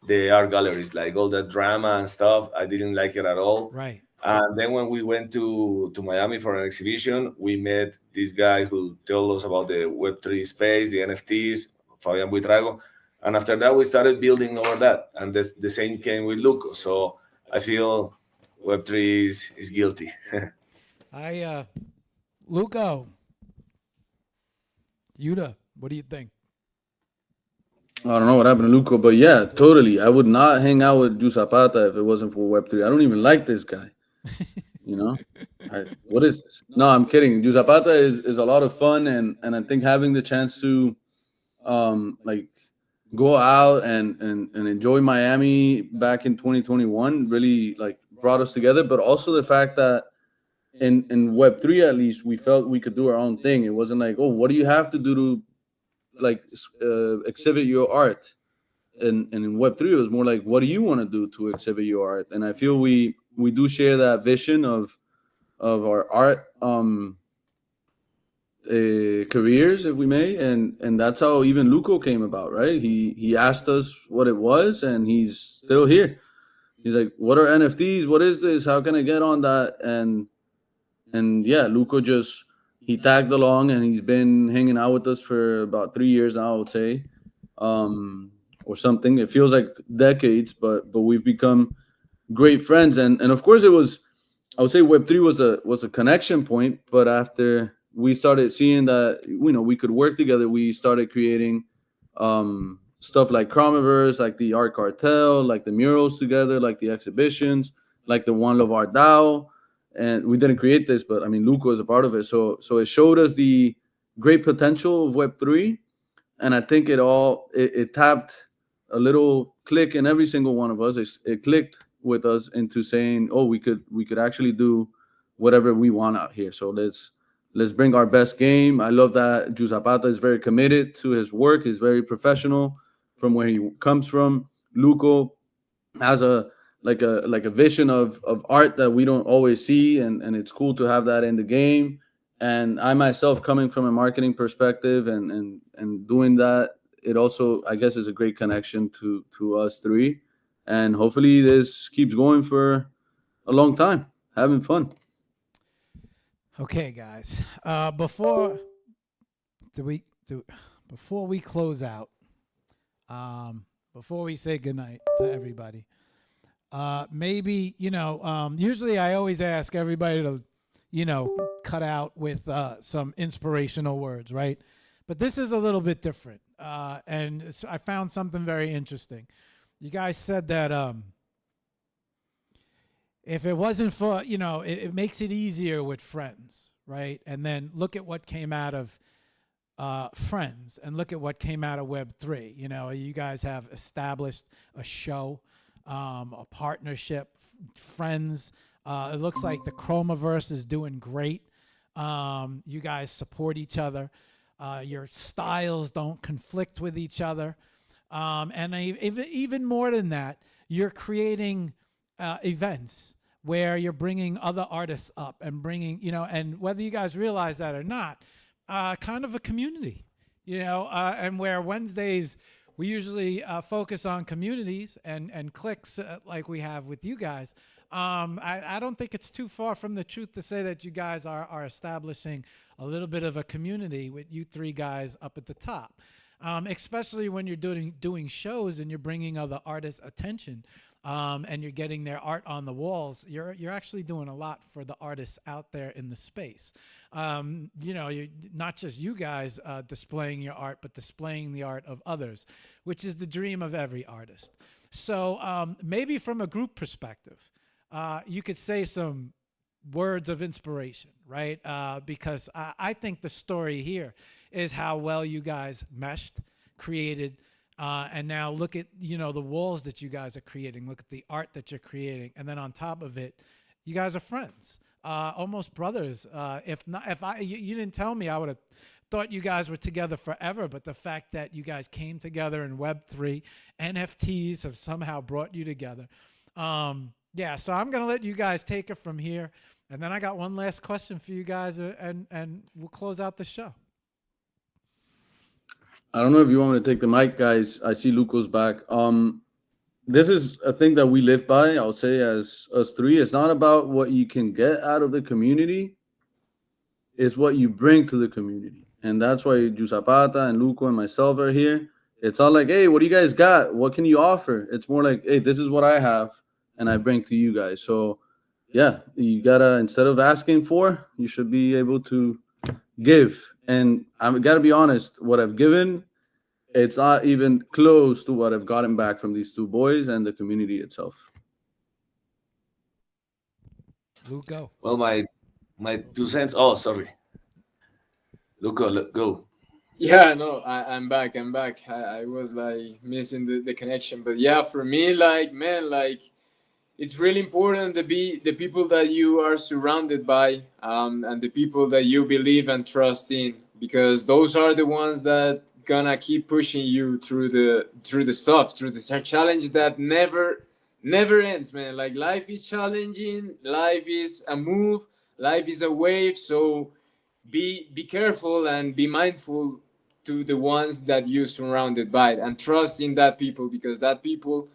the art galleries, like all the drama and stuff. I didn't like it at all. Right. And then when we went to Miami for an exhibition, we met this guy who told us about the Web3 space, the NFTs, Fabian Buitrago. And after that, we started building over that. And the same came with Luco. So I feel Web3 is guilty. Luco, Yuda, what do you think? I don't know what happened to Luco, but yeah, totally. I would not hang out with Ju Zapata if it wasn't for Web3. I don't even like this guy. What is this? No, I'm kidding. Ju Zapata is a lot of fun, and I think having the chance to like go out and enjoy Miami back in 2021 really like brought us together. But also the fact that in Web3 at least we felt we could do our own thing. It wasn't like, oh, what do you have to do to like exhibit your art? And in Web3 it was more like, what do you want to do to exhibit your art? And I feel we do share that vision of our art careers, if we may, and that's how even Luco came about, right? He asked us what it was, and he's still here. He's like, "What are NFTs? What is this? How can I get on that?" And yeah, Luco just he tagged along, and he's been hanging out with us for about 3 years now, I would say, or something. It feels like decades, but we've become great friends, and of course it was, I would say Web3 was a connection point, but after we started seeing that we could work together, we started creating stuff like Chromiverse, like the Art Cartel, like the murals together, like the exhibitions, like the One Love Art DAO. And we didn't create this, but I mean Luco is a part of it. So it showed us the great potential of Web3, and I think it tapped a little click in every single one of us. It clicked with us into saying, oh, we could actually do whatever we want out here. So let's bring our best game. I love that Ju Zapata is very committed to his work. He's very professional from where he comes from. Luco has a vision of art that we don't always see, and it's cool to have that in the game. And I myself, coming from a marketing perspective and doing that, it also, I guess, is a great connection to us three. And hopefully this keeps going for a long time, having fun. Okay, guys. Before we close out, before we say goodnight to everybody, maybe usually I always ask everybody to cut out with some inspirational words, right? But this is a little bit different, and I found something very interesting. You guys said that if it wasn't for, it makes it easier with friends, right? And then look at what came out of friends, and look at what came out of Web3. You guys have established a show, a partnership, friends. It looks like the Chromiverse is doing great. You guys support each other. Your styles don't conflict with each other. And even more than that, you're creating events where you're bringing other artists up and bringing, and whether you guys realize that or not, kind of a community, and where Wednesdays we usually focus on communities and clicks like we have with you guys. I don't think it's too far from the truth to say that you guys are establishing a little bit of a community with you three guys up at the top. Especially when you're doing shows and you're bringing other artists' attention, and you're getting their art on the walls. You're actually doing a lot for the artists out there in the space. You're not just you guys displaying your art, but displaying the art of others, which is the dream of every artist. So maybe from a group perspective, you could say some words of inspiration, right? Because I think the story here is how well you guys meshed, created, and now look at the walls that you guys are creating. Look at the art that you're creating, and then on top of it, you guys are friends, almost brothers. If you didn't tell me, I would have thought you guys were together forever. But the fact that you guys came together in Web3, NFTs have somehow brought you together. Yeah, so I'm gonna let you guys take it from here, and then I got one last question for you guys, and we'll close out the show. I don't know if you want me to take the mic, guys. I see Luco's back. This is a thing that we live by, I'll say, as us three. It's not about what you can get out of the community. It's what you bring to the community. And that's why Ju Zapata and Luco and myself are here. It's all like, hey, what do you guys got? What can you offer? It's more like, hey, this is what I have, and I bring to you guys. So, yeah, you gotta, instead of asking for, you should be able to give. And I've got to be honest, what I've given, it's not even close to what I've gotten back from these two boys and the community itself. Luco. Well, my 2 cents. Oh, sorry. Luco, go. Yeah, no, I'm back. I was like missing the connection. But yeah, for me, like, man, like, it's really important to be the people that you are surrounded by, and the people that you believe and trust in, because those are the ones that gonna keep pushing you through the stuff, through the challenge that never ends, man. Like, life is challenging, life is a move, life is a wave. So be careful and be mindful to the ones that you surrounded by, and trust in that people, because that people,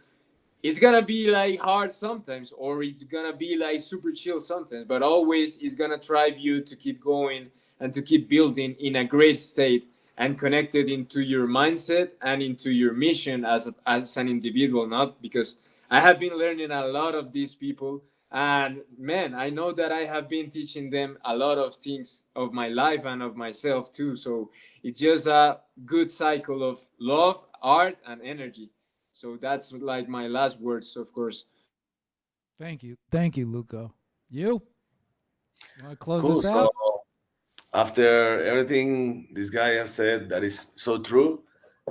it's gonna be like hard sometimes, or it's gonna be like super chill sometimes, but always it's gonna drive you to keep going and to keep building in a great state and connected into your mindset and into your mission as an individual. Not because I have been learning a lot of these people, and man, I know that I have been teaching them a lot of things of my life and of myself too. So it's just a good cycle of love, art, and energy. So that's like my last words, of course. Thank you, Luco. You want to close Cool. this out? So after everything this guy has said that is so true,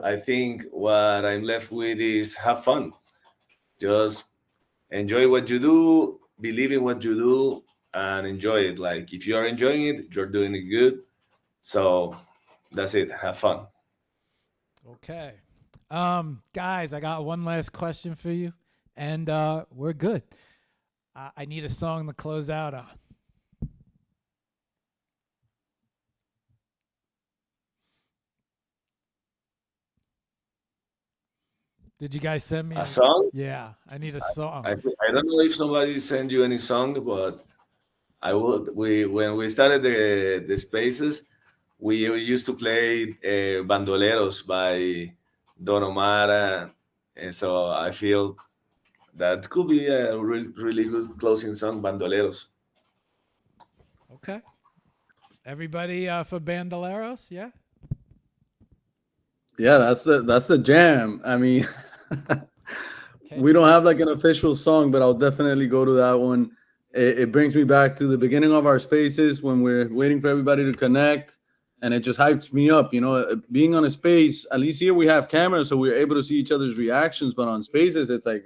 I think what I'm left with is have fun. Just enjoy what you do, believe in what you do, and enjoy it. Like if you are enjoying it, you're doing it good. So that's it. Have fun. Okay. Guys, I got one last question for you, and we're good. I need a song to close out on. Did you guys send me A a? song? Yeah, I need a song. I don't know if somebody sent you any song, but I would. We when we started the spaces, we used to play Bandoleros by Don Omar, and so I feel that could be a really good closing song, Bandoleros. Okay. Everybody for Bandoleros? Yeah. Yeah, that's the jam. I mean, Okay. we don't have like an official song, but I'll definitely go to that one. It brings me back to the beginning of our spaces when we're waiting for everybody to connect, and it just hypes me up. Being on a space, at least here we have cameras, so we're able to see each other's reactions. But on spaces, it's like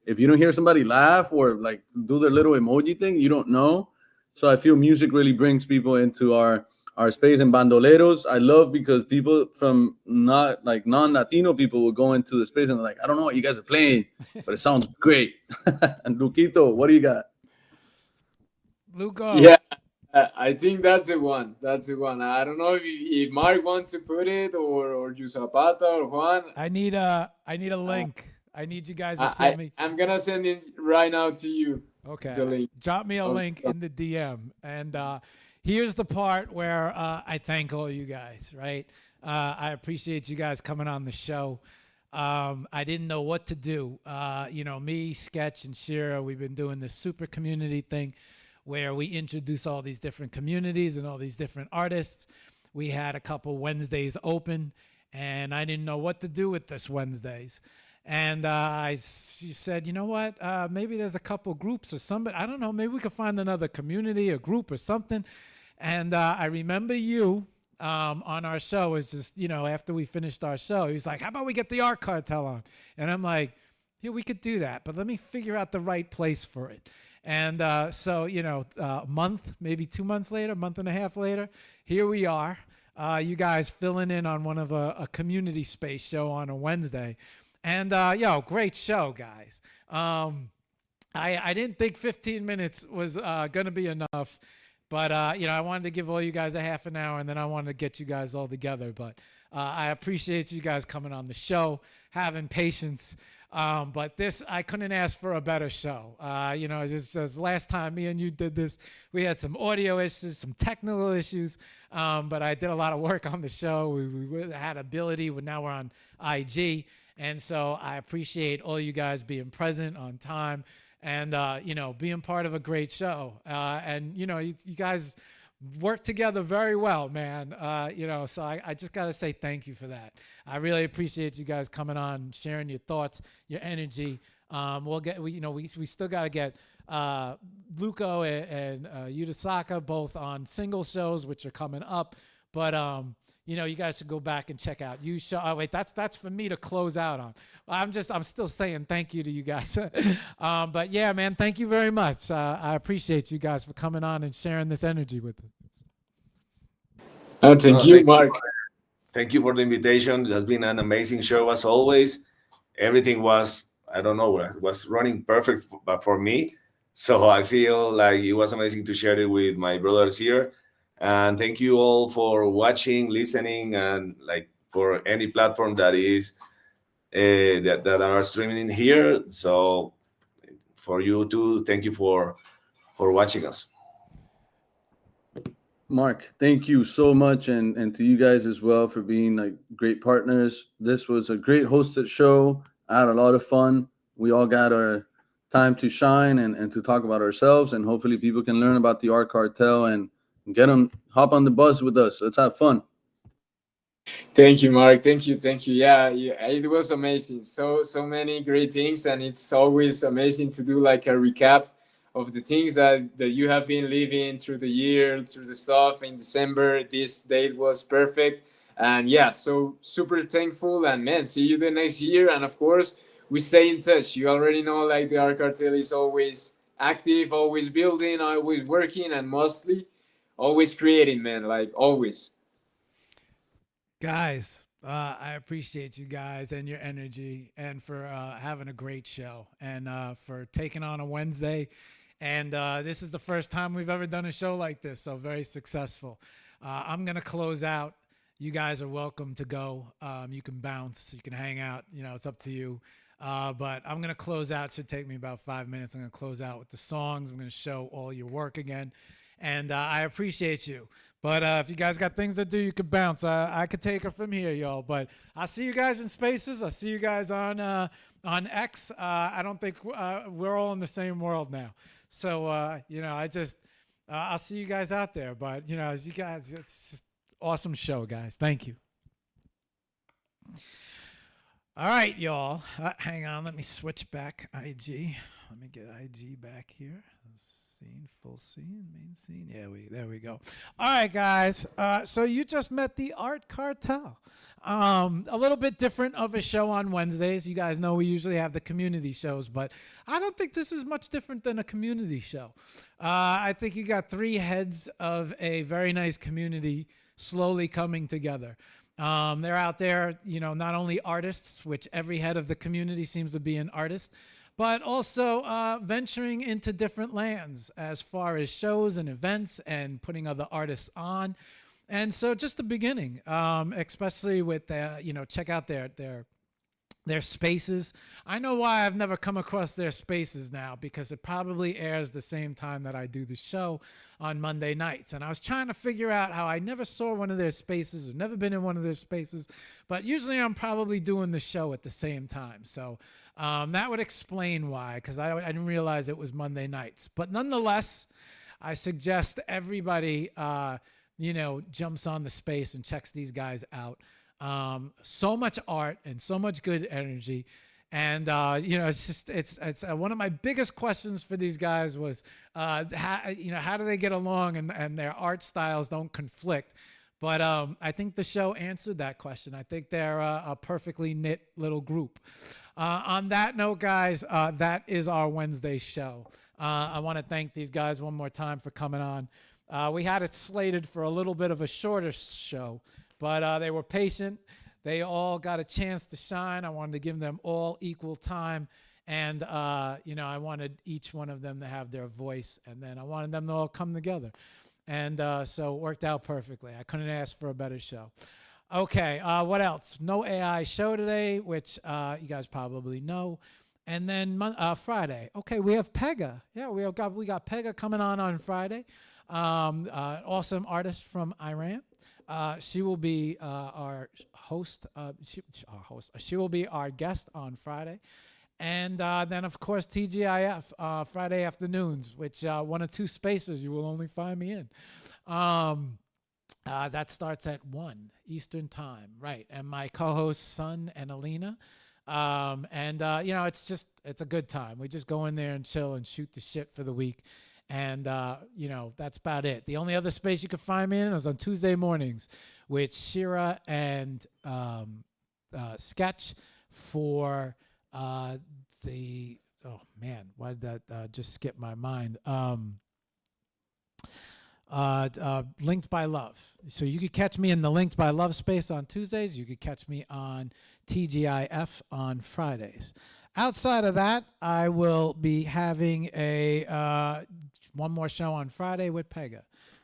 if you don't hear somebody laugh or like do their little emoji thing, you don't know. So I feel music really brings people into our space. And bandoleros I love because people from not like non-Latino people will go into the space and they're like, I don't know what you guys are playing, but it sounds great. And Luquito, what do you got? Luco. Yeah, I think that's the one. That's the one. I don't know if Mark wants to put it, or you Zapata or Juan. I need a Uh, link. I need you guys to send me. I'm gonna send it right now to you. Okay. The link. Drop me a Of- link in the DM. And here's the part where I thank all you guys, right? I appreciate you guys coming on the show. I didn't know what to do. Me, Sketch, and Shira, we've been doing this super community thing where we introduce all these different communities and all these different artists. We had a couple Wednesdays open, and I didn't know what to do with this Wednesdays. And she said, you know what? Maybe there's a couple groups or somebody. I don't know. Maybe we could find another community, a group or something. And I remember you on our show. It's just, after we finished our show, he was like, how about we get the art cartel on? And I'm like, yeah, we could do that. But let me figure out the right place for it. And so, a month, maybe 2 months later, month and a half later, here we are. You guys filling in on one of a community space show on a Wednesday. And great show, guys. I didn't think 15 minutes was gonna be enough, but I wanted to give all you guys a half an hour, and then I wanted to get you guys all together. But I appreciate you guys coming on the show, having patience. But this, I couldn't ask for a better show. Just as last time me and you did this, we had some audio issues, some technical issues, but I did a lot of work on the show. We had ability. Now we're on IG. And so I appreciate all you guys being present on time and, being part of a great show. You guys work together very well, man. So I just got to say thank you for that. I really appreciate you guys coming on, sharing your thoughts, your energy. We still got to get Luco and Yudasaka both on single shows, which are coming up. But you guys should go back and check out you show. Oh wait, that's for me to close out on. I'm still saying thank you to you guys. But yeah, man, thank you very much. I appreciate you guys for coming on and sharing this energy with us. Thank No, you, Mark. thank you for the invitation. It has been an amazing show as always. Everything was, I don't know, was running perfect for me. So I feel like it was amazing to share it with my brothers here. And thank you all for watching, listening, and like for any platform that is that are streaming here. So for you too, thank you for watching us. Mark, thank you so much, and to you guys as well for being like great partners. This was a great hosted show. I had a lot of fun. We all got our time to shine and to talk about ourselves, and hopefully people can learn about the art cartel and get them hop on the bus with us. Let's have fun. Thank you, Mark. Thank you, thank you. Yeah, yeah, it was amazing. So many great things, and it's always amazing to do like a recap of the things that you have been living through the year, through the stuff in December. This date was perfect, and yeah, so super thankful. And man, see you the next year, and of course we stay in touch. You already know, like the Art Cartel is always active, always building, always working, and mostly always creating, man. Like always. Guys, I appreciate you guys and your energy and for having a great show and for taking on a Wednesday. And this is the first time we've ever done a show like this, so very successful. I'm going to close out. You guys are welcome to go. You can bounce, you can hang out, it's up to you. But I'm going to close out. Should take me about 5 minutes. I'm going to close out with the songs. I'm going to show all your work again. And I appreciate you. But if you guys got things to do, you could bounce. I could take it from here, y'all. But I'll see you guys in spaces. I'll see you guys on X. I don't think we're all in the same world now. So, I'll see you guys out there. But, as you guys, it's just awesome show, guys. Thank you. All right, y'all. Hang on. Let me switch back IG. Let me get IG back here. Scene, full scene, main scene. Yeah, there we go. All right, guys. So you just met the Art Cartel. A little bit different of a show on Wednesdays. You guys know we usually have the community shows, but I don't think this is much different than a community show. I think you got three heads of a very nice community slowly coming together. They're out there, not only artists, which every head of the community seems to be an artist, but also venturing into different lands as far as shows and events and putting other artists on. And so just the beginning, especially with check out their spaces. I know why I've never come across their spaces now, because it probably airs the same time that I do the show on Monday nights. And I was trying to figure out how I never saw one of their spaces or never been in one of their spaces, but usually I'm probably doing the show at the same time. So that would explain why, because I didn't realize it was Monday nights. But nonetheless, I suggest everybody, jumps on the space and checks these guys out. So much art and so much good energy. And, it's one of my biggest questions for these guys was, how do they get along and their art styles don't conflict? But I think the show answered that question. I think they're a perfectly knit little group. On that note, guys, that is our Wednesday show. I want to thank these guys one more time for coming on. We had it slated for a little bit of a shorter show, but they were patient. They all got a chance to shine. I wanted to give them all equal time. And, I wanted each one of them to have their voice. And then I wanted them to all come together. And so it worked out perfectly. I couldn't ask for a better show. Okay, what else? No AI show today, which you guys probably know. And then Friday. Okay, we have Pega. Yeah, we got Pega coming on Friday. Awesome artist from Iran. She will be our host. She will be our guest on Friday. And then, of course, TGIF, Friday afternoons, which one of two spaces you will only find me in. That starts at 1 Eastern time, right? And my co-hosts, Sun and Alina. It's a good time. We just go in there and chill and shoot the shit for the week. And, that's about it. The only other space you could find me in is on Tuesday mornings with Shira and Sketch for why did that just skip my mind? Linked by Love. So you could catch me in the Linked by Love space on Tuesdays. You could catch me on TGIF on Fridays. Outside of that, I will be having one more show on Friday with Pega.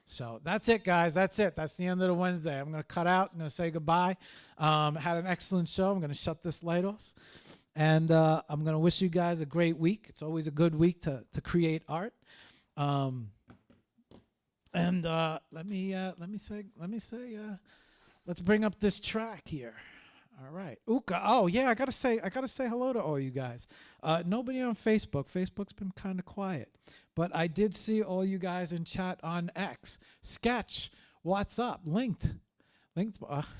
So that's it, guys. That's it. That's the end of the Wednesday. I'm going to cut out. I'm going to say goodbye. Had an excellent show. I'm going to shut this light off. And I'm going to wish you guys a great week. It's always a good week to create art. Let me say, let's bring up this track here. All right, Uka. Oh yeah, I gotta say hello to all you guys. Nobody on Facebook. Facebook's been kind of quiet, but I did see all you guys in chat on X. Sketch, what's up? Linked.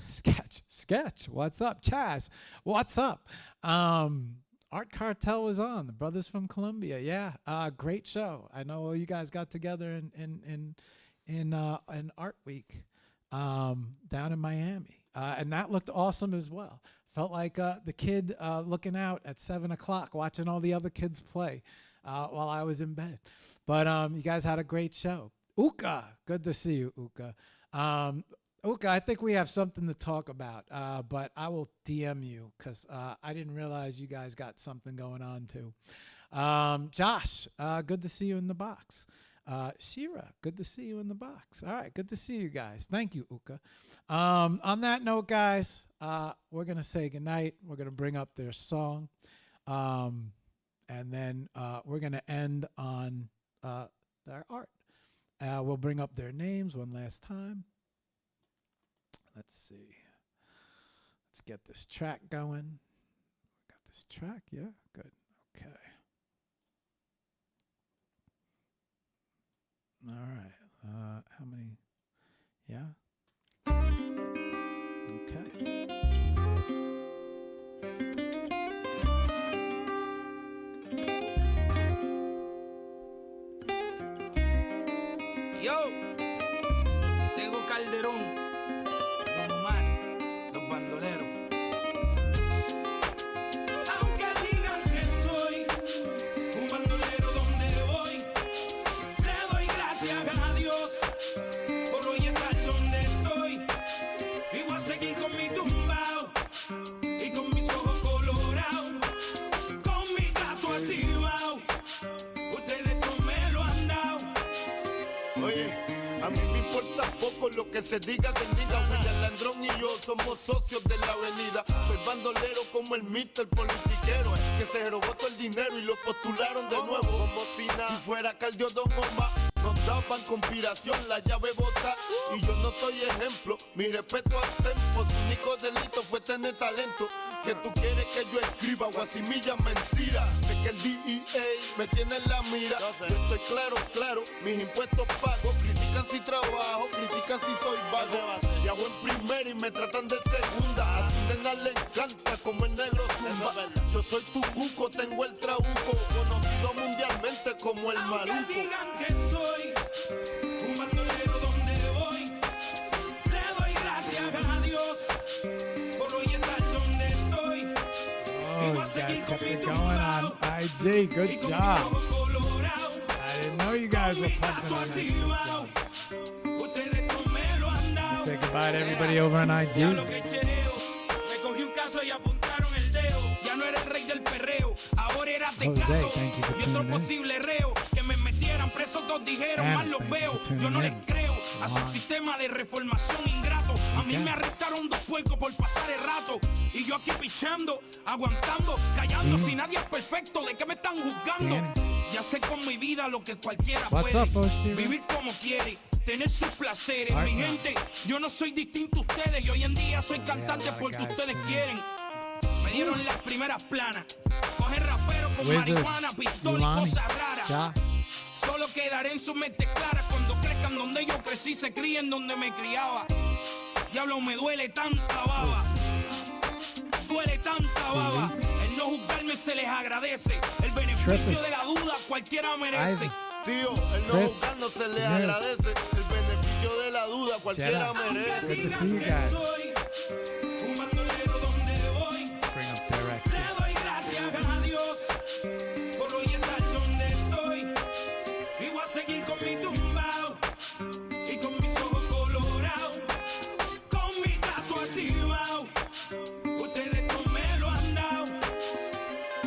Sketch, what's up? Chaz, what's up? Art Cartel was on. The brothers from Colombia. Yeah, great show. I know all you guys got together in Art Week down in Miami. And that looked awesome as well. Felt like the kid looking out at 7 o'clock, watching all the other kids play while I was in bed. But you guys had a great show. Uka, good to see you, Uka. Uka, I think we have something to talk about, but I will DM you because I didn't realize you guys got something going on too. Josh, good to see you in the box. Shira, good to see you in the box. All right, good to see you guys. Thank you, Uka. On that note, guys, we're going to say goodnight. We're going to bring up their song. And then we're going to end on their art. We'll bring up their names one last time. Let's see. Let's get this track going. Got this track? Yeah, good. Okay. All right. How many? Yeah. Okay. Yo, Tego Calderón, Don Omar, los bandoleros. Aunque digan que soy un bandolero donde voy, le doy gracias a Dios por hoy estar donde estoy. Y voy a seguir con mi tumbao y con mis ojos colorados, con mi gato activado. Ustedes no me lo han dado. Oye, a mí me importa poco lo que se diga del diga. William Landrón y yo somos socios de la avenida. Soy bandolero como el mister politiquero, que se robó todo el dinero y lo postularon de nuevo. Como si fuera Caldio Don Omar, nos daban conspiración, la llave bota. Y yo no soy ejemplo, mi respeto al tempo. Su único delito fue tener talento. Que tú quieres que yo escriba guasimilla mentira. De que el DEA me tiene en la mira. Yo estoy claro, mis impuestos pago. Critican si trabajo, critican si soy vago. Viajo en primera y me tratan de segunda. A su nena le encanta como el negro zumba. Yo soy tu cuco, tengo el trabuco, conocido mundialmente como el Aunque maluco. digan que soy un bandolero donde voy, le doy gracias a Dios por hoy estar donde estoy. Oh, you guys kept it going on IG. Good job. I didn't know you guys were pumping on IG. Say goodbye to everybody over on IG. Me cogí un caso y apuntaron el dedo. Ya no era el rey del perreo, ahora era tecato. thank you for Y otro tuning in. posible reo que me metieran preso, todos dijeron, más los Thank you veo. for tuning Yo no les in. creo a su sistema de reformación ingrato. A mí Okay. me arrestaron 2 puercos por pasar el rato. Y yo aquí pichando, aguantando, callando. Sí. Si nadie es perfecto, ¿de qué me están juzgando? Danny. Ya sé con mi vida lo que cualquiera What's puede. up, Oshiro? Vivir como quiere, tener sus placeres. Alright, Mi now. gente, yo no soy distinto a ustedes. Y hoy en día soy cantante lot of porque guys ustedes tuning in. quieren. Me dieron las primeras planas. Coger rapero con Wizard, marihuana, pistola y Yulani, cosas raras. Ja. Solo quedaré en sus mentes claras cuando crezcan donde yo crecí, se críen donde me criaba. Diablo, me duele tanta baba. Duele tanta baba. El no juzgarme se les agradece. El beneficio Tripping. de la duda cualquiera merece. I've- Tío, el no Chris, juzgar no se le yeah. agradece. El beneficio de la duda cualquiera Shout out. merece. Good to see you Que guys. soy un bandolero donde voy. Bring up their Le X's. doy gracias a Dios por hoy estar donde estoy. Y voy a seguir con mi tumbao y con mis ojos colorados, con mi gato activado. Ustedes no me lo han dado.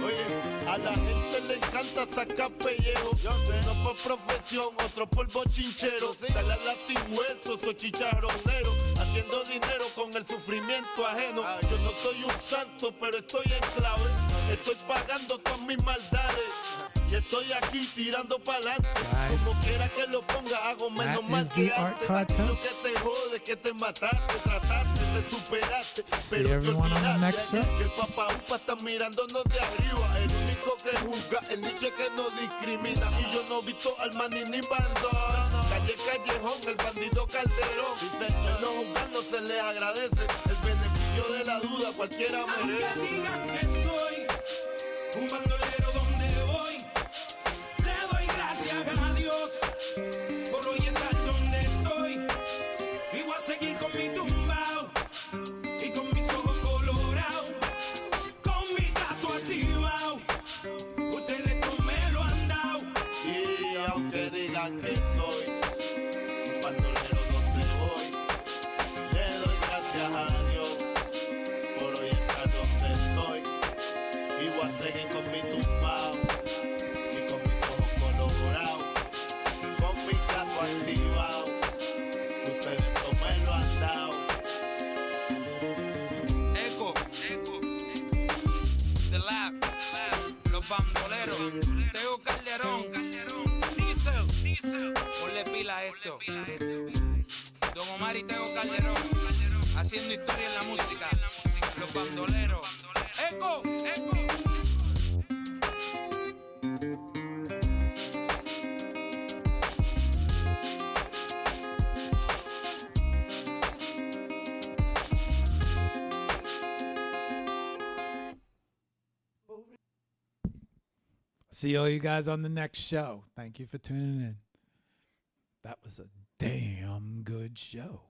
Oye, a la gente le encanta sacar pellejo. Uno por profesión, otro por bochinchero. Dale a la sin huesos o chicharronero. Haciendo dinero con el sufrimiento ajeno. Yo no soy un santo, pero estoy en clave. Estoy pagando todas mis maldades. Y estoy aquí tirando pa'lante. Guys, Como quiera que lo ponga, hago menos that mal is que the Art antes. Cartel. Lo que te jode, que te mataste, trataste, te superaste. See Pero te everyone on the olvidaste next show. que el papá upa está mirándonos de arriba. El único que juzga, el nicho que no discrimina. Y yo no he visto al maní ni bandón. Calle Callejón, el bandido Calderón. En los juzgados se les agradece. El beneficio de la duda cualquiera Aunque merece. digan que soy un bandolero donde voy, le doy gracias a Dios por hoy estar donde estoy. Y voy a seguir con mi tumbao y con mis ojos colorados, con mi gato activado. Ustedes no me lo han dado. Y aunque digan que soy un bandolero donde voy, le doy gracias a Dios por hoy estar donde estoy. Y voy a seguir con mi tumbao y con mis ojos colorados, con mi gato activado. Ustedes no me lo han dado. Eco, The Lab, los bandoleros, Teo Calderón, Diesel, ponle pila a esto. Don Omar y Teo Calderón, haciendo historia en la música, los bandoleros. Eco. see all you guys on the next show. Thank you for tuning in. That was a damn good show.